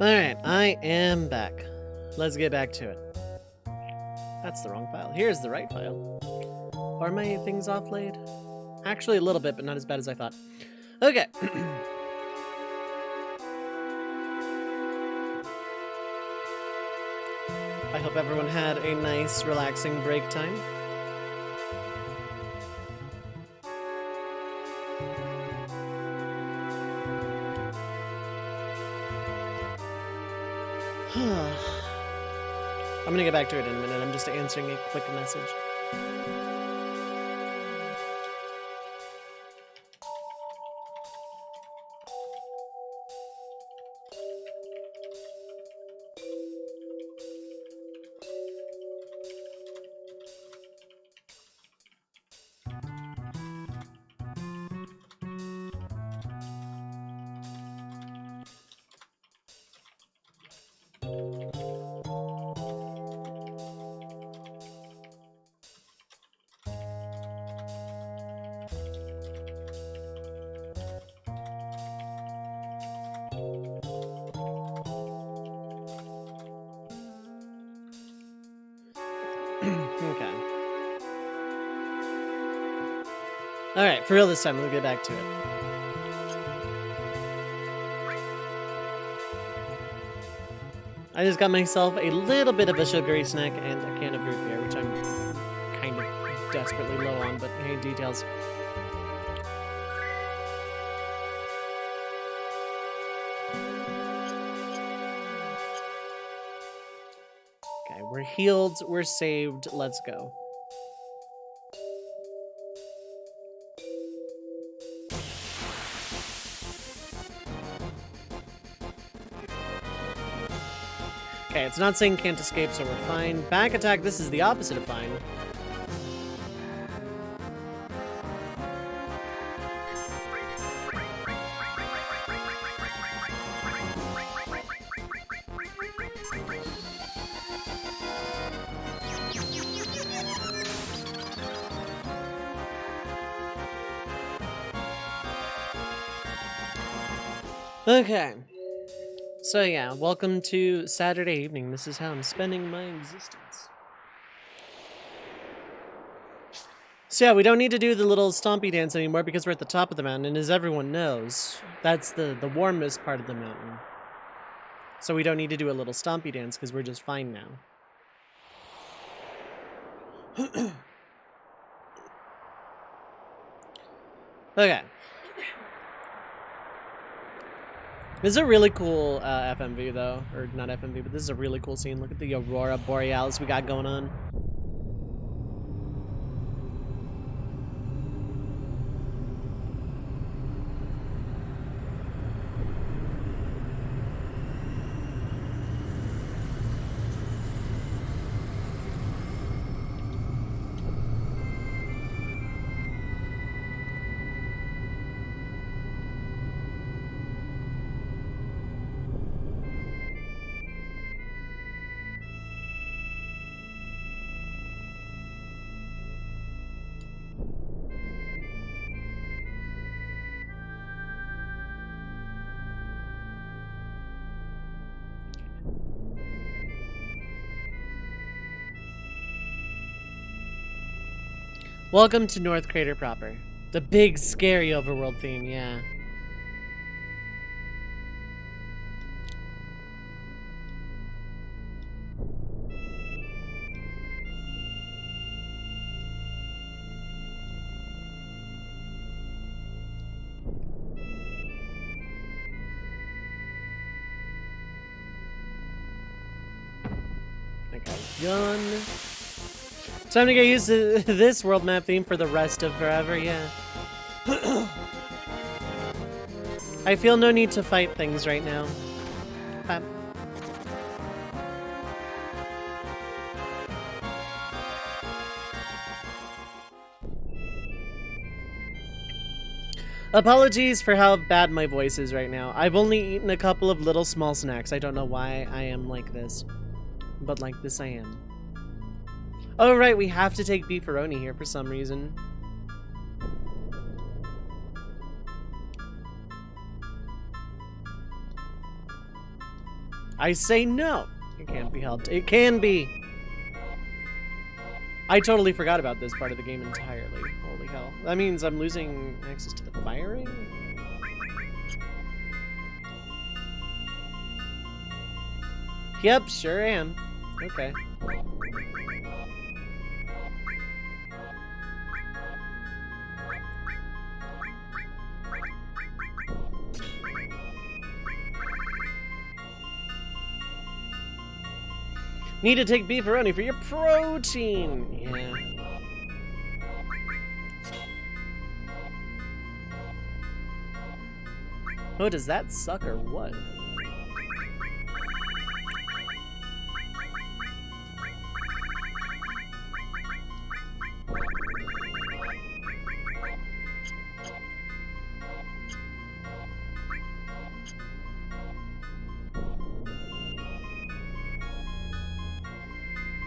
Alright, I am back. Let's get back to it. That's the wrong file. Here's the right file. Are my things offlaid? Actually, a little bit, but not as bad as I thought. Okay. I hope everyone had a nice, relaxing break time. I'm gonna get back to it in a minute. I'm just answering a quick message. Okay. Alright, for real this time, we'll get back to it. I just got myself a little bit of a sugary snack and a can of root beer, which I'm kind of desperately low on, but hey, details. Okay, we're healed, we're saved, let's go. Okay, it's not saying can't escape, so we're fine. Back attack, this is the opposite of fine. Okay. So yeah, welcome to Saturday evening. This is how I'm spending my existence. So yeah, we don't need to do the little stompy dance anymore because we're at the top of the mountain, and as everyone knows, that's the warmest part of the mountain. So we don't need to do a little stompy dance because we're just fine now. Okay. This is a really cool FMV though, or not FMV, but this is a really cool scene. Look at the Aurora Borealis we got going on. Welcome to North Crater proper. The big, scary overworld theme, yeah. Okay, gun. Time to get used to this world map theme for the rest of forever, yeah. I feel no need to fight things right now. Apologies for how bad my voice is right now. I've only eaten a couple of little small snacks. I don't know why I am like this. But like this I am. Oh right, we have to take beefaroni here for some reason. I say no. It can't be helped. It can be. I totally forgot about this part of the game entirely. Holy hell. That means I'm losing access to the firing? Yep, sure am. Okay. Need to take beefaroni for your protein. Yeah. Oh, does that suck or what?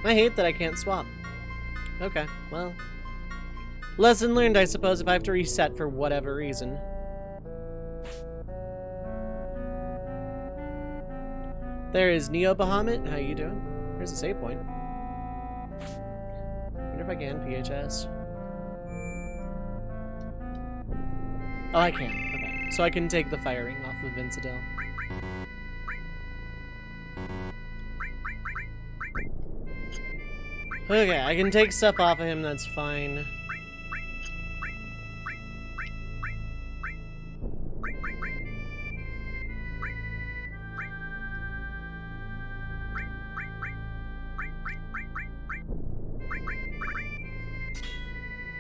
I hate that I can't swap. Okay, well. Lesson learned, I suppose, if I have to reset for whatever reason. There is Neo Bahamut. How you doing? Here's a save point. Wonder if I can PHS. Oh, I can. Okay. So I can take the firing off of Vincedel. Okay, I can take stuff off of him, that's fine.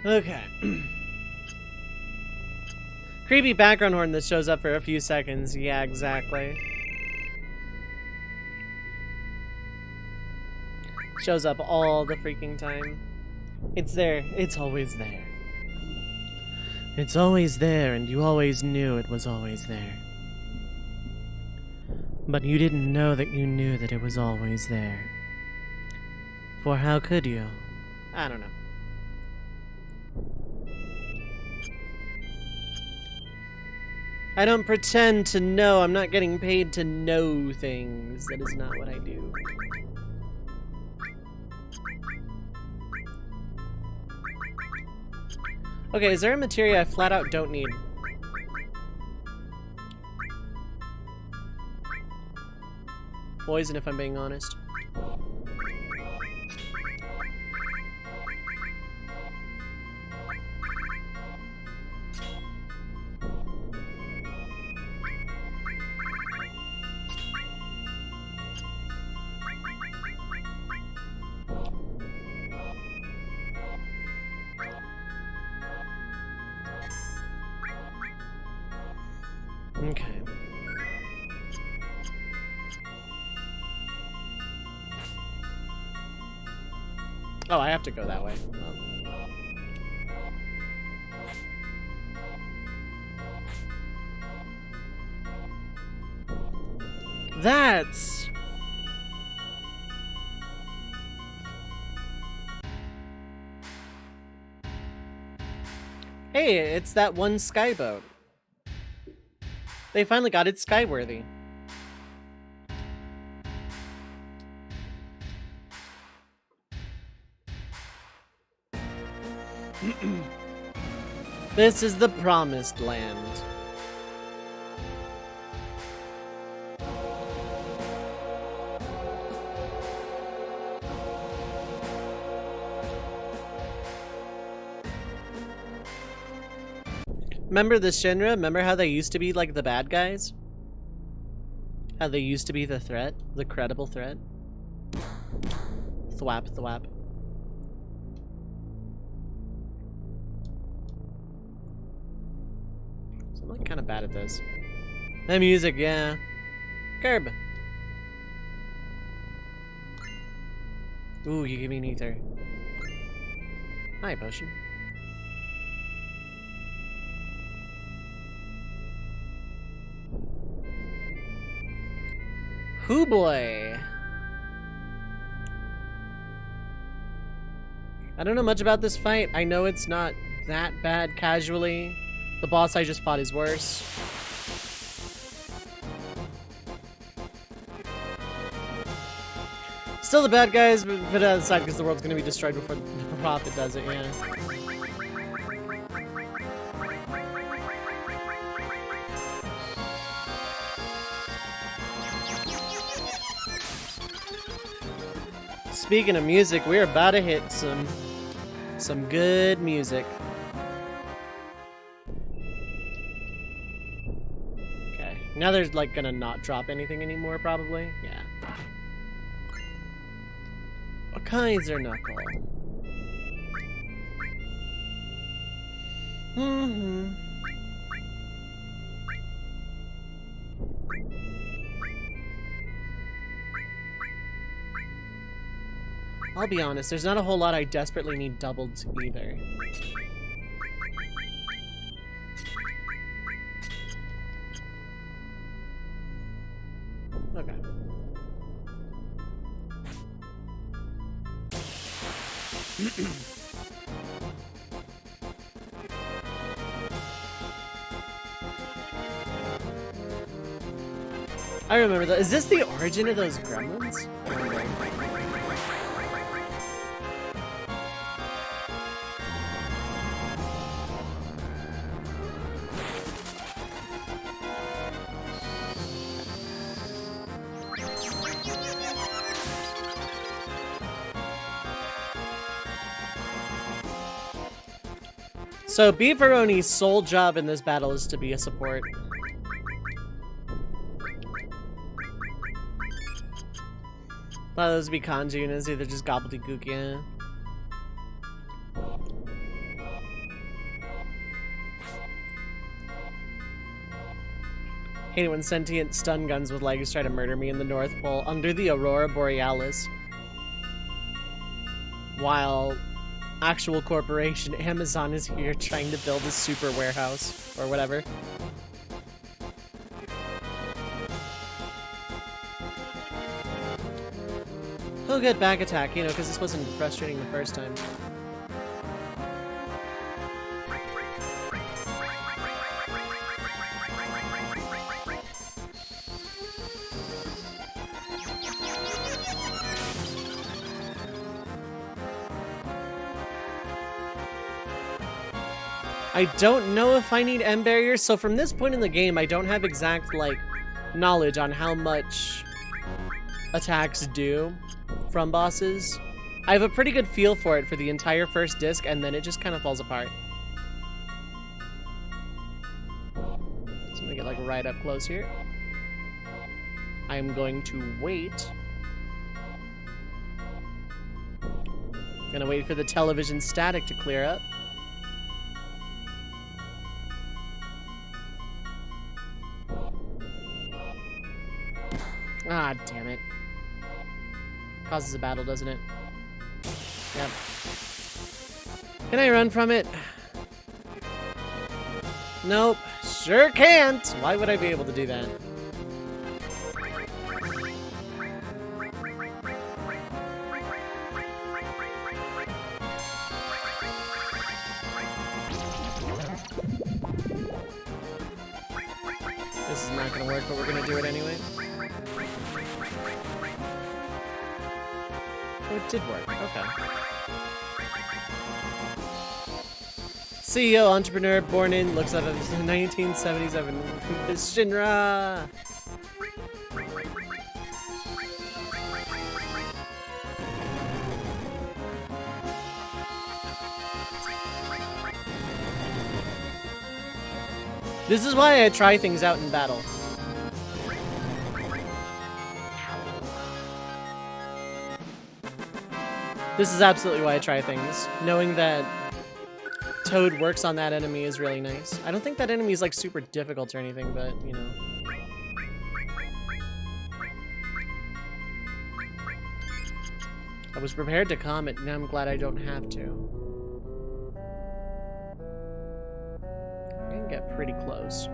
Okay. Creepy background horn that shows up for a few seconds. Yeah, exactly. Shows up all the freaking time. It's there. It's always there. It's always there, and you always knew it was always there. But you didn't know that you knew that it was always there. For how could you? I don't know. I don't pretend to know. I'm not getting paid to know things. That is not what I do. Okay, is there a materia I flat out don't need? Poison, if I'm being honest. Okay. Oh, I have to go that way. Well. That's... Hey, it's that one skyboat. They finally got it skyworthy. This is the promised land. Remember the Shinra? Remember how they used to be like the bad guys? How they used to be the threat? The credible threat? Thwap, thwap. So I'm like kind of bad at this. The music, yeah. Curb. Ooh, you give me an ether. Hi, potion. Hoo boy. I don't know much about this fight. I know it's not that bad casually. The boss I just fought is worse. Still the bad guys, but put it aside because the world's gonna be destroyed before the Prophet does it, yeah. Speaking of music, we're about to hit some good music. Okay, now they're like gonna not drop anything anymore, probably. Yeah. A Kaiser Knuckle. I'll be honest, there's not a whole lot I desperately need doubled to either. Okay. I remember that. Is this the origin of those gremlins? So Beefaroni's sole job in this battle is to be a support. Thought those would be kanji and it's either just gobbledygook, yeah. Hate it when sentient stun guns with legs try to murder me in the North Pole under the Aurora Borealis. While actual corporation Amazon is here trying to build a super warehouse or whatever. He'll get back attack, you know, because this wasn't frustrating the first time. I don't know if I need M barriers, so from this point in the game, I don't have exact, like, knowledge on how much attacks do from bosses. I have a pretty good feel for it for the entire first disc, and then it just kind of falls apart. So I'm gonna get, like, right up close here. I'm going to wait. Gonna wait for the television static to clear up. Ah, damn it. Causes a battle, doesn't it? Yep. Can I run from it? Nope. Sure can't! Why would I be able to do that? This is not gonna work, but we're gonna do it anyway. Oh, it did work. Okay. CEO, entrepreneur, born in, looks up at 1977. Shinra! This is why I try things out in battle. This is absolutely why I try things. Knowing that Toad works on that enemy is really nice. I don't think that enemy is like super difficult or anything, but you know. I was prepared to comment, now I'm glad I don't have to. I can get pretty close.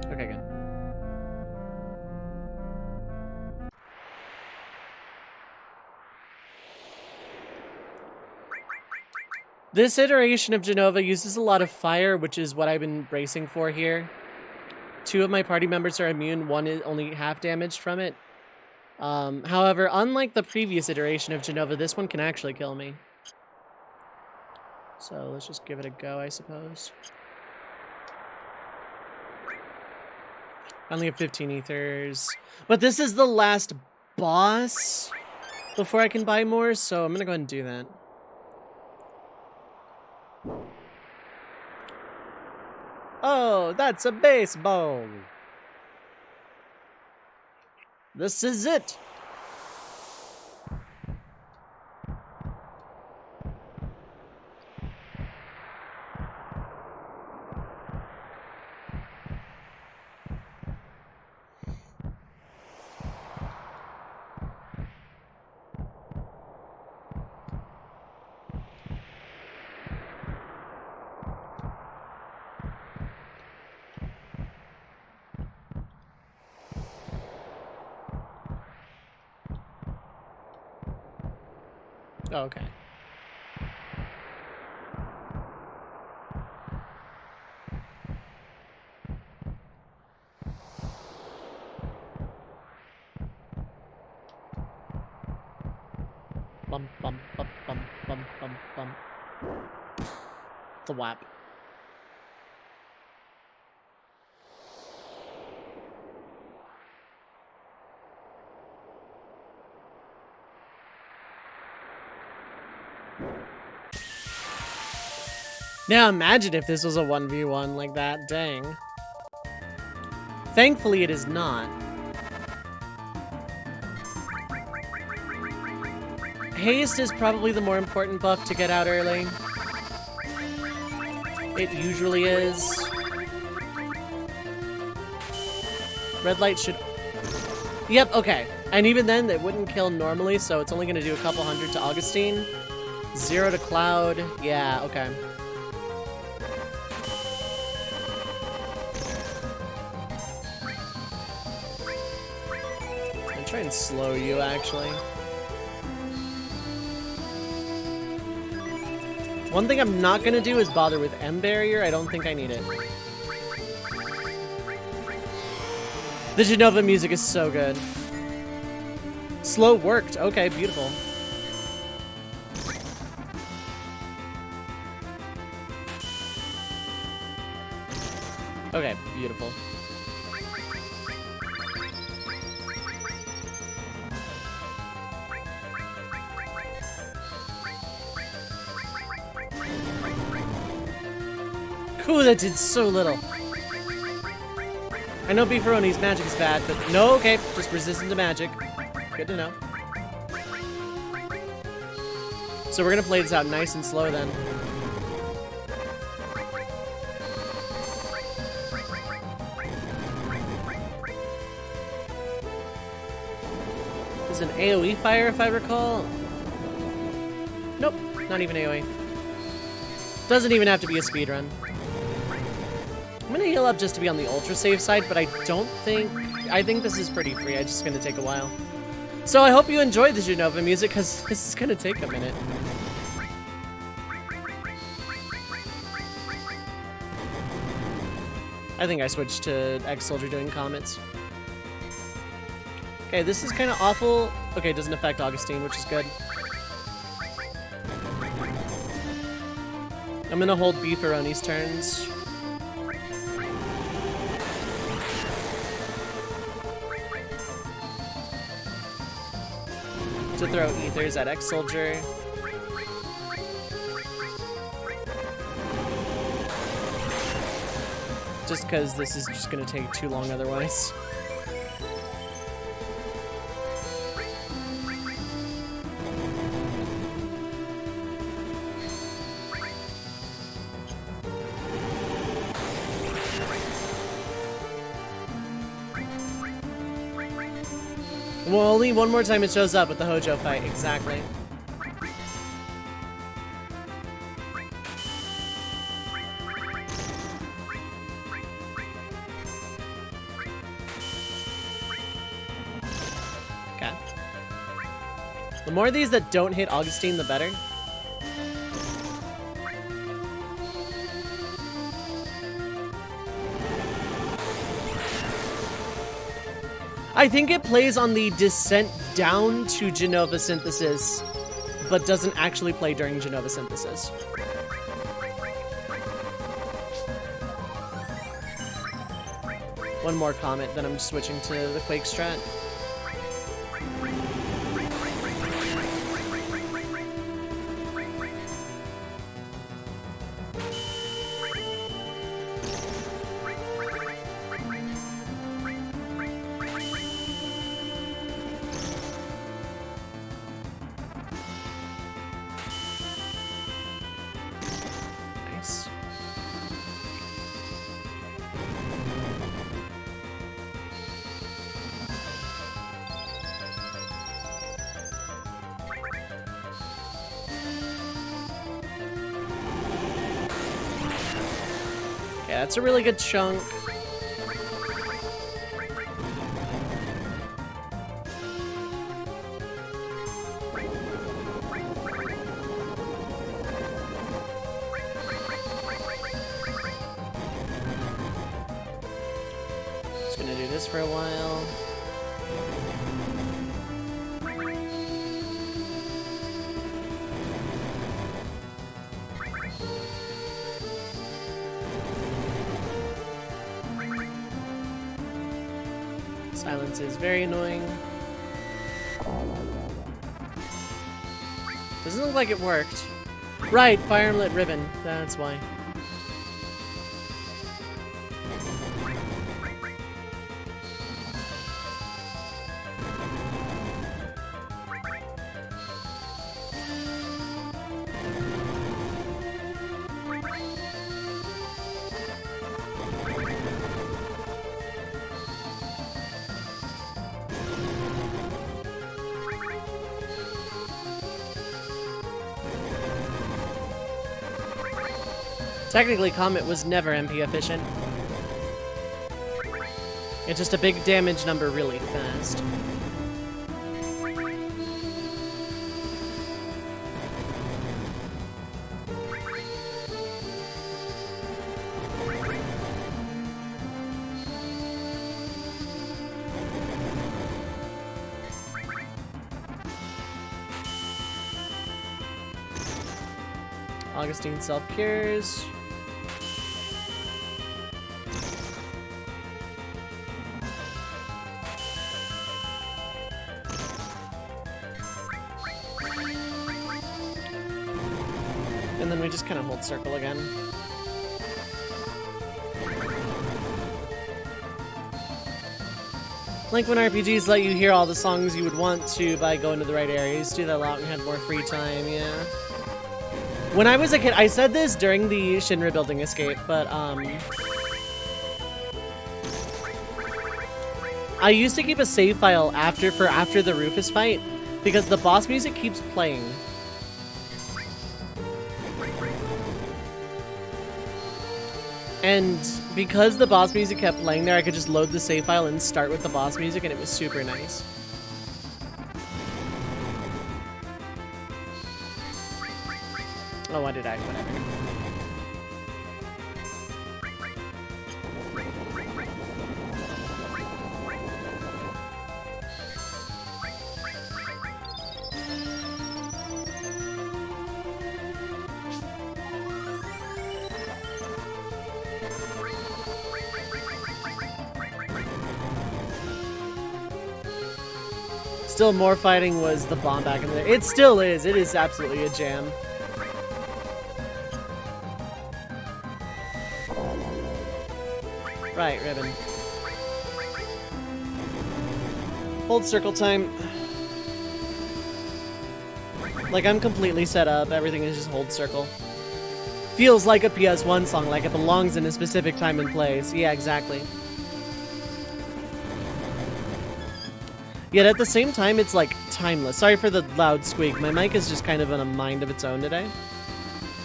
Okay, good. This iteration of Genova uses a lot of fire, which is what I've been bracing for here. 2 of my party members are immune, 1 is only half damaged from it. However, unlike the previous iteration of Genova, this one can actually kill me. So let's just give it a go, I suppose. I only have 15 ethers. But this is the last boss before I can buy more, so I'm gonna go ahead and do that. Oh, that's a baseball. This is it. Oh, okay. Bum bum bum bum bum bum bum. The WAP. Now imagine if this was a 1v1 like that, dang. Thankfully it is not. Haste is probably the more important buff to get out early. It usually is. Red light should... Yep, okay. And even then, it wouldn't kill normally, so it's only going to do a couple hundred to Augustine. 0 to Cloud. Yeah, okay. I'll try and slow you, actually. One thing I'm not going to do is bother with M Barrier. I don't think I need it. The Genova music is so good. Slow worked. Okay, beautiful. Okay, beautiful. Cool, that did so little. I know Beefaroni's magic is bad, but no, okay, just resistant to magic. Good to know. So we're gonna play this out nice and slow then. Is an AoE fire if I recall? Nope, not even AoE. Doesn't even have to be a speedrun. I'm gonna heal up just to be on the ultra safe side, but I don't think... I think this is pretty free. It's just gonna take a while. So I hope you enjoyed the Genova music, because this is gonna take a minute. I think I switched to Ex-Soldier doing comments. Okay, this is kind of awful. Okay, it doesn't affect Augustine, which is good. I'm gonna hold Beefaroni's turns. To throw ethers at Ex-Soldier. Just because this is just going to take too long otherwise. Well, only one more time it shows up with the Hojo fight, exactly. Okay. The more of these that don't hit Augustine, the better. I think it plays on the descent down to Genova Synthesis, but doesn't actually play during Genova Synthesis. One more comment, then I'm switching to the Quake strat. Nice. Yeah, that's a really good chunk. Just gonna do this for a while. Silence is very annoying. Doesn't look like it worked. Right, fire and lit ribbon. That's why. Technically, Comet was never MP efficient. It's just a big damage number really fast. Augustine self-cures. And then we just kind of hold circle again. Like when RPGs let you hear all the songs you would want to by going to the right areas. Do that a lot when you had more free time, yeah. When I was a kid, I said this during the Shinra building escape, but I used to keep a save file after the Rufus fight because the boss music keeps playing. And because the boss music kept playing there, I could just load the save file and start with the boss music, and it was super nice. Oh, why did I? Whatever. Still more fighting was the bomb back in there. It still is. It is absolutely a jam. Right, ribbon. Hold circle time. Like, I'm completely set up. Everything is just hold circle. Feels like a PS1 song, like it belongs in a specific time and place. Yeah, exactly. Yet at the same time, it's like timeless. Sorry for the loud squeak. My mic is just kind of in a mind of its own today.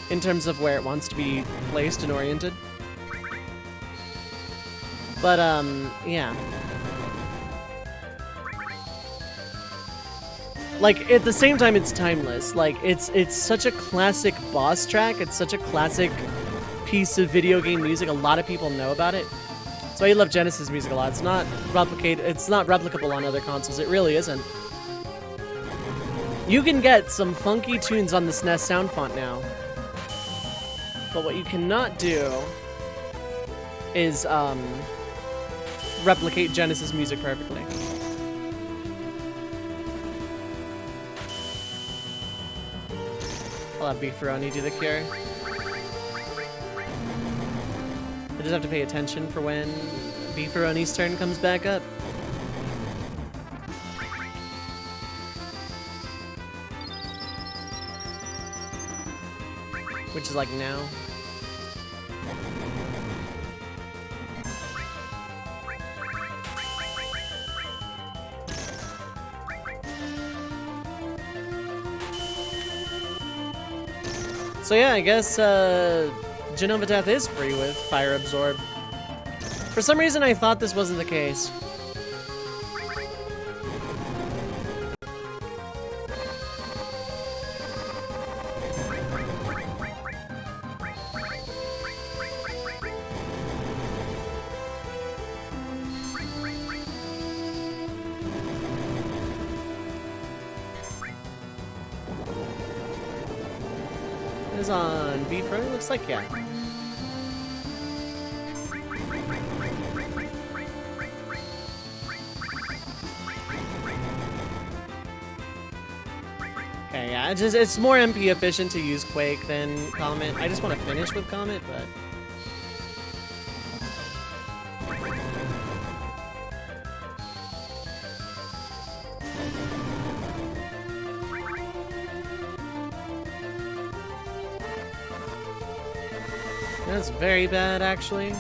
In terms of where it wants to be placed and oriented. But, yeah. Like, at the same time, it's timeless. Like, it's such a classic boss track. It's such a classic piece of video game music. A lot of people know about it. why you love Genesis music a lot. It's not replicable on other consoles. It really isn't. You can get some funky tunes on the SNES sound font now. But what you cannot do is replicate Genesis music perfectly. I'll have Beefaroni do the cure. I just have to pay attention for when Beefaroni's turn comes back up. Which is like now. So yeah, I guess Genova Death is free with Fire Absorb. For some reason I thought this wasn't the case. Is on Beefaroni? Looks like, yeah. Okay, yeah, it's more MP efficient to use Quake than Comet. I just want to finish with Comet, but... That's very bad, actually.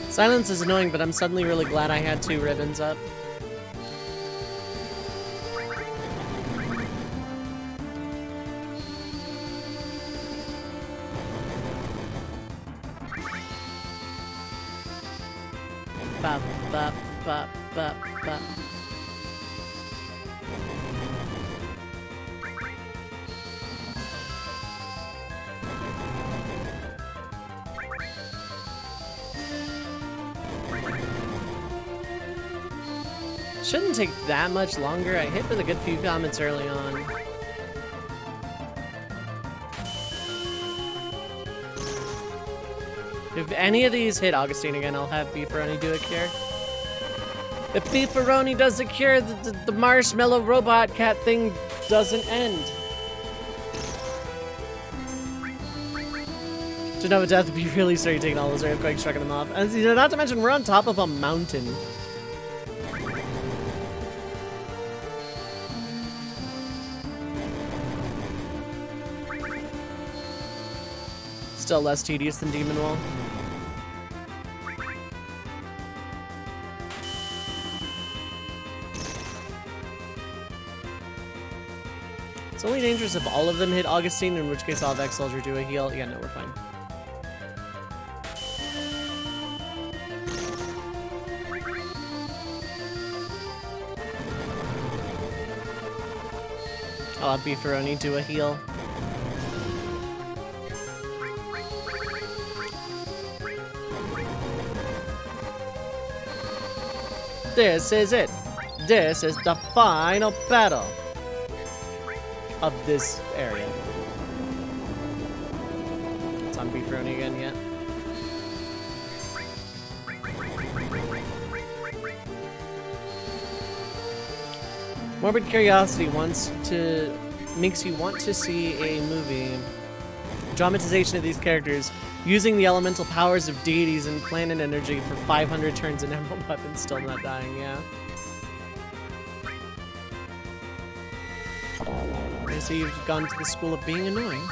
Silence is annoying, but I'm suddenly really glad I had 2 ribbons up. Bop, bop, bop, bop, bop. Shouldn't take that much longer. I hit with a good few comments early on. If any of these hit Augustine again, I'll have Beefaroni do a cure. If Beefaroni does a cure, the marshmallow robot cat thing doesn't end. Genova Death would be really sorry taking all those earthquakes, striking them off. And not to mention, we're on top of a mountain. Still less tedious than Demon Wall. It's only dangerous if all of them hit Augustine, in which case I'll have X-Soldier do a heal. Yeah, no, we're fine. I'll have Beefaroni do a heal. This is it. This is the final battle of this area. It's on Beefaroni again, yeah. Morbid curiosity makes you want to see a movie. Dramatization of these characters using the elemental powers of deities and planet energy for 500 turns in Emerald Weapon, still not dying, yeah. I see you've gone to the school of being annoying.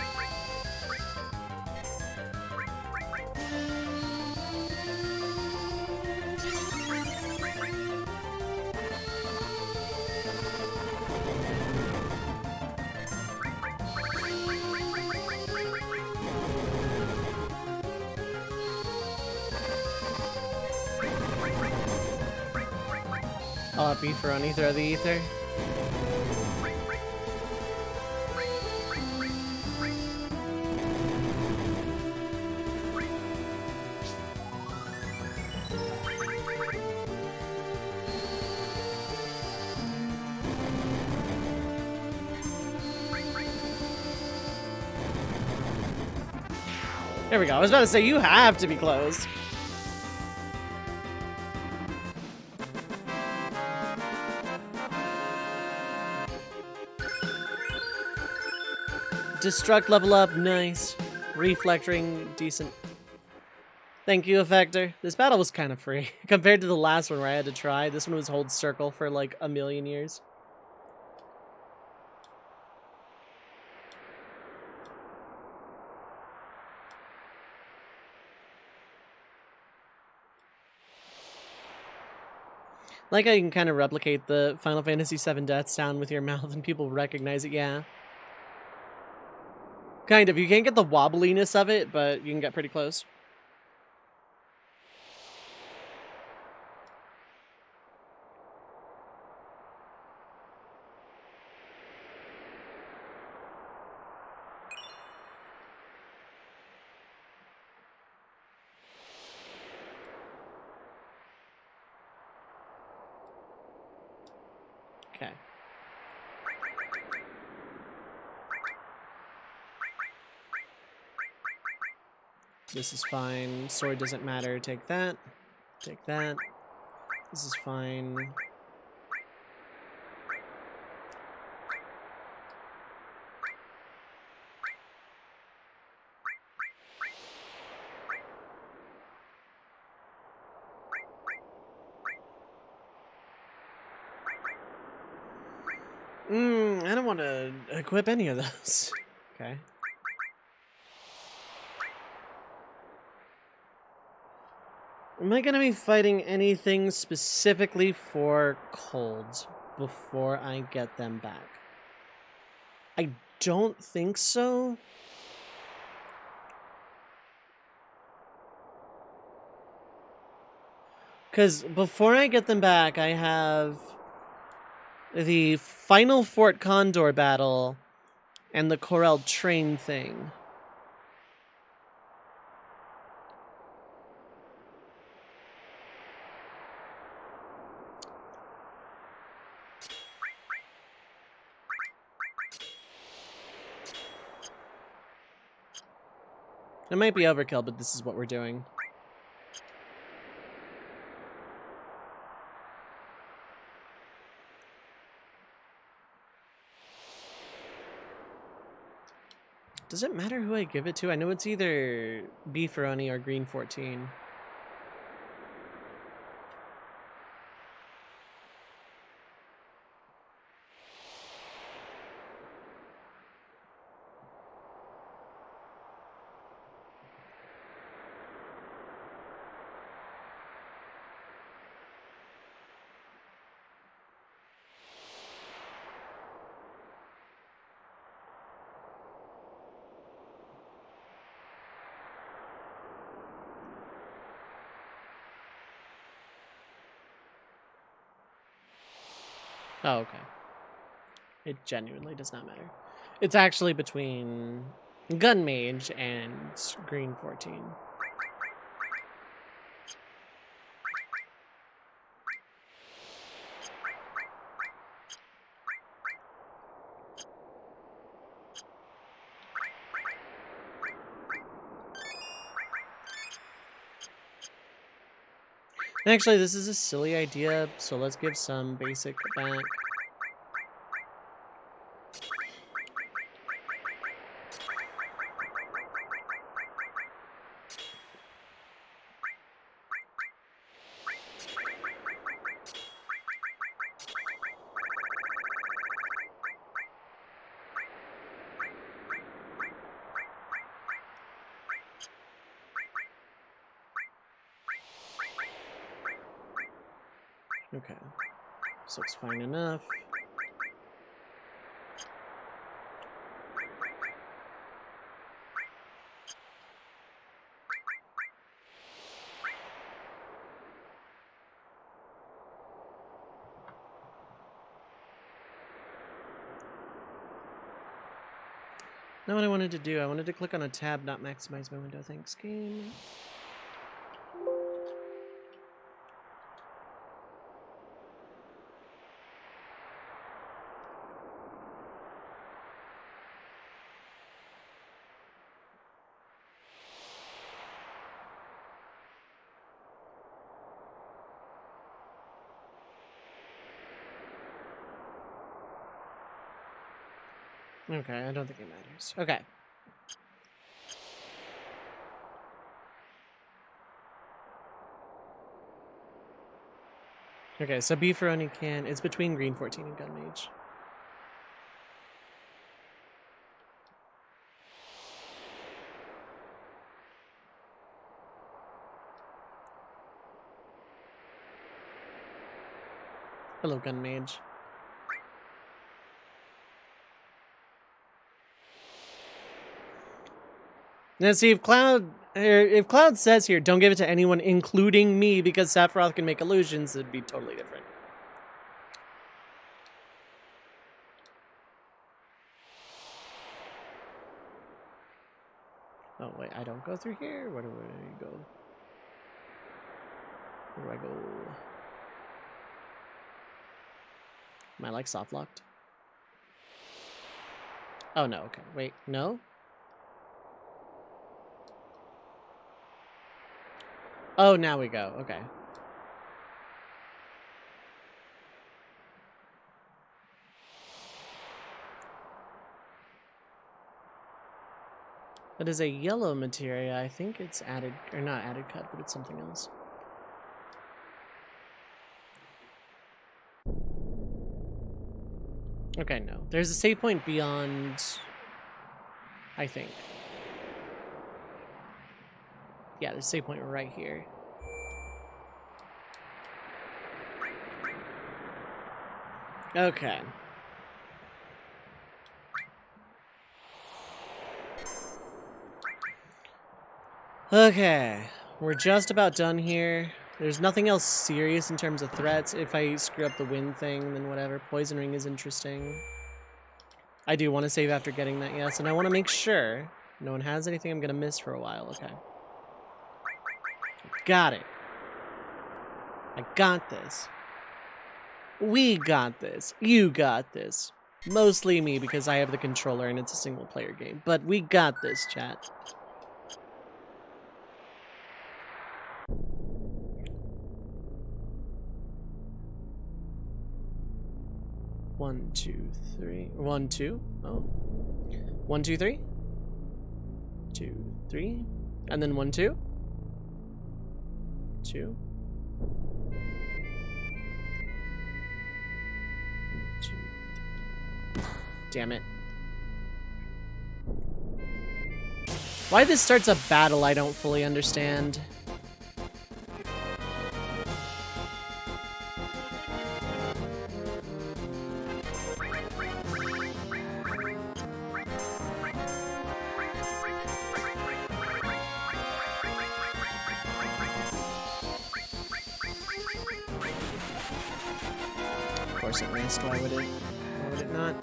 Call it beefaroni, throw the ether. There we go. I was about to say, you have to be close. Destruct level up, nice. Reflect ring, decent. Thank you, Effector. This battle was kind of free. Compared to the last one where I had to try, this one was hold circle for like a million years. Like how you can kind of replicate the Final Fantasy VII death sound with your mouth and people recognize it, yeah. Kind of. You can't get the wobbliness of it, but you can get pretty close. Okay. This is fine. Sword doesn't matter. Take that. Take that. This is fine. I don't want to equip any of those. Okay. Am I going to be fighting anything specifically for colds before I get them back? I don't think so. Because before I get them back, I have the final Fort Condor battle and the Corel train thing. It might be overkill, but this is what we're doing. Does it matter who I give it to? I know it's either Beefaroni or Green 14. Oh, okay. It genuinely does not matter. It's actually between Gun Mage and Green 14. Actually, this is a silly idea, so let's give some basic back. Okay, so it's fine enough. Not what I wanted to do. I wanted to click on a tab, not maximize my window. Thanks, game. Okay, I don't think it matters. Okay. Okay, so Beefaroni can... It's between Green 14 and Gun Mage. Hello, Gun Mage. Now, see, if Cloud says here, don't give it to anyone, including me, because Sephiroth can make illusions, it'd be totally different. Oh, wait, I don't go through here? Where do I go? Where do I go? Am I, like, soft-locked? Oh, no, okay. Wait, no? Oh, now we go. Okay. That is a yellow materia. I think it's added, or not added cut, but it's something else. Okay, no. There's a save point beyond, I think. Yeah, there's a save point right here. Okay. Okay. We're just about done here. There's nothing else serious in terms of threats. If I screw up the wind thing, then whatever. Poison ring is interesting. I do want to save after getting that, yes. And I want to make sure no one has anything I'm going to miss for a while. Okay. Got it. I got this. We got this. You got this. Mostly me because I have the controller and it's a single player game. But we got this, chat. One, two, three. 1, 2. Oh. 1, 2, 3. 2, 3. And then 1, 2. 2. 2. Damn it. Why this starts a battle I don't fully understand. Of course it missed. Why would it not?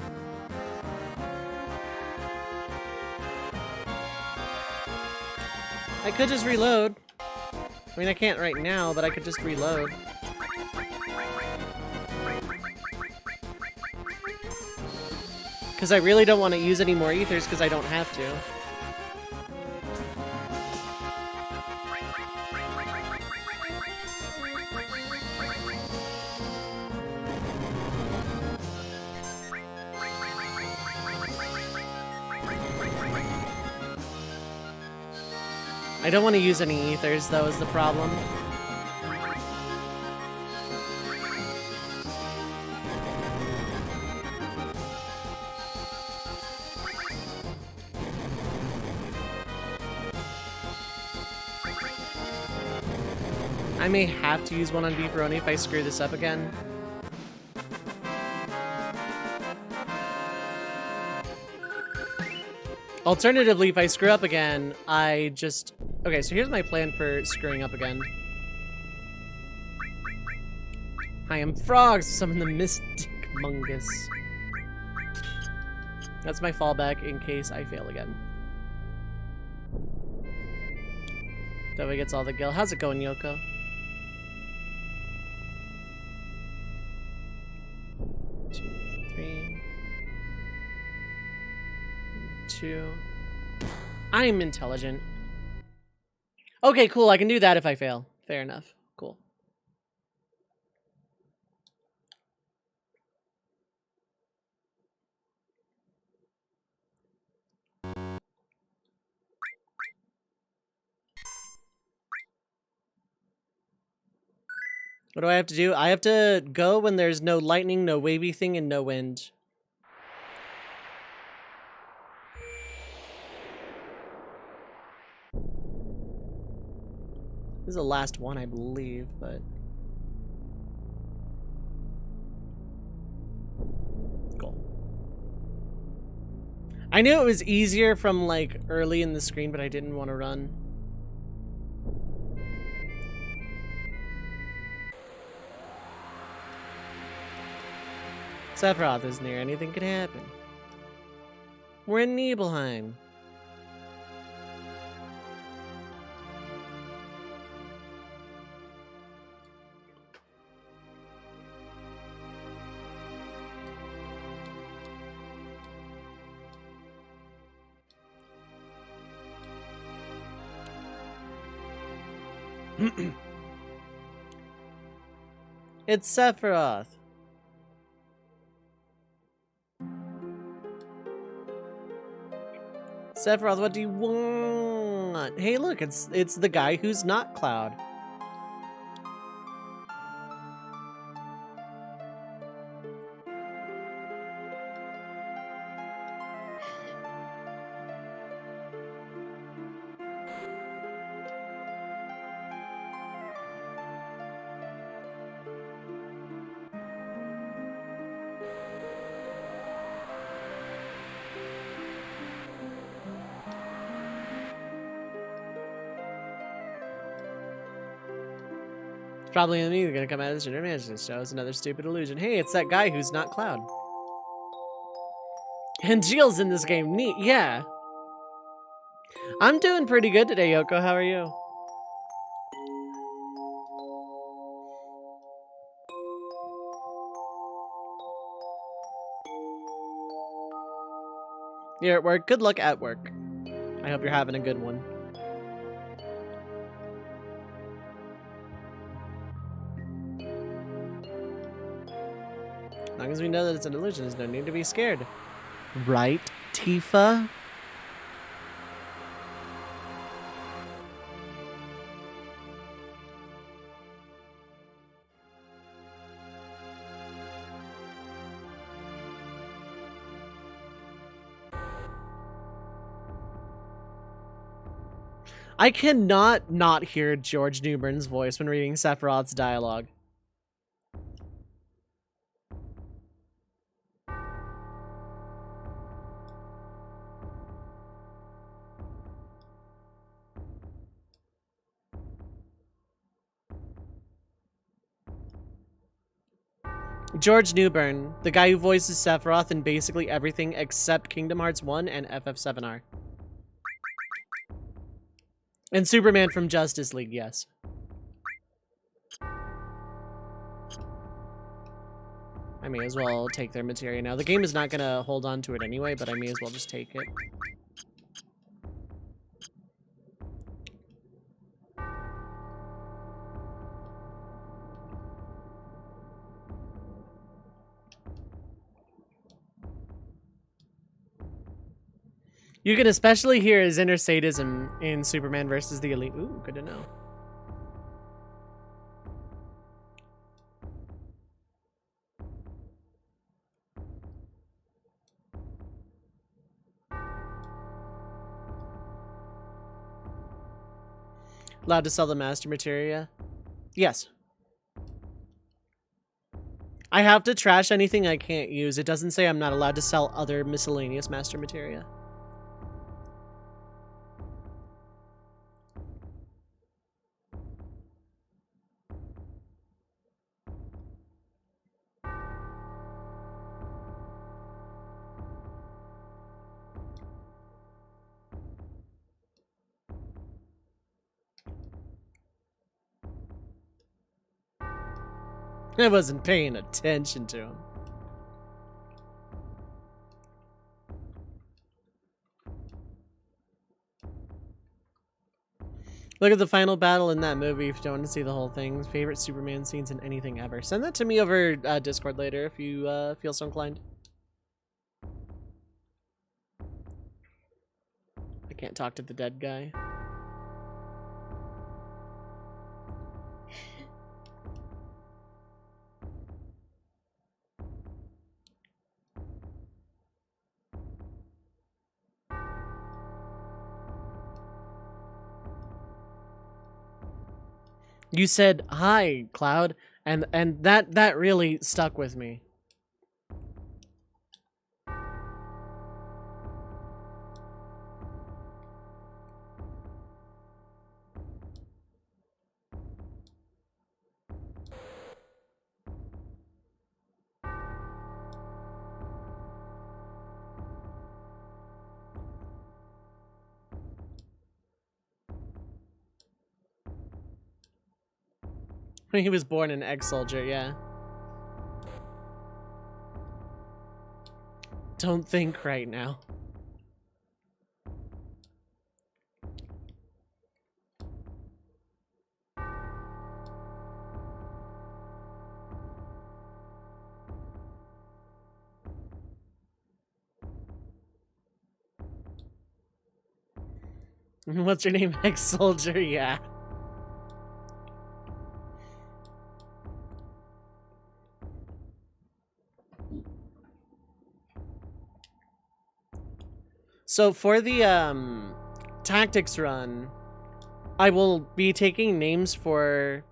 I could just reload. I mean, I can't right now, but I could just reload. Because I really don't want to use any more ethers because I don't have to. I don't want to use any ethers, though, is the problem. I may have to use one on Beefaroni if I screw this up again. Alternatively, if I screw up again, I just... Okay, so here's my plan for screwing up again. I am frogs, summon the mystic mungus. That's my fallback in case I fail again. That way gets all the gil. How's it going, Yoko? Two, three. Two. I'm intelligent. Okay, cool. I can do that if I fail. Fair enough. Cool. What do I have to do? I have to go when there's no lightning, no wavy thing, and no wind. This is the last one, I believe, but... Cool. I knew it was easier from, like, early in the screen, but I didn't want to run. Sephiroth is near. Anything could happen. We're in Nibelheim. It's Sephiroth. Sephiroth, what do you want? Hey, look, it's the guy who's not Cloud. Probably me gonna come out of this intermission show. It's another stupid illusion. Hey, it's that guy who's not Cloud. And Jill's in this game. Neat, yeah. I'm doing pretty good today, Yoko. How are you? You're at work. Good luck at work. I hope you're having a good one. As long as we know that it's an illusion, there's no need to be scared. Right, Tifa? I cannot not hear George Newbern's voice when reading Sephiroth's dialogue. George Newbern, the guy who voices Sephiroth in basically everything except Kingdom Hearts 1 and FF7R. And Superman from Justice League, yes. I may as well take their materia now. The game is not going to hold on to it anyway, but I may as well just take it. You can especially hear his inner sadism in Superman versus the Elite. Ooh, good to know. Allowed to sell the master materia? Yes. I have to trash anything I can't use. It doesn't say I'm not allowed to sell other miscellaneous master materia. I wasn't paying attention to him. Look at the final battle in that movie if you don't want to see the whole thing. Favorite Superman scenes in anything ever. Send that to me over Discord later if you feel so inclined. I can't talk to the dead guy. You said hi, Cloud, and that really stuck with me. He was born an ex-soldier, yeah. Don't think right now. What's your name, ex-soldier? Yeah. So for the tactics run, I will be taking names for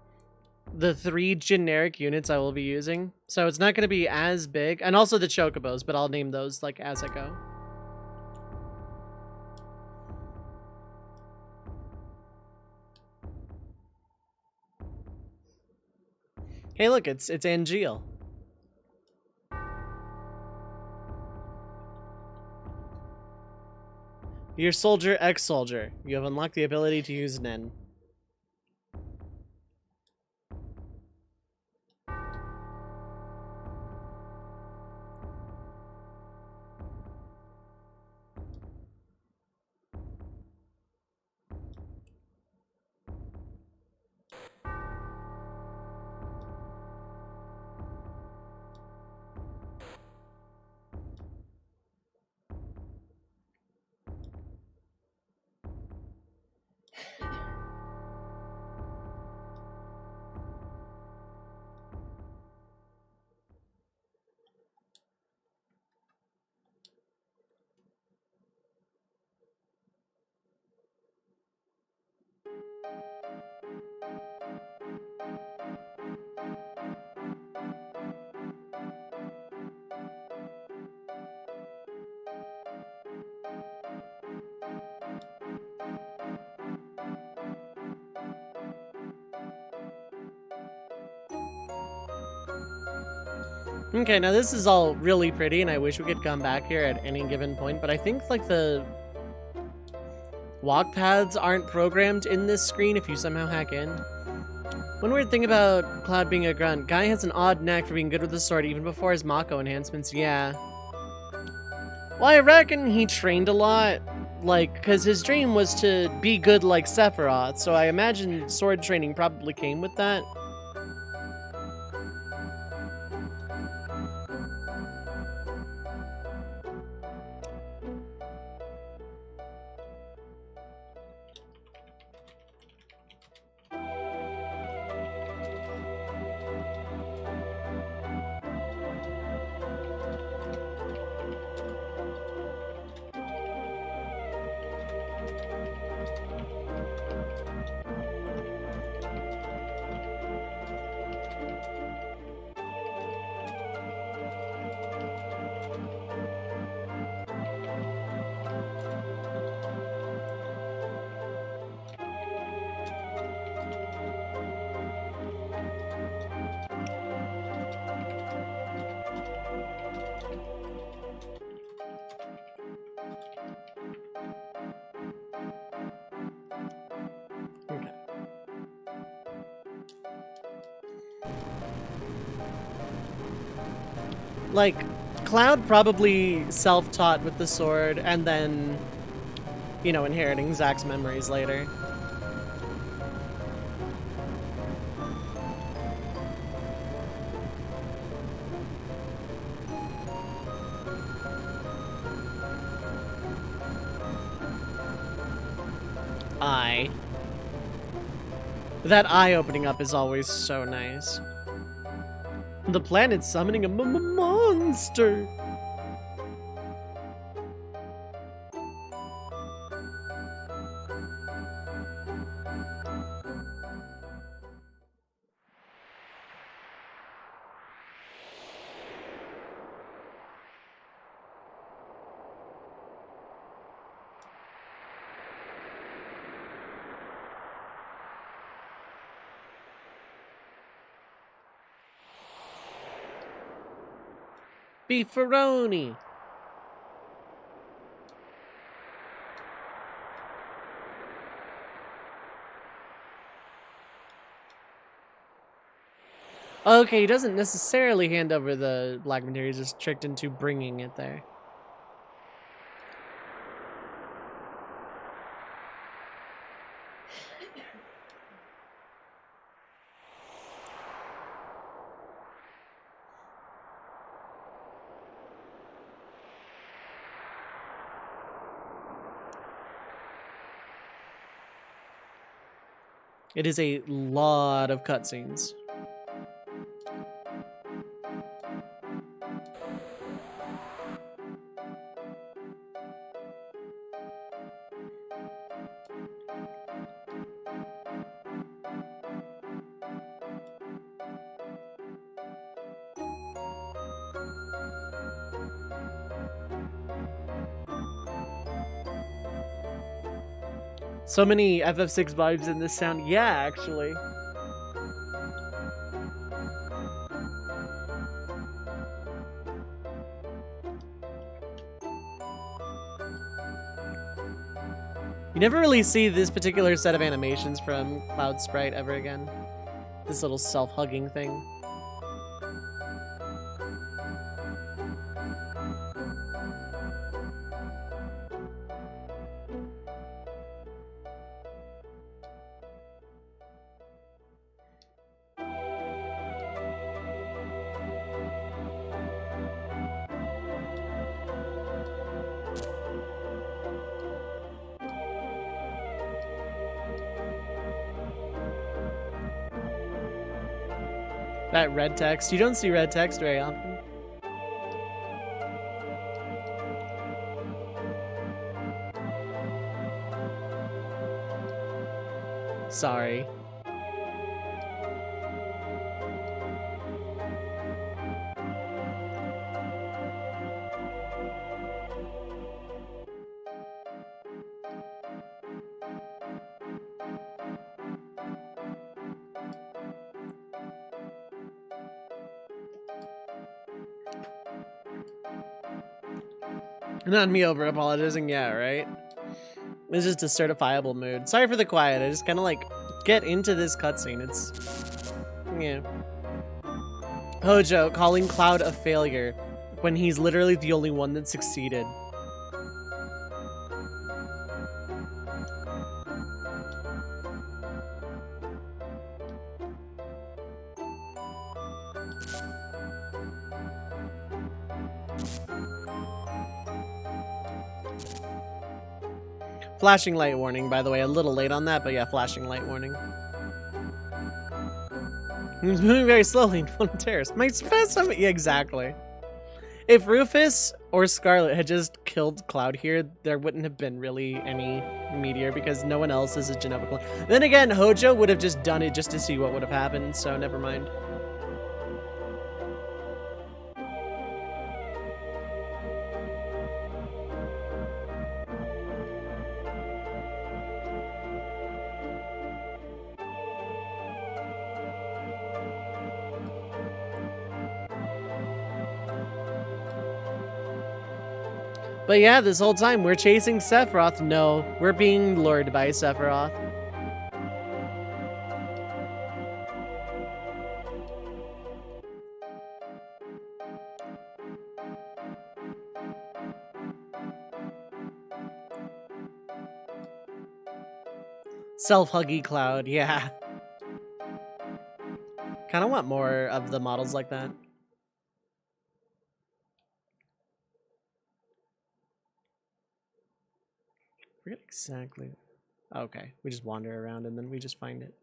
the 3 generic units I will be using. So it's not going to be as big, and also the chocobos, but I'll name those like as I go. Hey, look, it's Angeal. You're soldier, ex-soldier. You have unlocked the ability to use Nen. Okay, now this is all really pretty, and I wish we could come back here at any given point, but I think, like, the walk paths aren't programmed in this screen if you somehow hack in. One weird thing about Cloud being a grunt, Guy has an odd knack for being good with the sword even before his Mako enhancements, yeah. Well, I reckon he trained a lot, like, because his dream was to be good like Sephiroth, so I imagine sword training probably came with that. Like, Cloud probably self-taught with the sword and then, you know, inheriting Zack's memories later. That eye opening up is always so nice. The planet's summoning a monster. Beefaroni. Okay, he doesn't necessarily hand over the black materia, he's just tricked into bringing it there. It is a lot of cutscenes. So many FF6 vibes in this sound. Yeah, actually. You never really see this particular set of animations from Cloud Sprite ever again. This little self-hugging thing. That red text. You don't see red text very often. Sorry. Not me over apologizing, yeah, right? It's just a certifiable mood. Sorry for the quiet, I just kind of like get into this cutscene. It's, yeah. Hojo calling Cloud a failure when he's literally the only one that succeeded. Flashing light warning, by the way. A little late on that, but yeah, flashing light warning. He's moving very slowly on terrace. My spasm, yeah, exactly. If Rufus or Scarlet had just killed Cloud here, there wouldn't have been really any meteor because no one else is a Genova clone. Then again, Hojo would have just done it just to see what would have happened, so never mind. But yeah, this whole time we're chasing Sephiroth. No, we're being lured by Sephiroth. Self-huggy cloud, yeah. Kind of want more of the models like that. Forget exactly. Okay, we just wander around and then we just find it.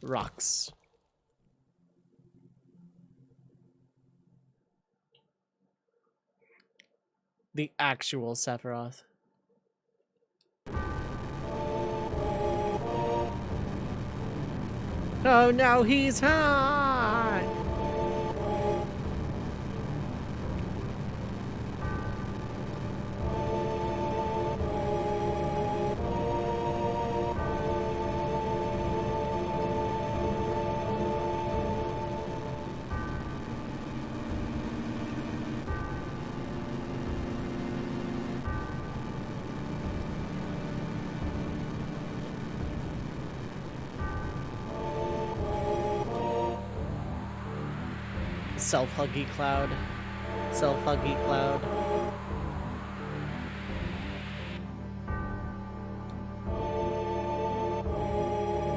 Rocks. The actual Sephiroth. Oh no, he's high! Self-huggy cloud. Self-huggy cloud.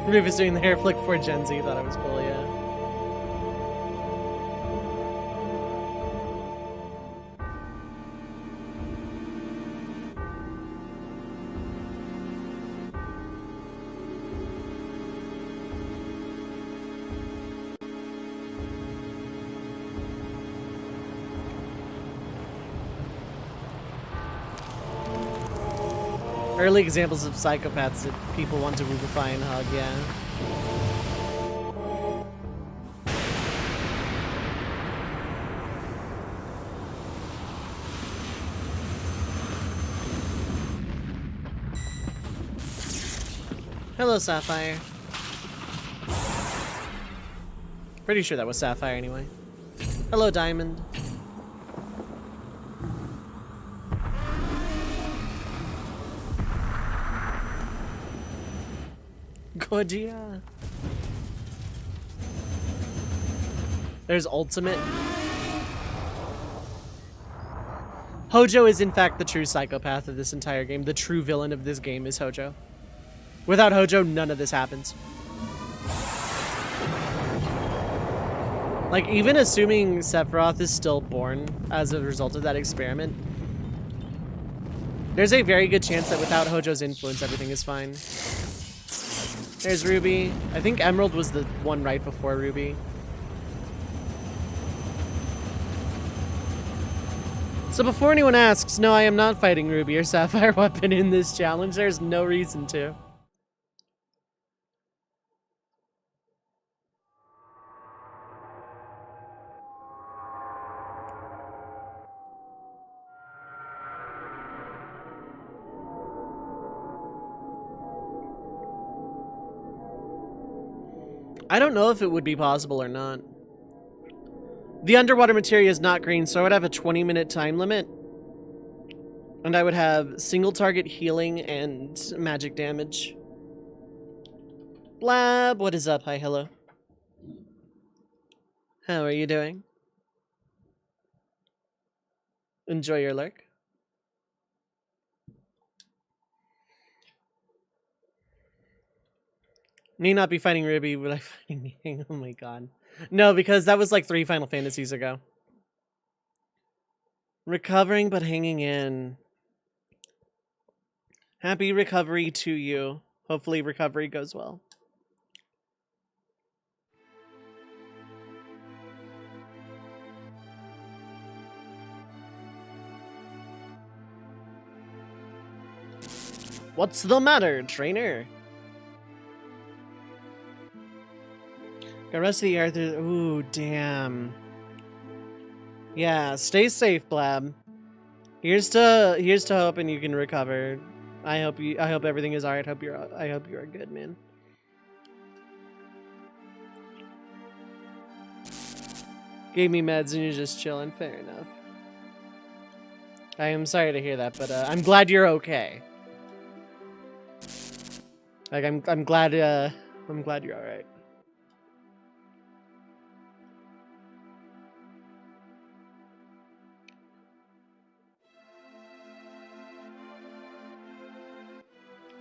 Rufus doing the hair flick for Gen Z, thought it was cool, yeah. Early examples of psychopaths that people want to rubify and hug, yeah. Hello, Sapphire. Pretty sure that was Sapphire anyway. Hello, Diamond. Gojira. There's Ultimate. Hojo is in fact the true psychopath of this entire game. The true villain of this game is Hojo. Without Hojo, none of this happens. Like, even assuming Sephiroth is still born as a result of that experiment, there's a very good chance that without Hojo's influence, everything is fine. There's Ruby. I think Emerald was the one right before Ruby. So before anyone asks, no, I am not fighting Ruby or Sapphire Weapon in this challenge. There's no reason to. I don't know if it would be possible or not. The underwater materia is not green, so I would have a 20-minute time limit. And I would have single target healing and magic damage. Blab, what is up? Hi, hello. How are you doing? Enjoy your lurk. May not be fighting Ruby, but I'm fighting Yang. Oh my god. No, because that was like 3 Final Fantasies ago. Recovering but hanging in. Happy recovery to you. Hopefully recovery goes well. What's the matter, trainer? Got rest of the earth. Ooh, damn. Yeah, stay safe, Blab. Here's to hoping you can recover. I hope everything is alright. I hope you're good, man. Gave me meds and you're just chilling. Fair enough. I am sorry to hear that, but I'm glad you're okay. Like I'm glad you're alright.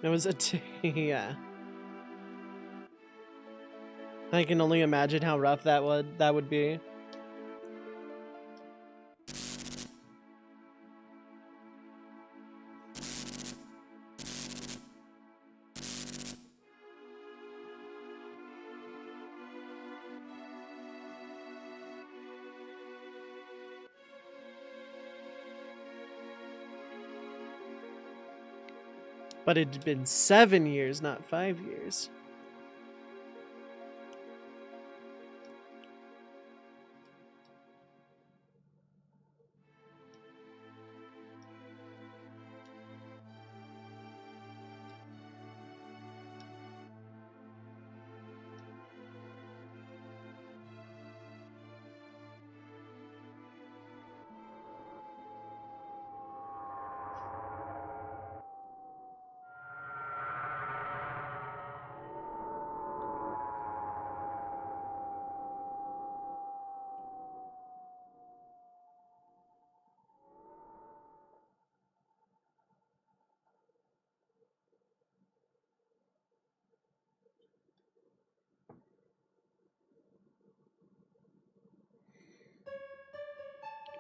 It was a yeah. I can only imagine how rough that would be. But it'd been 7 years, not 5 years.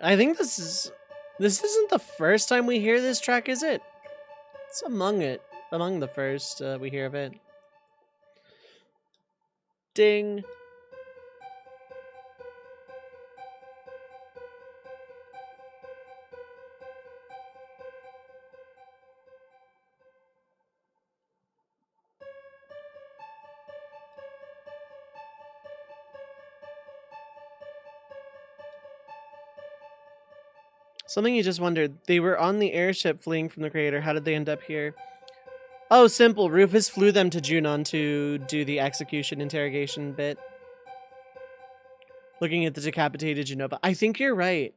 I think this isn't the first time we hear this track, is it? It's among the first we hear of it. Ding. Something you just wondered. They were on the airship fleeing from the crater. How did they end up here? Oh, simple. Rufus flew them to Junon to do the execution interrogation bit. Looking at the decapitated Genova. I think you're right.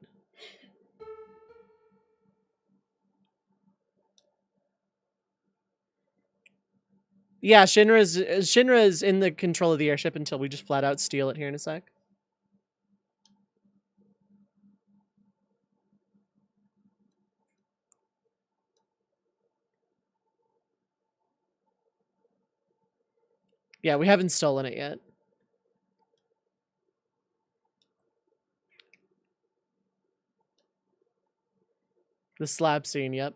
Yeah, Shinra's in the control of the airship until we just flat out steal it here in a sec. Yeah, we haven't stolen it yet. The slab scene, yep.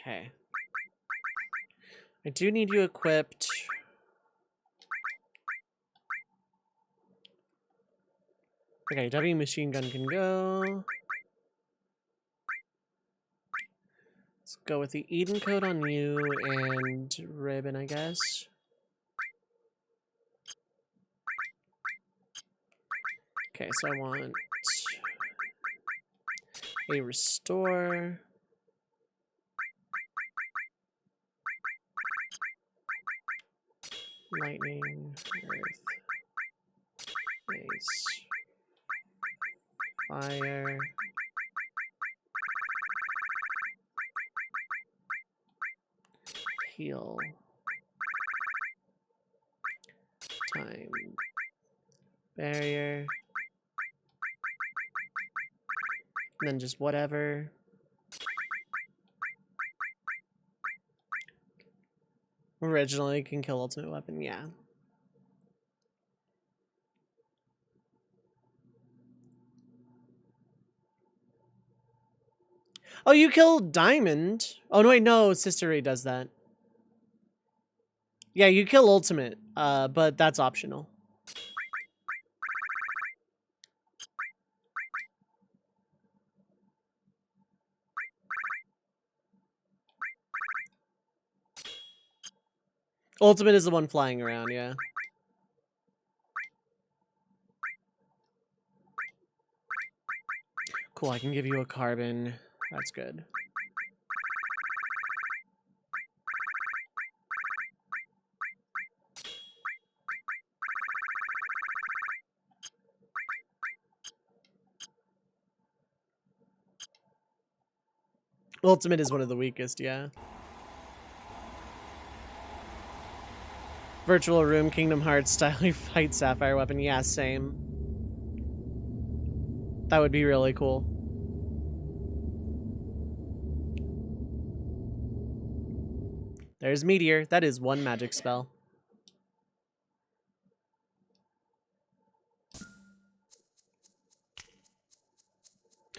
Okay. I do need you equipped. Okay, W machine gun can go. Let's go with the Eden code on you and ribbon, I guess. Okay, so I want a restore. Lightning, earth, base, fire. Heal. Time. Barrier. And then just whatever. Originally can kill ultimate weapon, yeah. Oh, you killed Diamond. Oh, no, wait, no, Sister Ray does that. Yeah, you kill ultimate, but that's optional. Ultimate is the one flying around, yeah. Cool, I can give you a carbon. That's good. Ultimate is one of the weakest, yeah. Virtual Room, Kingdom Hearts style fight Sapphire weapon. Yeah, same. That would be really cool. There's Meteor. That is one magic spell.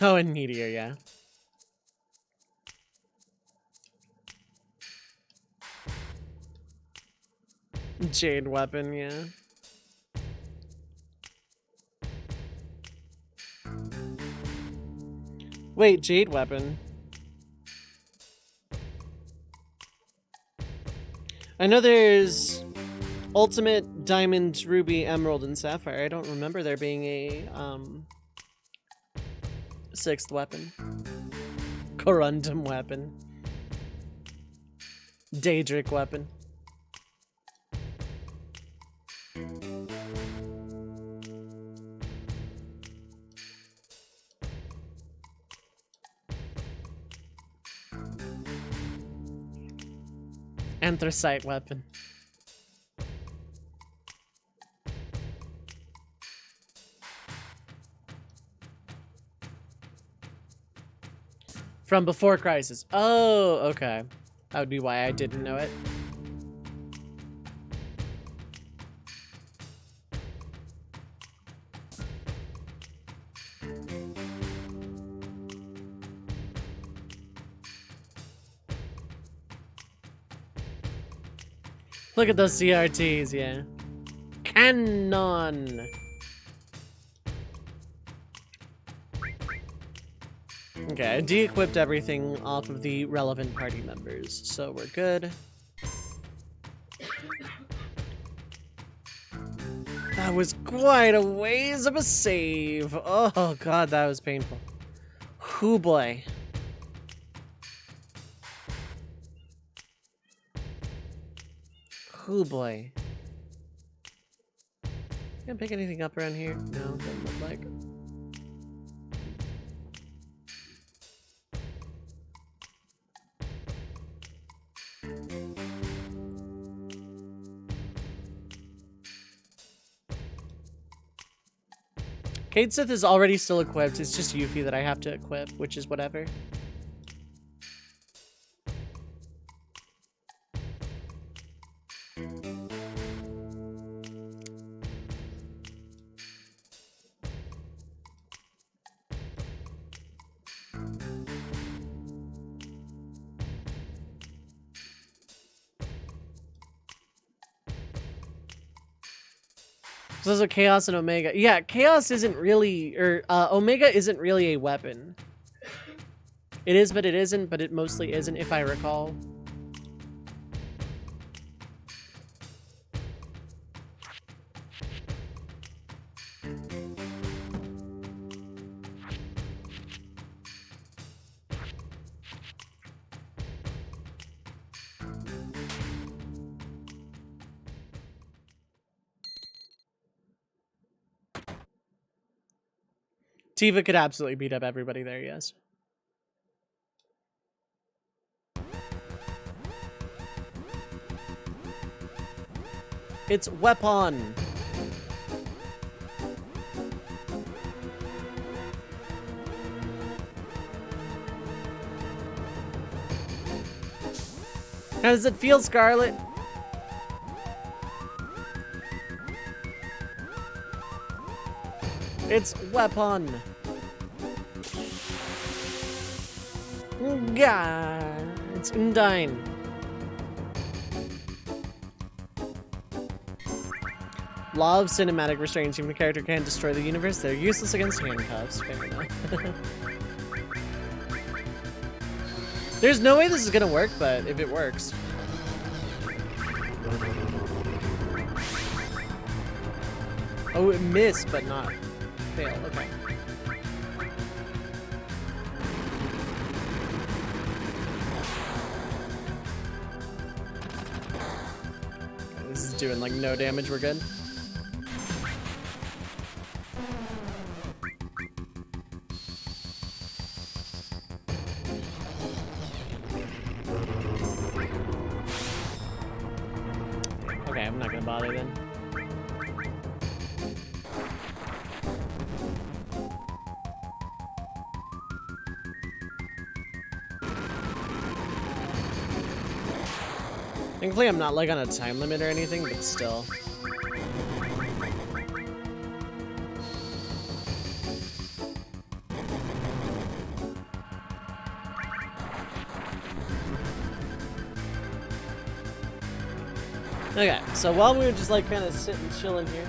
Oh, and Meteor, yeah. Jade weapon, yeah. Wait, Jade weapon. I know there's Ultimate, Diamond, Ruby, Emerald, and Sapphire. I don't remember there being a sixth weapon. Corundum weapon. Daedric weapon. Anthracite weapon. From before Crisis. Oh, okay. That would be why I didn't know it. Look at those CRTs, yeah. Canon! Okay, I de-equipped everything off of the relevant party members, so we're good. That was quite a ways of a save. Oh god, that was painful. Hoo boy. Hoo boy. Can't pick anything up around here? No, doesn't look like. Cade Sith is already still equipped. It's just Yuffie that I have to equip, which is whatever. So those are Chaos and Omega. Yeah, Chaos isn't really, or Omega isn't really a weapon. It is, but it isn't, but it mostly isn't, if I recall. Tifa could absolutely beat up everybody there, yes. It's weapon. How does it feel, Scarlet? It's weapon. Gah. It's Undyne. Law of cinematic restraints. Even a character can't destroy the universe. They're useless against handcuffs. Fair enough. There's no way this is gonna work, but if it works. Oh, it missed, but not fail. Okay. This is doing like no damage. We're good. I'm not gonna bother then. Thankfully, I'm not like on a time limit or anything, but still. Okay, so while we were just like kind of sitting chilling here,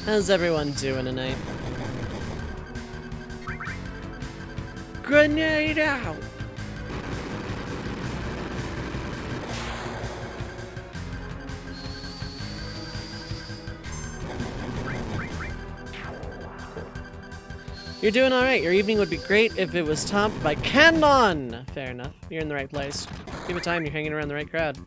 how's everyone doing tonight? Grenade out! You're doing alright. Your evening would be great if it was topped by Cannon! Fair enough. You're in the right place. Give it time, you're hanging around the right crowd.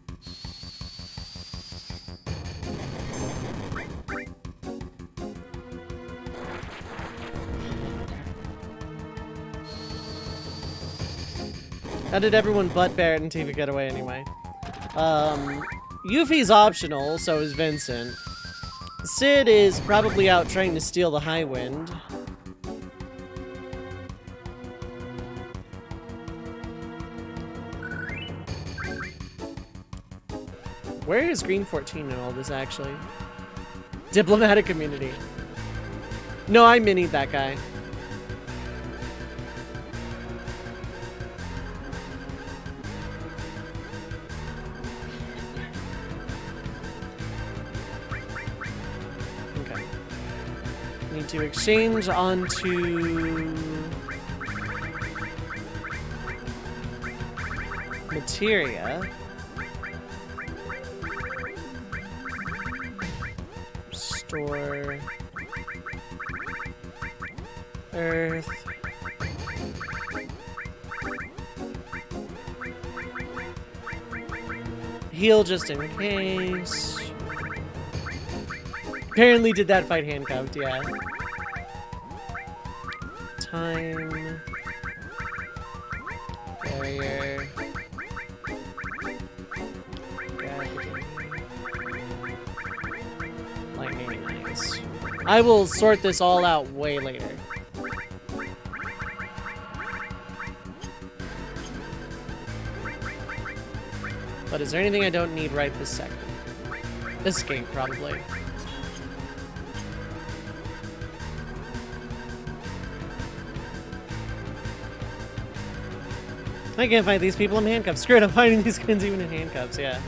How did everyone but Barrett and Tifa get away anyway? Yuffie's optional, so is Vincent. Sid is probably out trying to steal the High Wind. Where is Green 14 in all this, actually? Diplomatic community. No, I minied that guy. Okay. Need to exchange onto Materia. Store Earth. Heal just in case. Apparently did that fight handcuffed, yeah. Time. Barrier. Lightning, nice. I will sort this all out way later. But is there anything I don't need right this second? Escape, probably. I can't fight these people in handcuffs. Screw it, I'm fighting these kids even in handcuffs, yeah.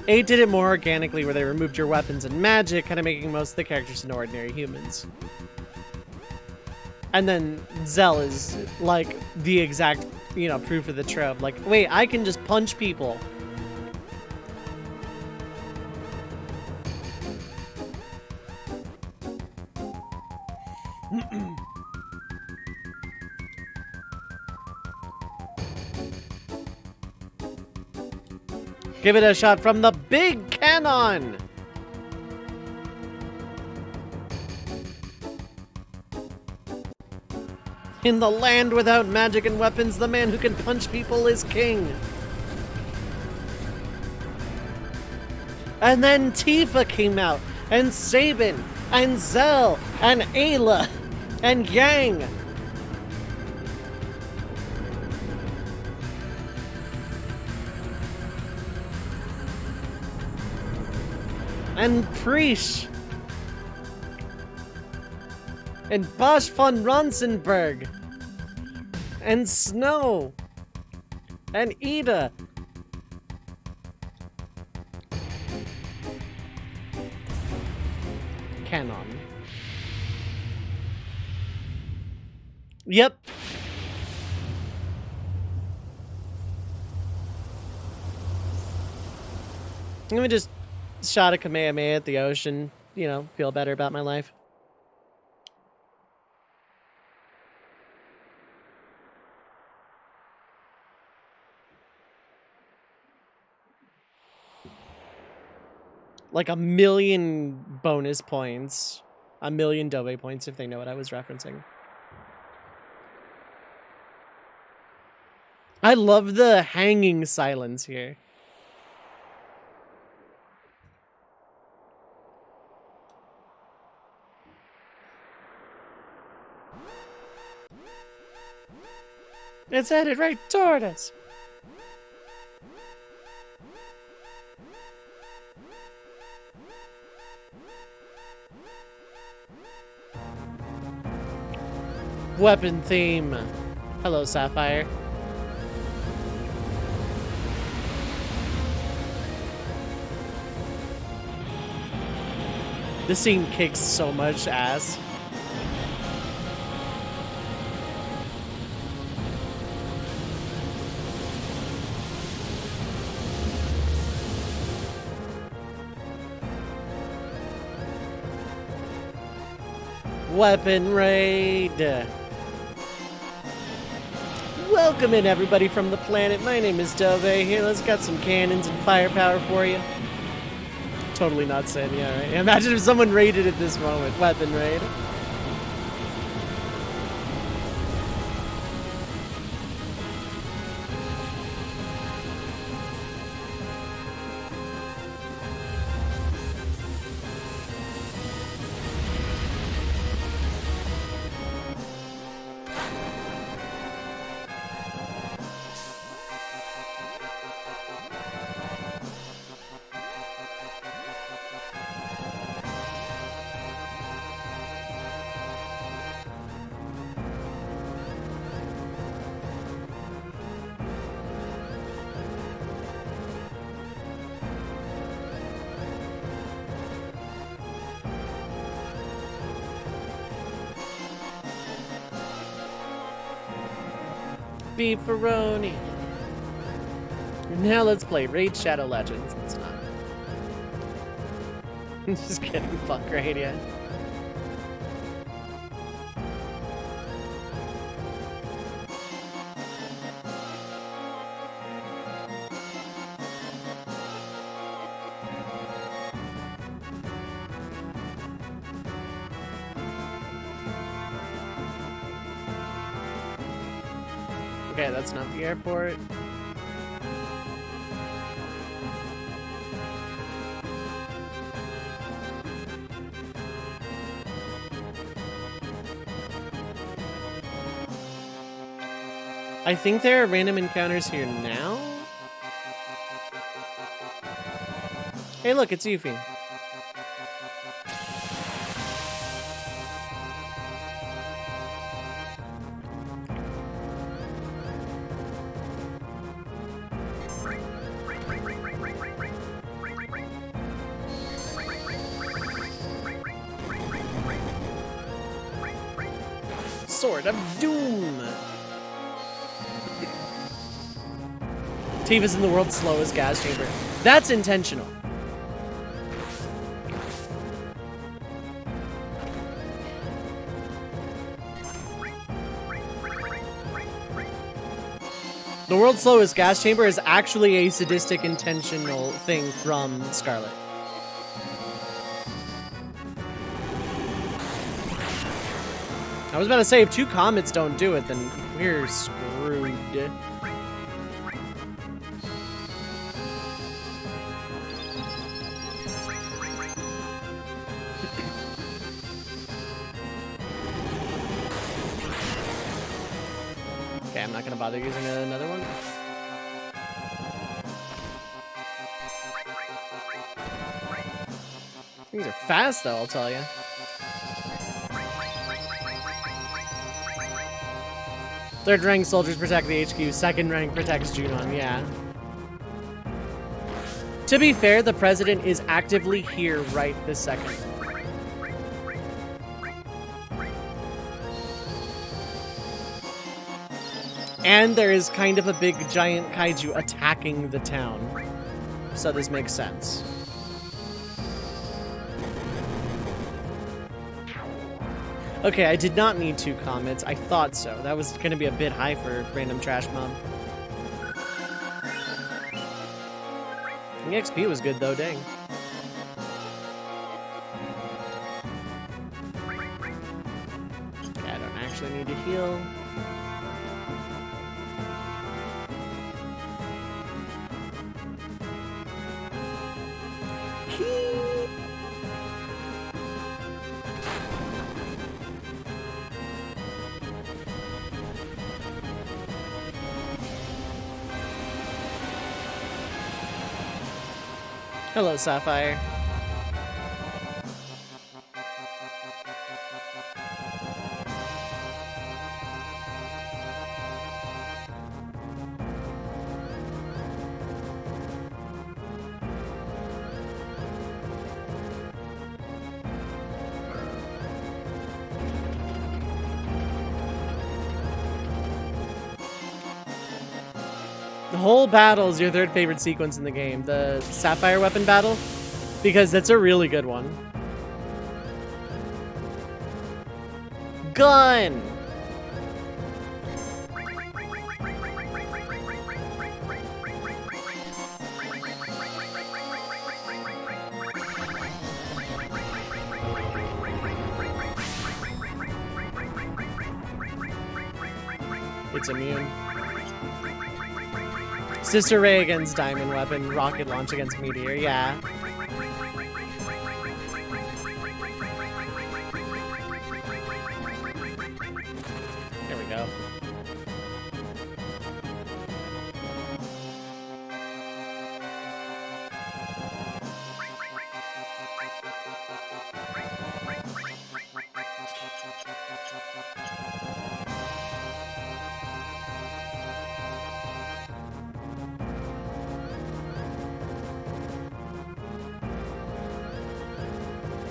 8 did it more organically, where they removed your weapons and magic, kind of making most of the characters into ordinary humans. And then Zell is, like, the exact, you know, proof of the trope. Like, wait, I can just punch people. Give it a shot from the big cannon! In the land without magic and weapons, the man who can punch people is king. And then Tifa came out, and Sabin, and Zell, and Ayla, and Yang. And Preesh. And Bosch von Ronsenberg. And Snow. And Ida. Canon. Yep. Let me just shot a Kamehameha at the ocean, you know, feel better about my life. Like 1,000,000 bonus points. 1,000,000 Dobe points if they know what I was referencing. I love the hanging silence here. It's headed right toward us. Weapon theme. Hello, Sapphire. This scene kicks so much ass. Weapon raid. Welcome in, everybody from the planet. My name is Dove. Here, let's got some cannons and firepower for you. Totally not saying, yeah, right? Imagine if someone raided at this moment. Weapon raid. Beefaroni. Now let's play Raid Shadow Legends. It's not. Just kidding. Fuck Raid, yeah. Okay, that's not the airport. I think there are random encounters here now. Hey, look, it's Yuffie. Sword of Doom. Tifa's in the world's slowest gas chamber. That's intentional. The world's slowest gas chamber is actually a sadistic intentional thing from Scarlet. I was about to say, if 2 comets don't do it, then we're screwed. Okay, I'm not gonna bother using another one. These are fast, though, I'll tell you. Third rank soldiers protect the HQ, second rank protects Junon, yeah. To be fair, the president is actively here right this second. And there is kind of a big giant kaiju attacking the town. So this makes sense. Okay, I did not need 2 comets. I thought so. That was going to be a bit high for random trash mob. The XP was good though, dang. Okay, I don't actually need to heal. Hello, Sapphire. The whole battle is your third favorite sequence in the game, the Sapphire weapon battle, because that's a really good one. Gun! It's immune. Sister Ray against Diamond Weapon, Rocket Launch against Meteor, yeah. There we go.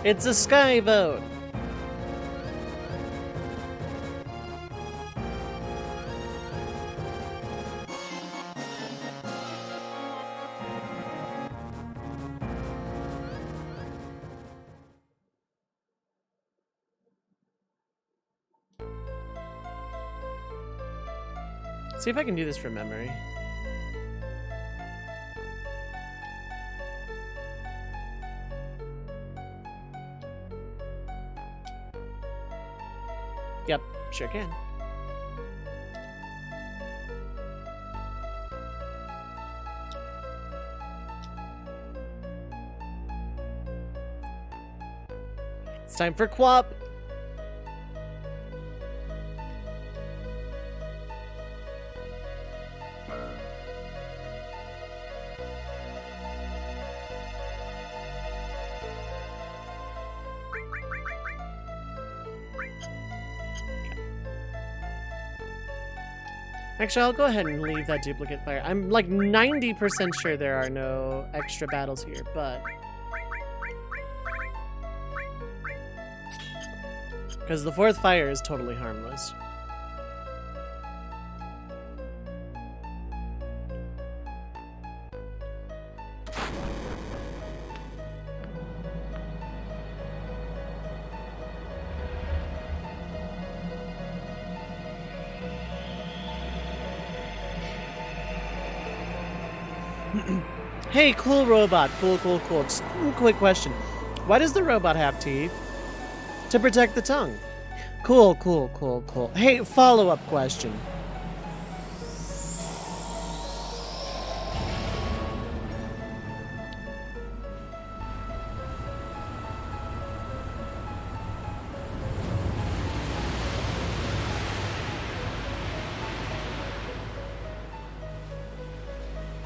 It's a sky vote. See if I can do this from memory. Yep, sure can. It's time for Quap. Actually, I'll go ahead and leave that duplicate fire. I'm like 90% sure there are no extra battles here, but... because the fourth fire is totally harmless. Hey, cool robot. Cool. Just a quick question. Why does the robot have teeth? To protect the tongue. Cool. Hey, follow-up question.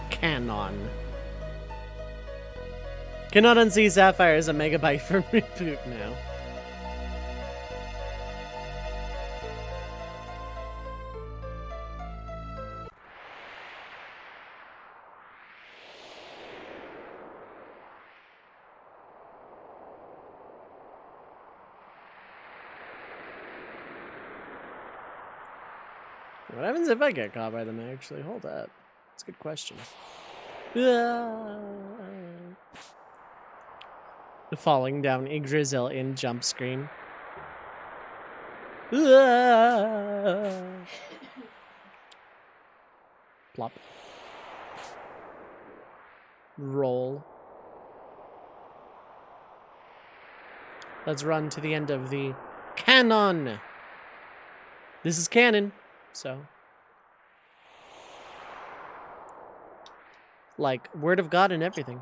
Canon. Cannot unsee Sapphire as a megabyte from reboot now. What happens if I get caught by them, actually? Hold up. That's a good question. Falling down Yggdrasil in jump screen. Plop. Roll. Let's run to the end of the canon. This is canon, so. Like, word of God and everything.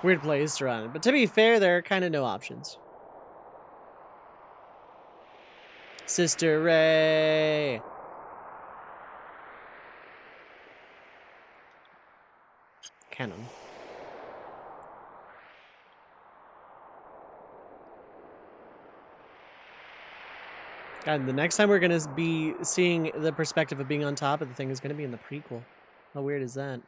Weird place to run. But to be fair, there are kind of no options. Sister Ray. Canon. God, the next time we're gonna be seeing the perspective of being on top of the thing is gonna be in the prequel. How weird is that?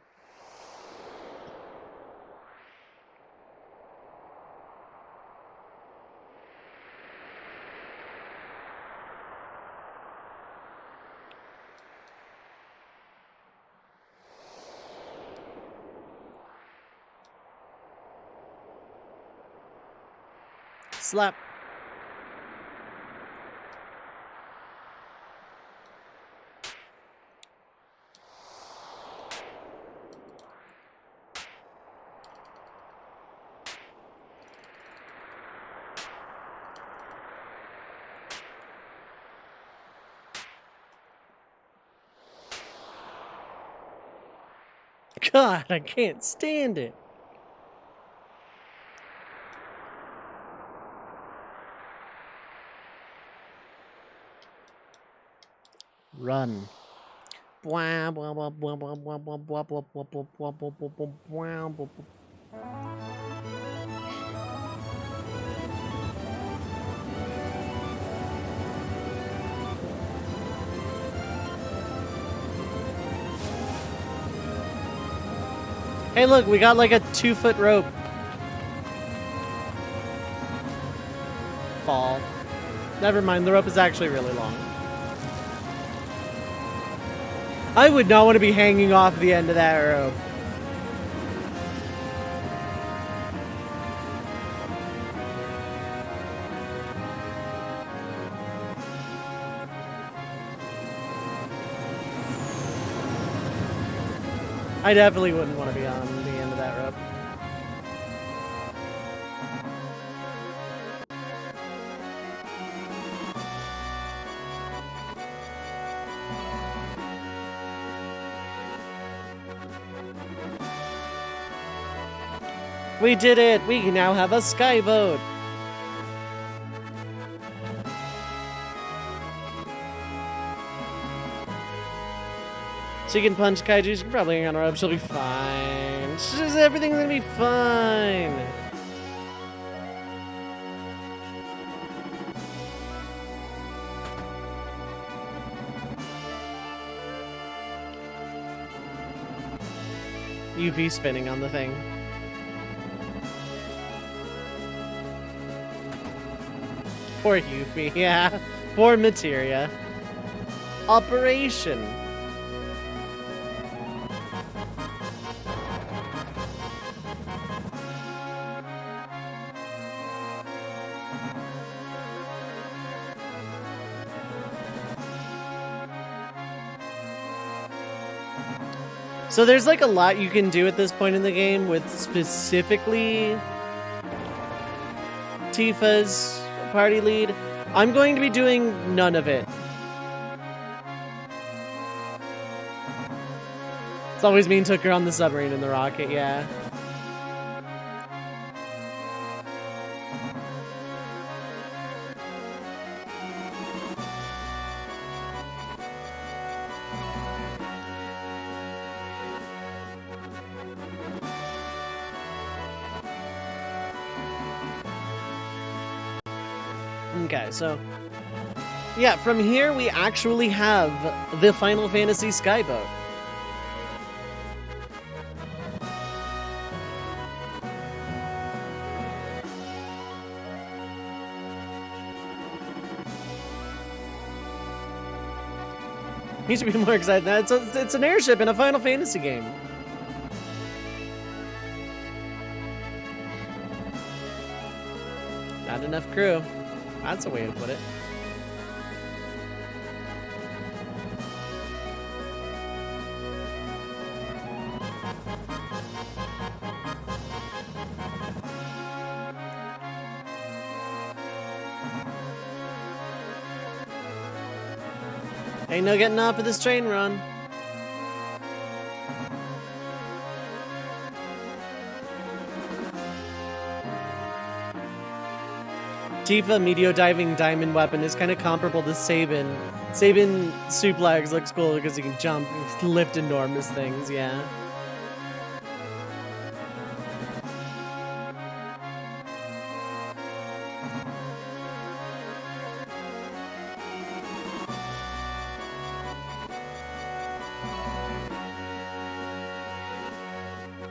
Slap. God, I can't stand it. Run. Hey, look, we got like a 2-foot rope. Fall. Never mind, the rope is actually really long. I would not want to be hanging off the end of that rope. I definitely wouldn't want to be on the end of that rope. We did it! We now have a skyboat! She can punch kaiju, she can probably hang on a rope, she'll be fine. Everything's gonna be fine! UV spinning on the thing. Poor Yuffie, yeah. Poor Materia. Operation. So there's like a lot you can do at this point in the game with specifically Tifa's party lead. I'm going to be doing none of it. It's always me and took her on the submarine and the rocket, yeah. Okay, so yeah, from here we actually have the Final Fantasy Skyboat. You should be more excited than that. It's an airship in a Final Fantasy game. Not enough crew. That's a way to put it. Ain't no getting off of this train run. Tifa Meteor Diving Diamond Weapon is kind of comparable to Sabin. Sabin Suplex looks cool because he can jump and lift enormous things, yeah.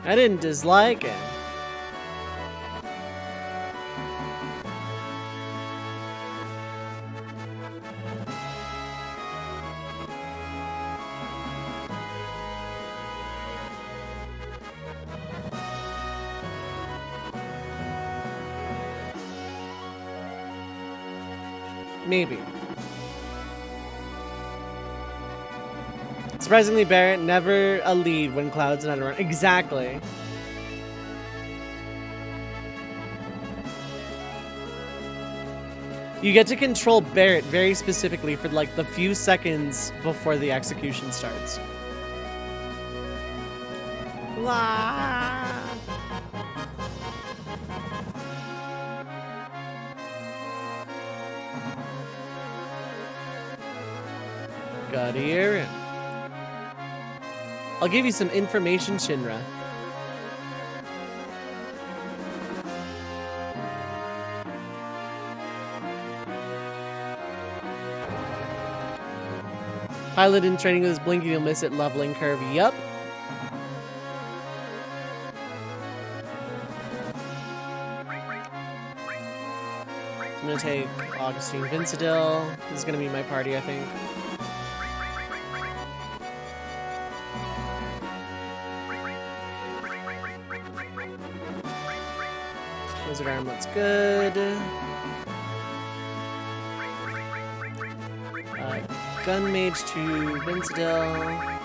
I didn't dislike it. Maybe. Surprisingly, Barrett never a lead when Cloud's not around. Exactly. You get to control Barrett very specifically for like the few seconds before the execution starts. La. Got here. I'll give you some information, Shinra. Pilot in training with his blinking, you'll miss it. Leveling curve. Yup. I'm gonna take Augustine Vincedil. This is gonna be my party, I think. Wizard Arm looks good. Gun Mage to Vincedil.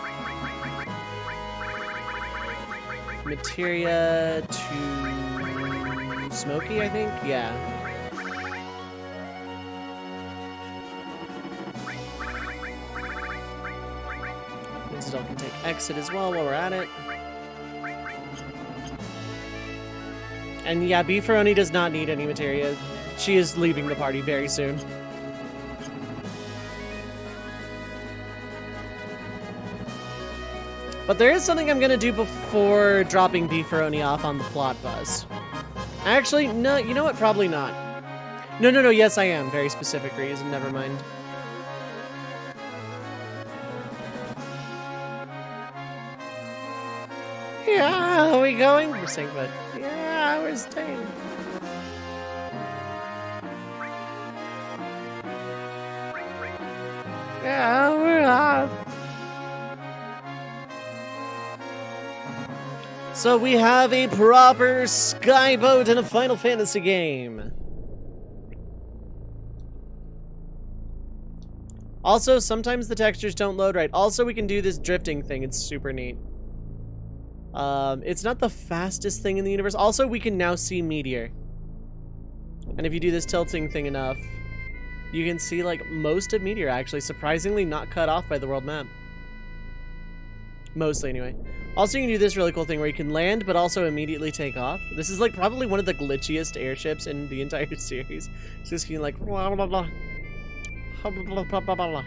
Materia to Smokey, I think? Yeah. Vincedil can take Exit as well while we're at it. And yeah, Beefaroni does not need any materia. She is leaving the party very soon. But there is something I'm gonna do before dropping Beefaroni off on the plot bus. Actually, no, you know what? Probably not. No, yes I am. Very specific reason, never mind. Yeah, are we going? We're staying, but yeah, we're staying. Yeah, we're off. So we have a proper skyboat in a Final Fantasy game. Also, sometimes the textures don't load right. Also, we can do this drifting thing. It's super neat. It's not the fastest thing in the universe. Also, we can now see Meteor. And if you do this tilting thing enough, you can see, like, most of Meteor, actually. Surprisingly not cut off by the world map. Mostly, anyway. Also, you can do this really cool thing where you can land, but also immediately take off. This is, like, probably one of the glitchiest airships in the entire series. It's just being like, blah, blah, blah. Blah, blah, blah, blah, blah.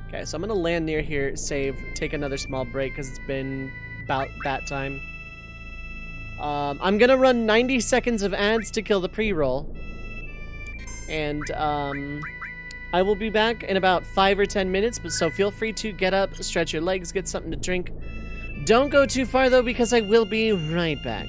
Okay, so I'm gonna land near here, save, take another small break, because it's been about that time. I'm gonna run 90 seconds of ads to kill the pre-roll. And, I will be back in about 5 or 10 minutes, but so feel free to get up, stretch your legs, get something to drink. Don't go too far, though, because I will be right back.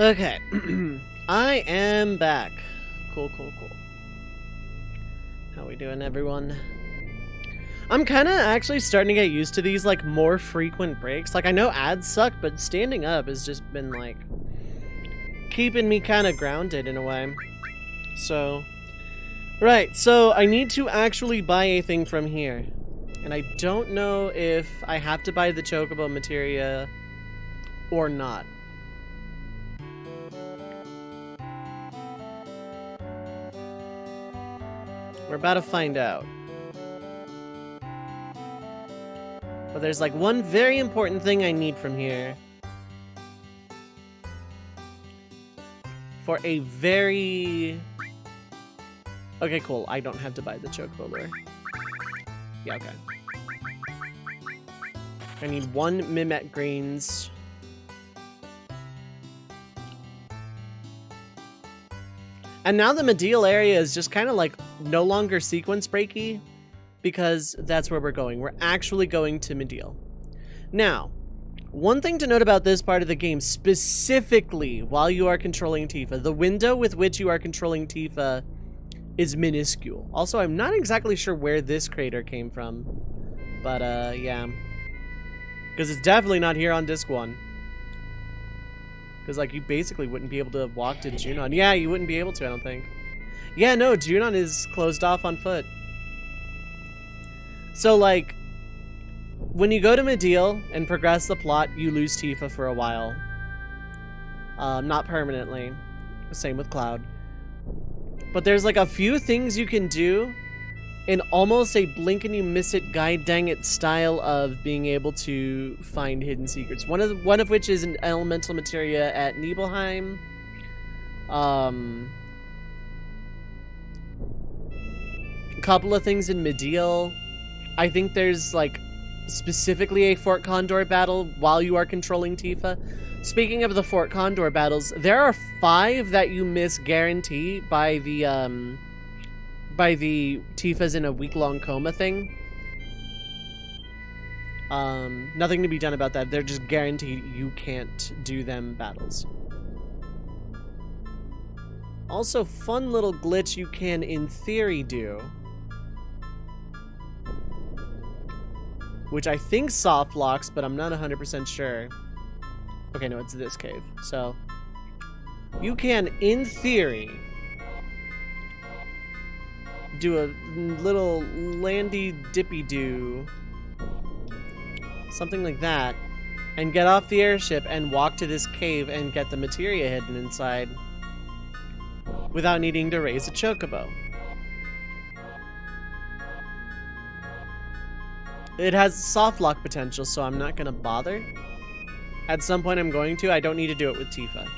Okay. I am back. Cool. How we doing, everyone? I'm kind of actually starting to get used to these, like, more frequent breaks. Like, I know ads suck, but standing up has just been, like, keeping me kind of grounded in a way. So, right, so I need to actually buy a thing from here. And I don't know if I have to buy the Chocobo Materia or not. We're about to find out. But there's like one very important thing I need from here. For a very... Okay, cool. I don't have to buy the Chocobo lure. Yeah, okay. I need 1 Mimet Greens. And now the Medial area is just kind of like no longer sequence breaky, because that's where we're going. We're actually going to Medial. Now, one thing to note about this part of the game, specifically while you are controlling Tifa, the window with which you are controlling Tifa is minuscule. Also, I'm not exactly sure where this crater came from, but yeah. Because it's definitely not here on disc 1. Because, like, you basically wouldn't be able to walk to Junon. Yeah, you wouldn't be able to, I don't think. Yeah, no, Junon is closed off on foot. So, like, when you go to Medial and progress the plot, you lose Tifa for a while. Not permanently. Same with Cloud. But there's, like, a few things you can do in almost a blink and you miss it, god dang it style of being able to find hidden secrets. One of which is an elemental materia at Nibelheim. A couple of things in Medial. I think there's like specifically a Fort Condor battle while you are controlling Tifa. Speaking of the Fort Condor battles, there are 5 that you miss guarantee by the Tifa's in a week-long coma thing. Nothing to be done about that. They're just guaranteed you can't do them battles. Also, fun little glitch you can, in theory, do. Which I think soft locks, but I'm not 100% sure. Okay, no, it's this cave. So, you can, in theory, do a little landy dippy do, something like that, and get off the airship and walk to this cave and get the materia hidden inside without needing to raise a chocobo. It has soft lock potential, so I'm not gonna bother. At some point I'm going to. I don't need to do it with Tifa.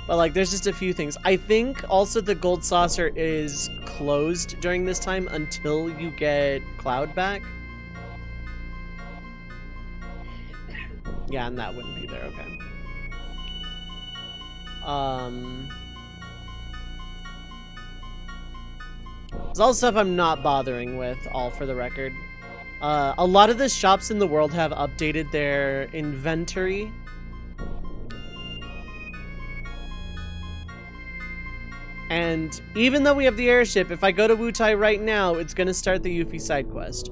But, like, there's just a few things. I think also the gold saucer is closed during this time until you get Cloud back. Yeah, and that wouldn't be there, okay. There's all stuff I'm not bothering with, all for the record. A lot of the shops in the world have updated their inventory. And even though we have the airship, if I go to Wutai right now, it's going to start the Yuffie side quest.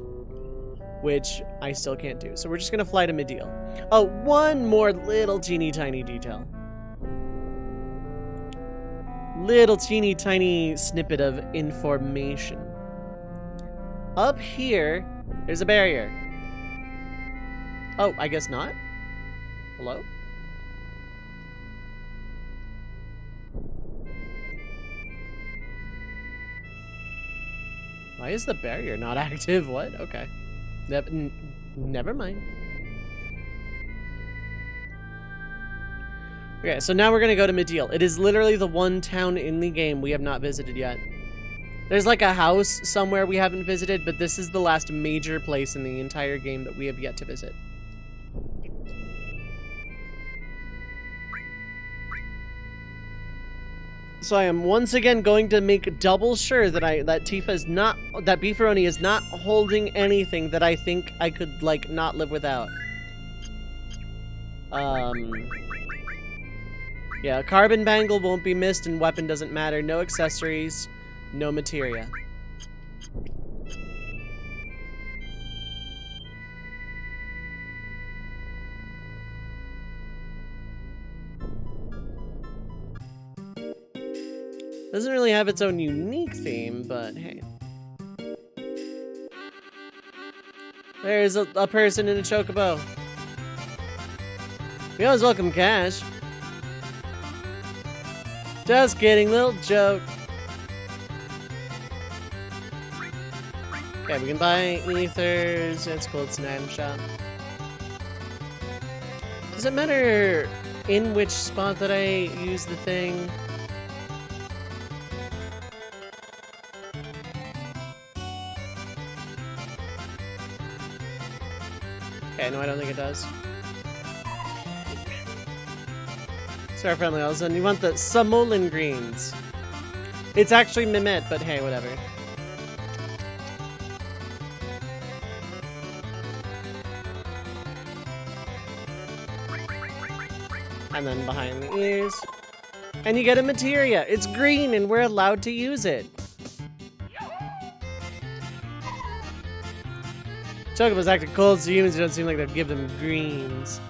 Which I still can't do. So we're just going to fly to Medial. Oh, one more little teeny tiny detail. Little teeny tiny snippet of information. Up here, there's a barrier. Oh, I guess not. Hello? Why is the barrier not active? What? Okay. Never mind. Okay, so now we're gonna go to Medial. It is literally the one town in the game we have not visited yet. There's like a house somewhere we haven't visited, but this is the last major place in the entire game that we have yet to visit. So I am once again going to make double sure that Tifa is not, that Beefaroni is not holding anything that I think I could, like, not live without. Yeah, carbon bangle won't be missed and weapon doesn't matter. No accessories, no materia. Doesn't really have its own unique theme, but hey. There's a person in a chocobo. We always welcome cash. Just kidding, little joke. Okay, we can buy ethers. It's cool, it's an item shop. Does it matter in which spot that I use the thing? Okay, no, I don't think it does. Sorry, friendly Elson. You want the Samolin greens. It's actually Mehmet, but hey, whatever. And then behind the ears. And you get a materia. It's green and we're allowed to use it. Chocobo's acting cold, so humans don't seem like they'll give them greens.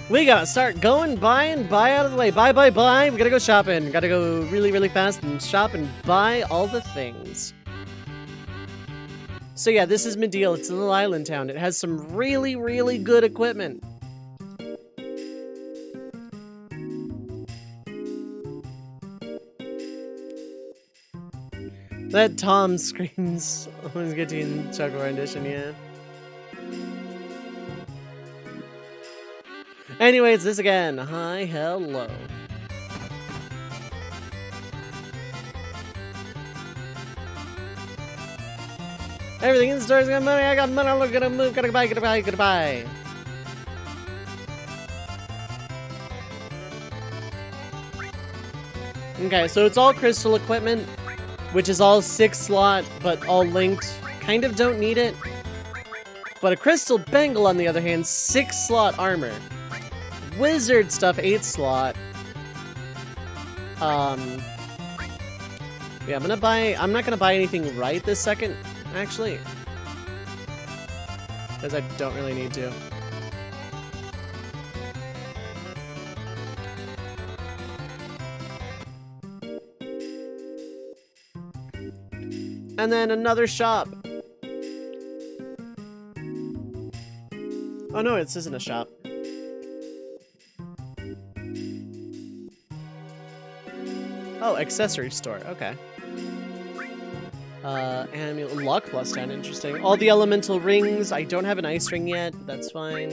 We gotta start going, buying, buy out of the way. Buy, buy, buy. We gotta go shopping. Gotta go really, really fast and shop and buy all the things. So yeah, this is Medeal. It's a little island town. It has some really, really good equipment. That Tom screams always get you in Choco rendition, yeah. Anyway, it's this again. Hi, hello. Everything in the store is got money. I got money. I'm gonna move. Gotta buy. Gotta buy. Gotta buy. Okay, so it's all crystal equipment, which is all 6-slot, but all linked. Kind of don't need it. But a crystal bangle, on the other hand, 6-slot armor. Wizard stuff, 8-slot. Yeah, I'm not gonna buy anything right this second, actually. Because I don't really need to. And then another shop. Oh no, this isn't a shop. Oh, accessory store, okay. Amulet, luck plus 10, interesting. All the elemental rings, I don't have an ice ring yet, that's fine.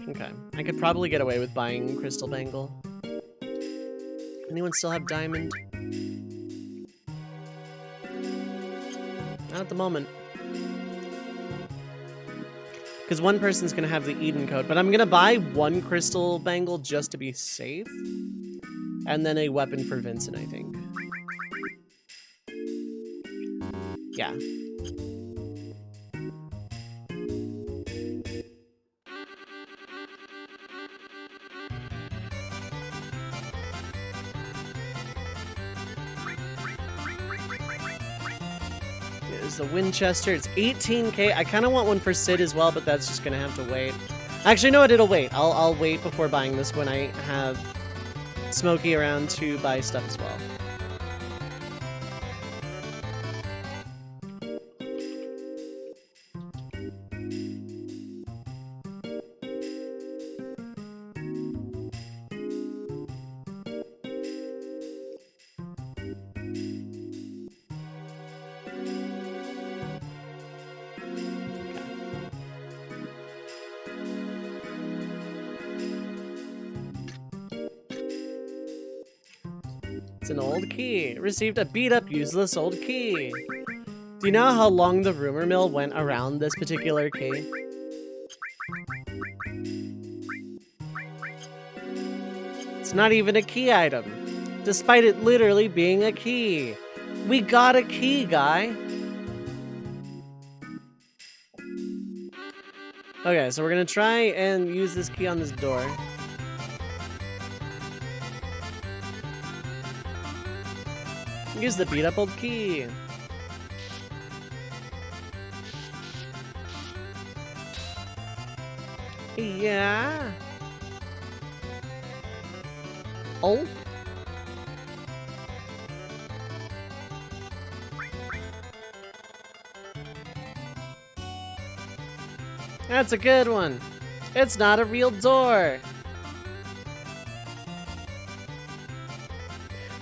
Okay, I could probably get away with buying crystal bangle. Anyone still have diamond? Not at the moment. Because one person's going to have the Eden code, but I'm going to buy one crystal bangle just to be safe. And then a weapon for Vincent, I think. Yeah. Here's the Winchester. It's 18k. I kind of want one for Sid as well, but that's just going to have to wait. Actually, no, it'll wait. I'll wait before buying this when I have Smokey around to buy stuff as well. It's an old key. Received a beat-up, useless old key. Do you know how long the rumor mill went around this particular key? It's not even a key item, despite it literally being a key. We got a key, guy. Okay, so we're gonna try and use this key on this door. Use the beat up old key. Yeah. Oh. That's a good one. It's not a real door.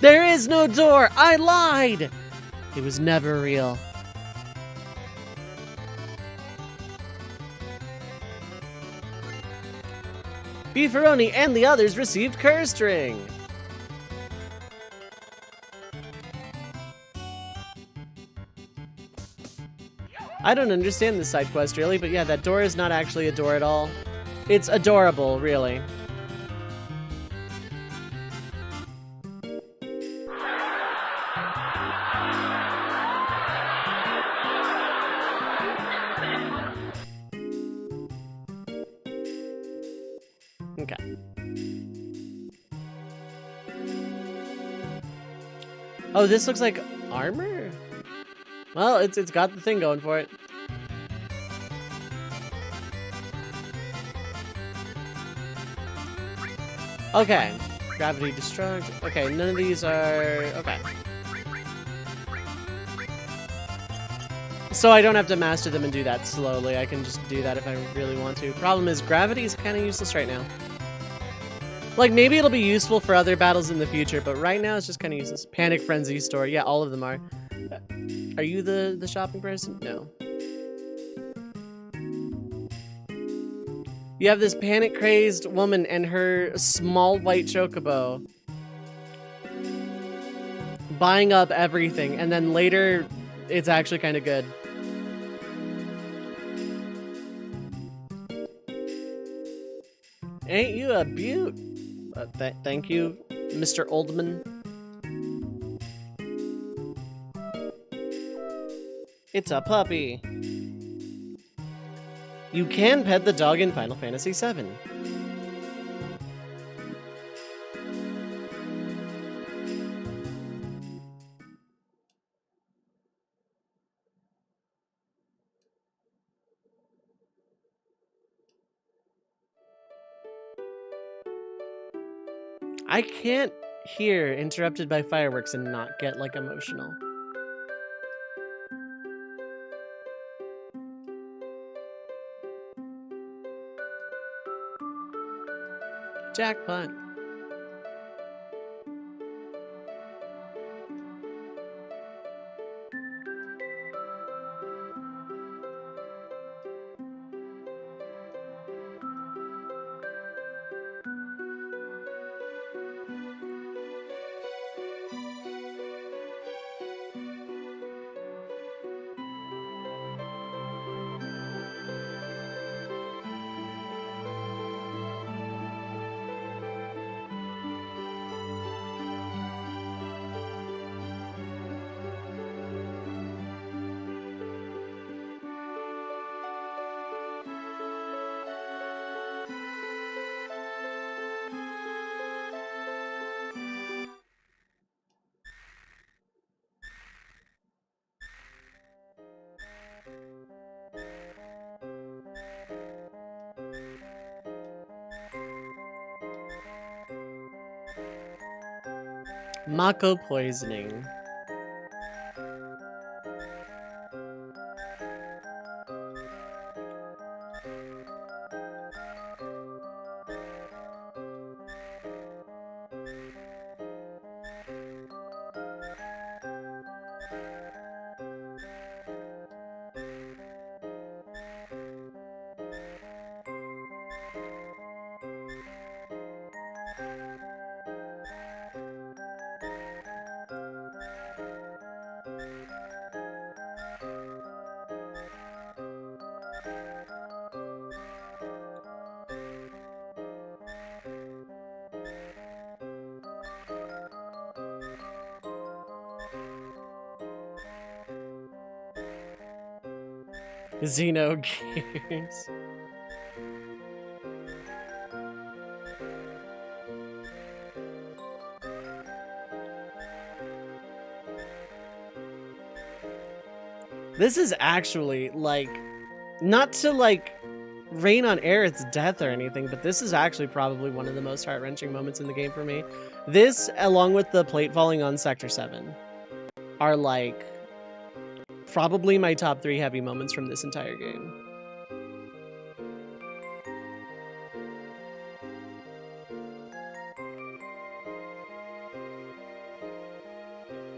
There is no door. I lied. It was never real. Beefaroni and the others received Curse Ring. I don't understand this side quest really, but yeah, that door is not actually a door at all. It's adorable, really. Okay. Oh, this looks like armor? Well, it's got the thing going for it. Okay. Gravity destruct. Okay, none of these are... Okay. So I don't have to master them and do that slowly. I can just do that if I really want to. Problem is, gravity is kind of useless right now. Like, maybe it'll be useful for other battles in the future, but right now it's just kind of useless. Panic Frenzy store. Yeah, all of them are. Are you the shopping person? No. You have this panic-crazed woman and her small white chocobo buying up everything, and then later it's actually kind of good. Ain't you a beaut? Thank you, Mr. Oldman. It's a puppy. You can pet the dog in Final Fantasy VII. I can't hear Interrupted by Fireworks and not get, like, emotional. Jackpot. Mako poisoning. Xeno Gears. This is actually, like, not to, like, rain on Aerith's death or anything, but this is actually probably one of the most heart-wrenching moments in the game for me. This, along with the plate falling on Sector 7, are, like, probably my top 3 heavy moments from this entire game.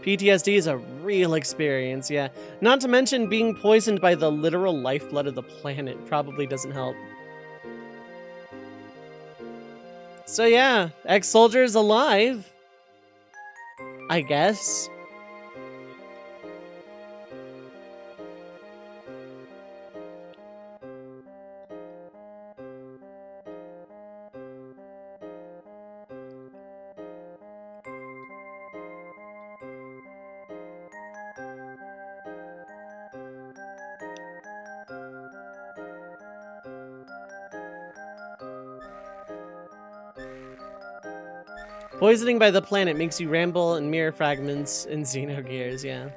PTSD is a real experience, yeah. Not to mention being poisoned by the literal lifeblood of the planet probably doesn't help. So yeah, ex-soldier's alive. I guess. Poisoning by the planet makes you ramble and mirror fragments in Xenogears, yeah.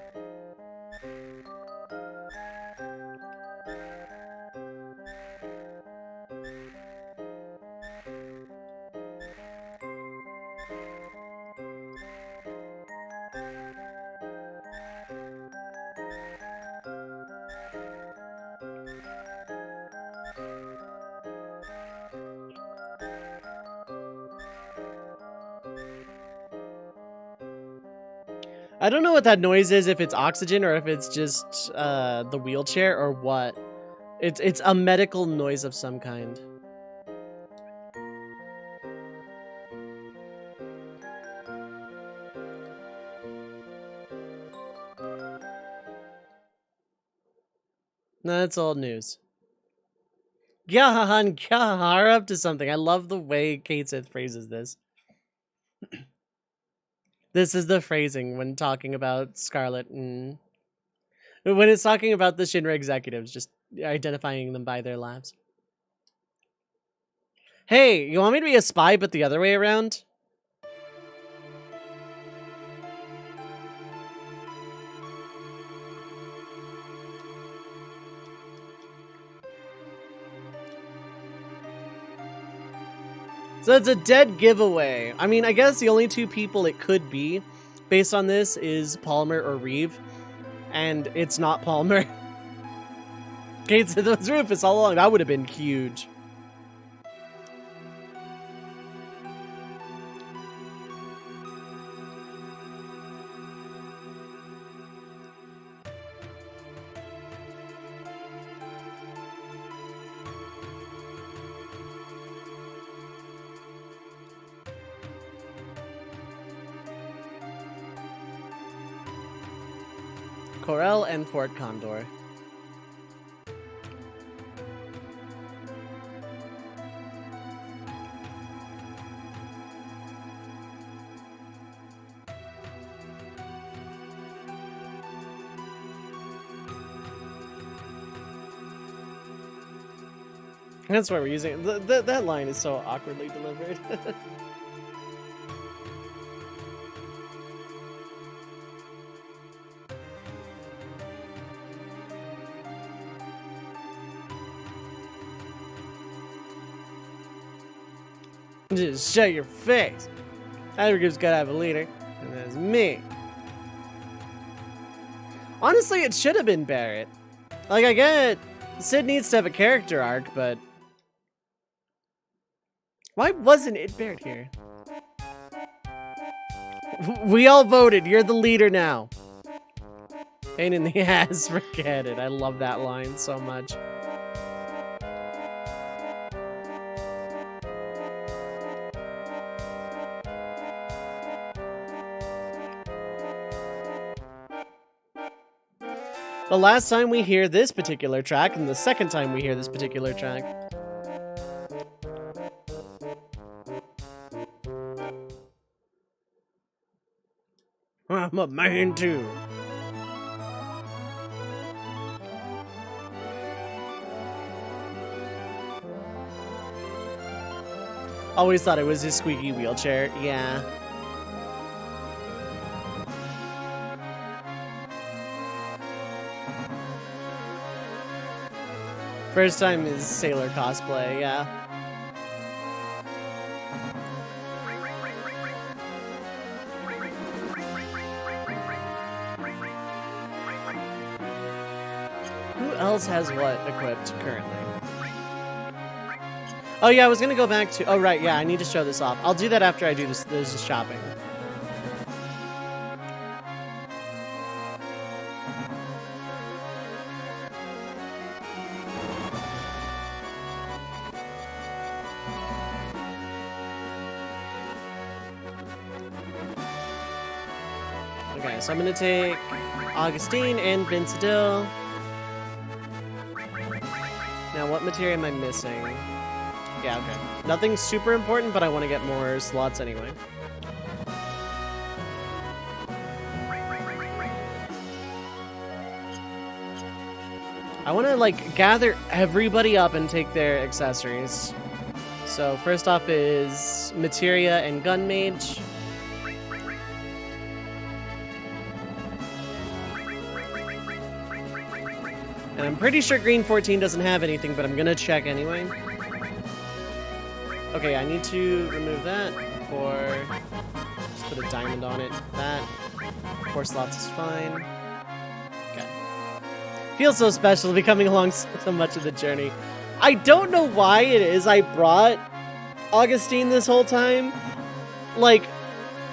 I don't know what that noise is, if it's oxygen or if it's just the wheelchair or what. It's a medical noise of some kind. No, that's old news. Gyahan Gyahar up to something. I love the way Kate Sith phrases this. This is the phrasing when talking about Scarlet and when it's talking about the Shinra executives, just identifying them by their laughs. Hey, you want me to be a spy but the other way around? So it's a dead giveaway. I mean, I guess the only 2 people it could be based on this is Palmer or Reeve. And it's not Palmer. Kate said those Rufus all along. That would have been huge. Corel and Fort Condor. That's why we're using it. That line is so awkwardly delivered. Just shut your face. Every group's gotta have a leader, and that's me. Honestly, it should have been Barrett. Like, I get Sid needs to have a character arc, but why wasn't it Barrett here? We all voted. You're the leader now. Pain in the ass. Forget it. I love that line so much. The last time we hear this particular track, and the second time we hear this particular track. I'm a man too. Always thought it was his squeaky wheelchair. Yeah. first time is Sailor cosplay, yeah. Who else has what equipped currently? Oh yeah, I was gonna go back to. Oh right, yeah, I need to show this off. I'll do that after I do this shopping. Okay, so I'm gonna take Augustine and Vincadil. Now, what materia am I missing? Yeah, okay. Nothing super important, but I want to get more slots anyway. I want to, like, gather everybody up and take their accessories. So, first off is Materia and Gun Mage. And I'm pretty sure Green 14 doesn't have anything, but I'm gonna check anyway. Okay, I need to remove that for... Let's put a diamond on it. That. 4 slots is fine. Okay. Feels so special to be coming along so much of the journey. I don't know why it is I brought Augustine this whole time. Like,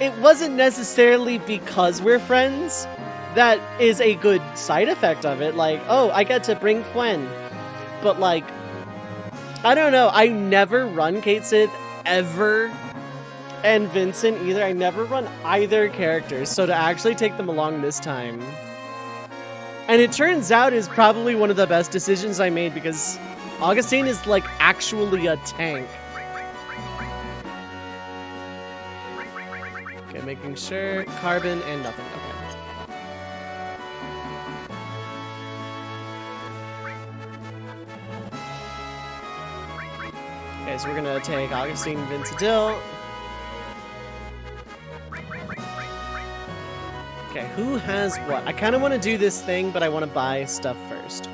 it wasn't necessarily because we're friends. That is a good side effect of it. Like, oh, I get to bring Gwen. But, like, I don't know. I never run Kate Sith ever. And Vincent either. I never run either characters. So to actually take them along this time. And it turns out is probably one of the best decisions I made because Augustine is, like, actually a tank. Okay, making sure. Carbon and nothing. Okay. Okay, so we're gonna take Augustine Vincadil. Okay, who has what? I kind of want to do this thing, but I want to buy stuff first.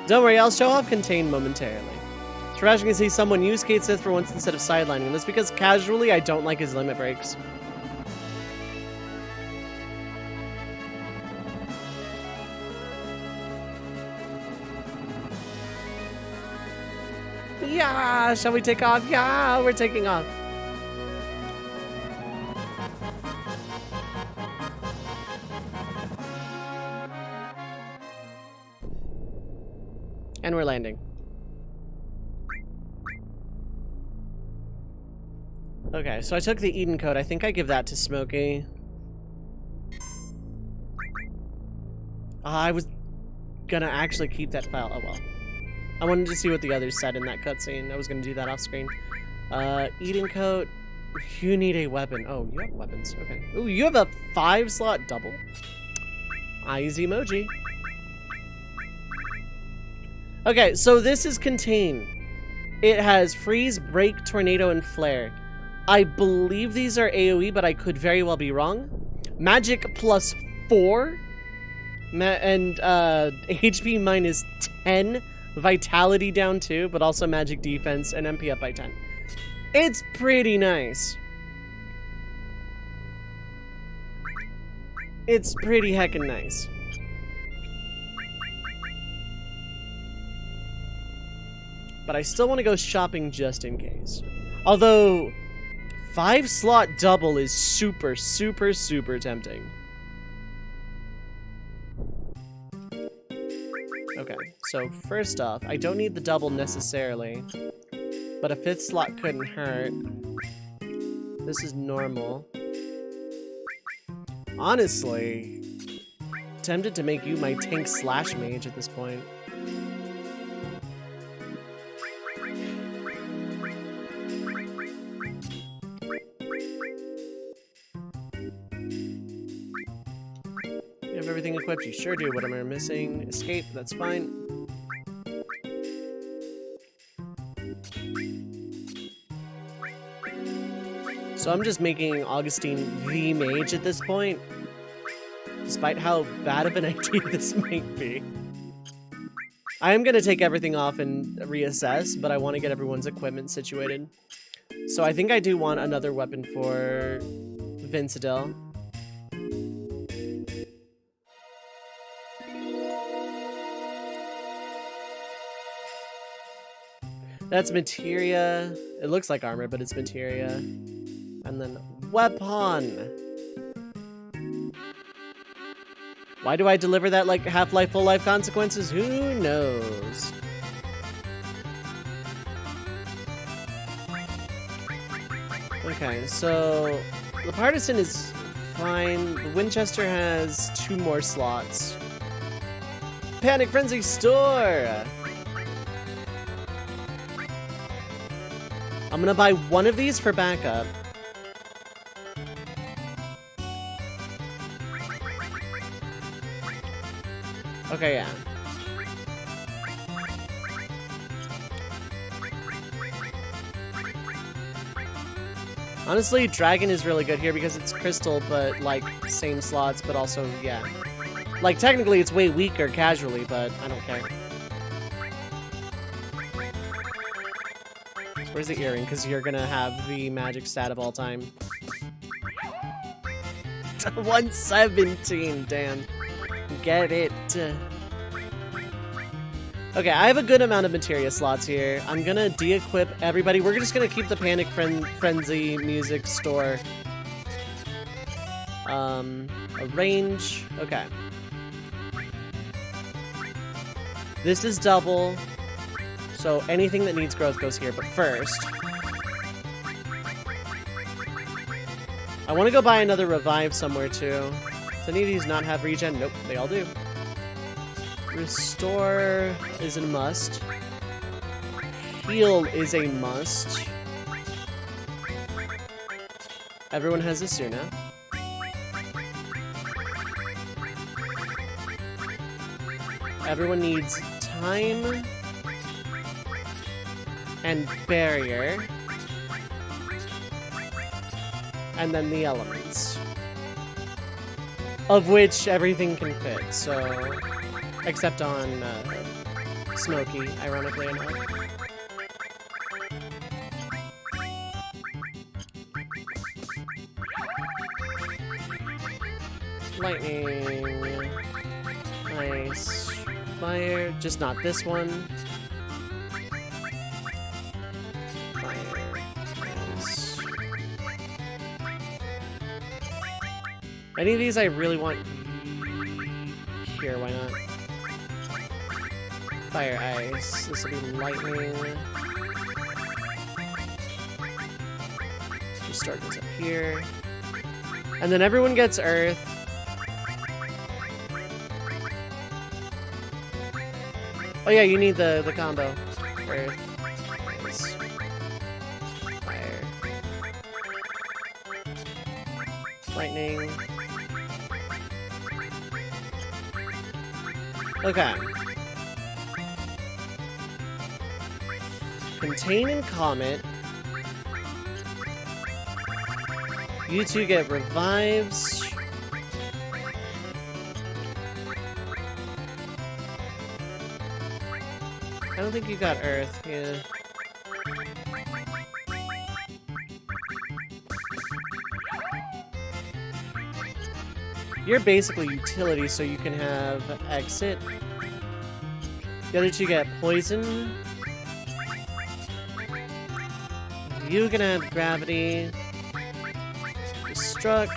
Don't worry, I'll show off Contain momentarily. It's refreshing to see someone use Kate Sith for once instead of sidelining him. That's because casually I don't like his limit breaks. Yeah, shall we take off? Yeah, we're taking off. And we're landing. Okay, so I took the Eden code. I think I give that to Smokey. I was gonna actually keep that file. Oh well. I wanted to see what the others said in that cutscene. I was going to do that off screen. Eden coat. You need a weapon. Oh, you have weapons. Okay. Ooh, you have a 5-slot double. Easy emoji. Okay, so this is Contain. It has Freeze, Break, Tornado, and Flare. I believe these are AoE, but I could very well be wrong. Magic plus 4. And HP minus 10. Vitality down 2, but also magic defense and MP up by 10. It's pretty nice. It's pretty heckin' nice. But I still want to go shopping just in case. Although, 5-slot double is super, super, super tempting. Okay, so first off, I don't need the double necessarily, but a 5th slot couldn't hurt. This is normal. Honestly, tempted to make you my tank slash mage at this point. You have everything equipped? You sure do. What am I missing? Escape, that's fine. So I'm just making Augustine the mage at this point, despite how bad of an idea this might be. I am gonna take everything off and reassess, but I want to get everyone's equipment situated. So I think I do want another weapon for Vincidel. That's materia. It looks like armor, but it's materia. And then weapon. Why do I deliver that like Half-Life Full Life consequences? Who knows? Okay, so the partisan is fine. The Winchester has 2 more slots. Panic Frenzy Store! I'm gonna buy one of these for backup. Okay, yeah. Honestly, Dragon is really good here because it's crystal, but like same slots, but also, yeah. Like technically it's way weaker casually, but I don't care. So where's the earring? Because you're gonna have the magic stat of all time. 117, damn. Get it. Okay, I have a good amount of materia slots here. I'm gonna de-equip everybody. We're just gonna keep the Panic Frenzy music store. Arrange. Okay. This is double. So anything that needs growth goes here. But first, I want to go buy another revive somewhere too. Does any of these not have regen? Nope, they all do. Restore is a must. Heal is a must. Everyone has Asuna. Everyone needs time and barrier. And then the elements. Of which everything can fit, so... Except on Smokey, ironically enough. Lightning. Nice. Fire. Just not this one. Fire. Nice. Any of these I really want here, why not? Fire ice. This will be lightning. Just start this up here. And then everyone gets earth. Oh yeah, you need the combo. Earth. Ice. Fire. Lightning. Okay. Contain and Comet. You two get revives. I don't think you got Earth, yeah. You're basically utility, so you can have Exit. The other two get Poison. You can have Gravity. Destruct.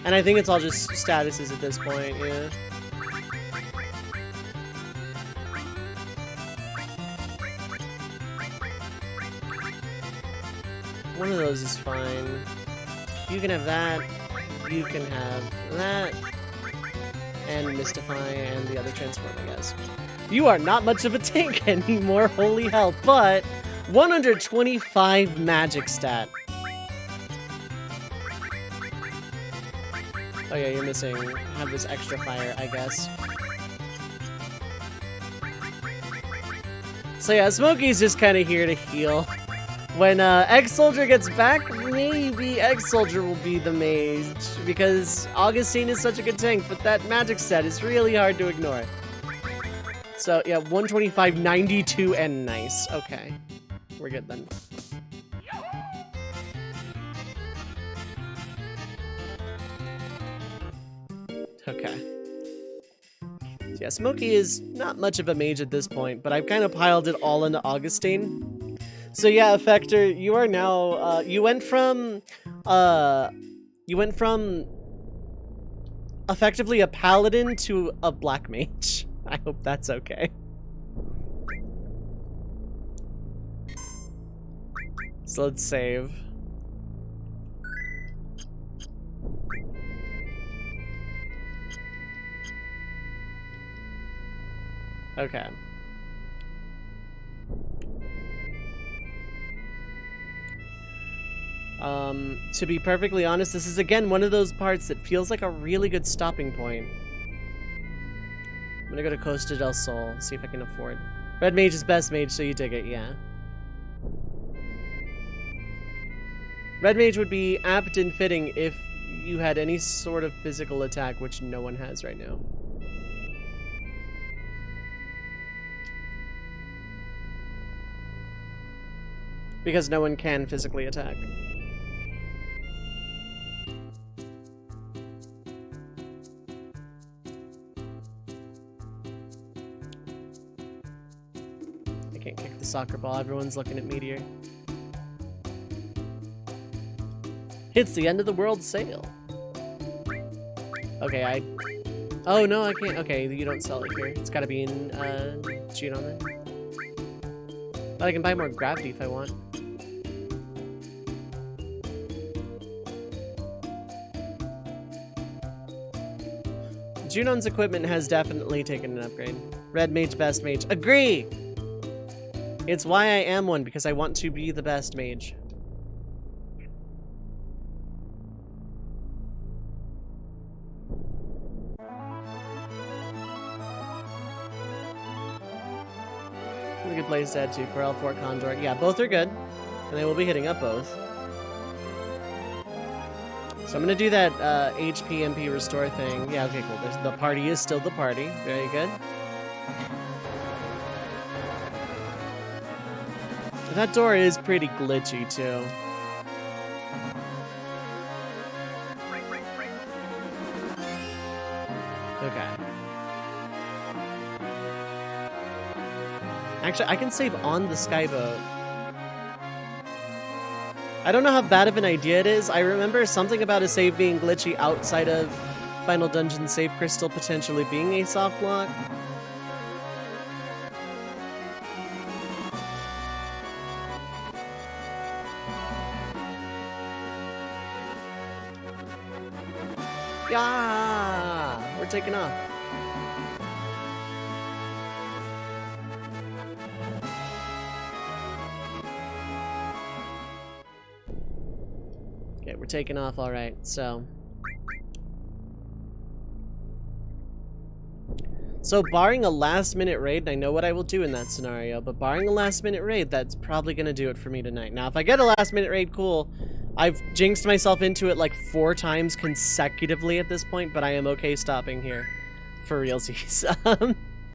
And I think it's all just statuses at this point, yeah. One of those is fine. You can have that. You can have that. And Mystify and the other transform, I guess. You are not much of a tank anymore, holy hell, but 125 magic stat. Oh yeah, you're missing, have this extra fire, I guess. So yeah, Smokey's just kind of here to heal. When X-Soldier gets back, maybe X-Soldier will be the mage, because Augustine is such a good tank, but that magic set is really hard to ignore. So yeah, 125, 92, and nice. Okay, we're good then. Okay. Yeah, Smokey is not much of a mage at this point, but I've kind of piled it all into Augustine. So yeah, Effector, you are now, you went from effectively a paladin to a black mage. I hope that's okay. So let's save. Okay. To be perfectly honest, this is again one of those parts that feels like a really good stopping point. I'm gonna go to Costa del Sol, see if I can afford. Red mage is best mage, so you dig it, yeah. Red mage would be apt and fitting if you had any sort of physical attack, which no one has right now. Because no one can physically attack. I can't kick the soccer ball, everyone's looking at Meteor. It's the end of the world sale. Okay, oh no, I can't. Okay, you don't sell it here. It's gotta be in Junon then. But I can buy more gravity if I want. Junon's equipment has definitely taken an upgrade. Red mage, best mage. Agree! It's why I am one, because I want to be the best mage. A good place to add to Corel, Fort Condor. Yeah, both are good. And they will be hitting up both. So I'm gonna do that HP MP restore thing. Yeah, okay, cool. The party is still the party. Very good. That door is pretty glitchy too. Okay. Actually, I can save on the skyboat. I don't know how bad of an idea it is. I remember something about a save being glitchy outside of Final Dungeon Save Crystal potentially being a soft lock. Yeah, we're taking off. Okay, we're taking off, all right. So barring a last-minute raid, and I know what I will do in that scenario, but barring a last-minute raid, that's probably gonna do it for me tonight. Now, if I get a last-minute raid, cool. I've jinxed myself into it like 4 times consecutively at this point, but I am okay stopping here for realsies.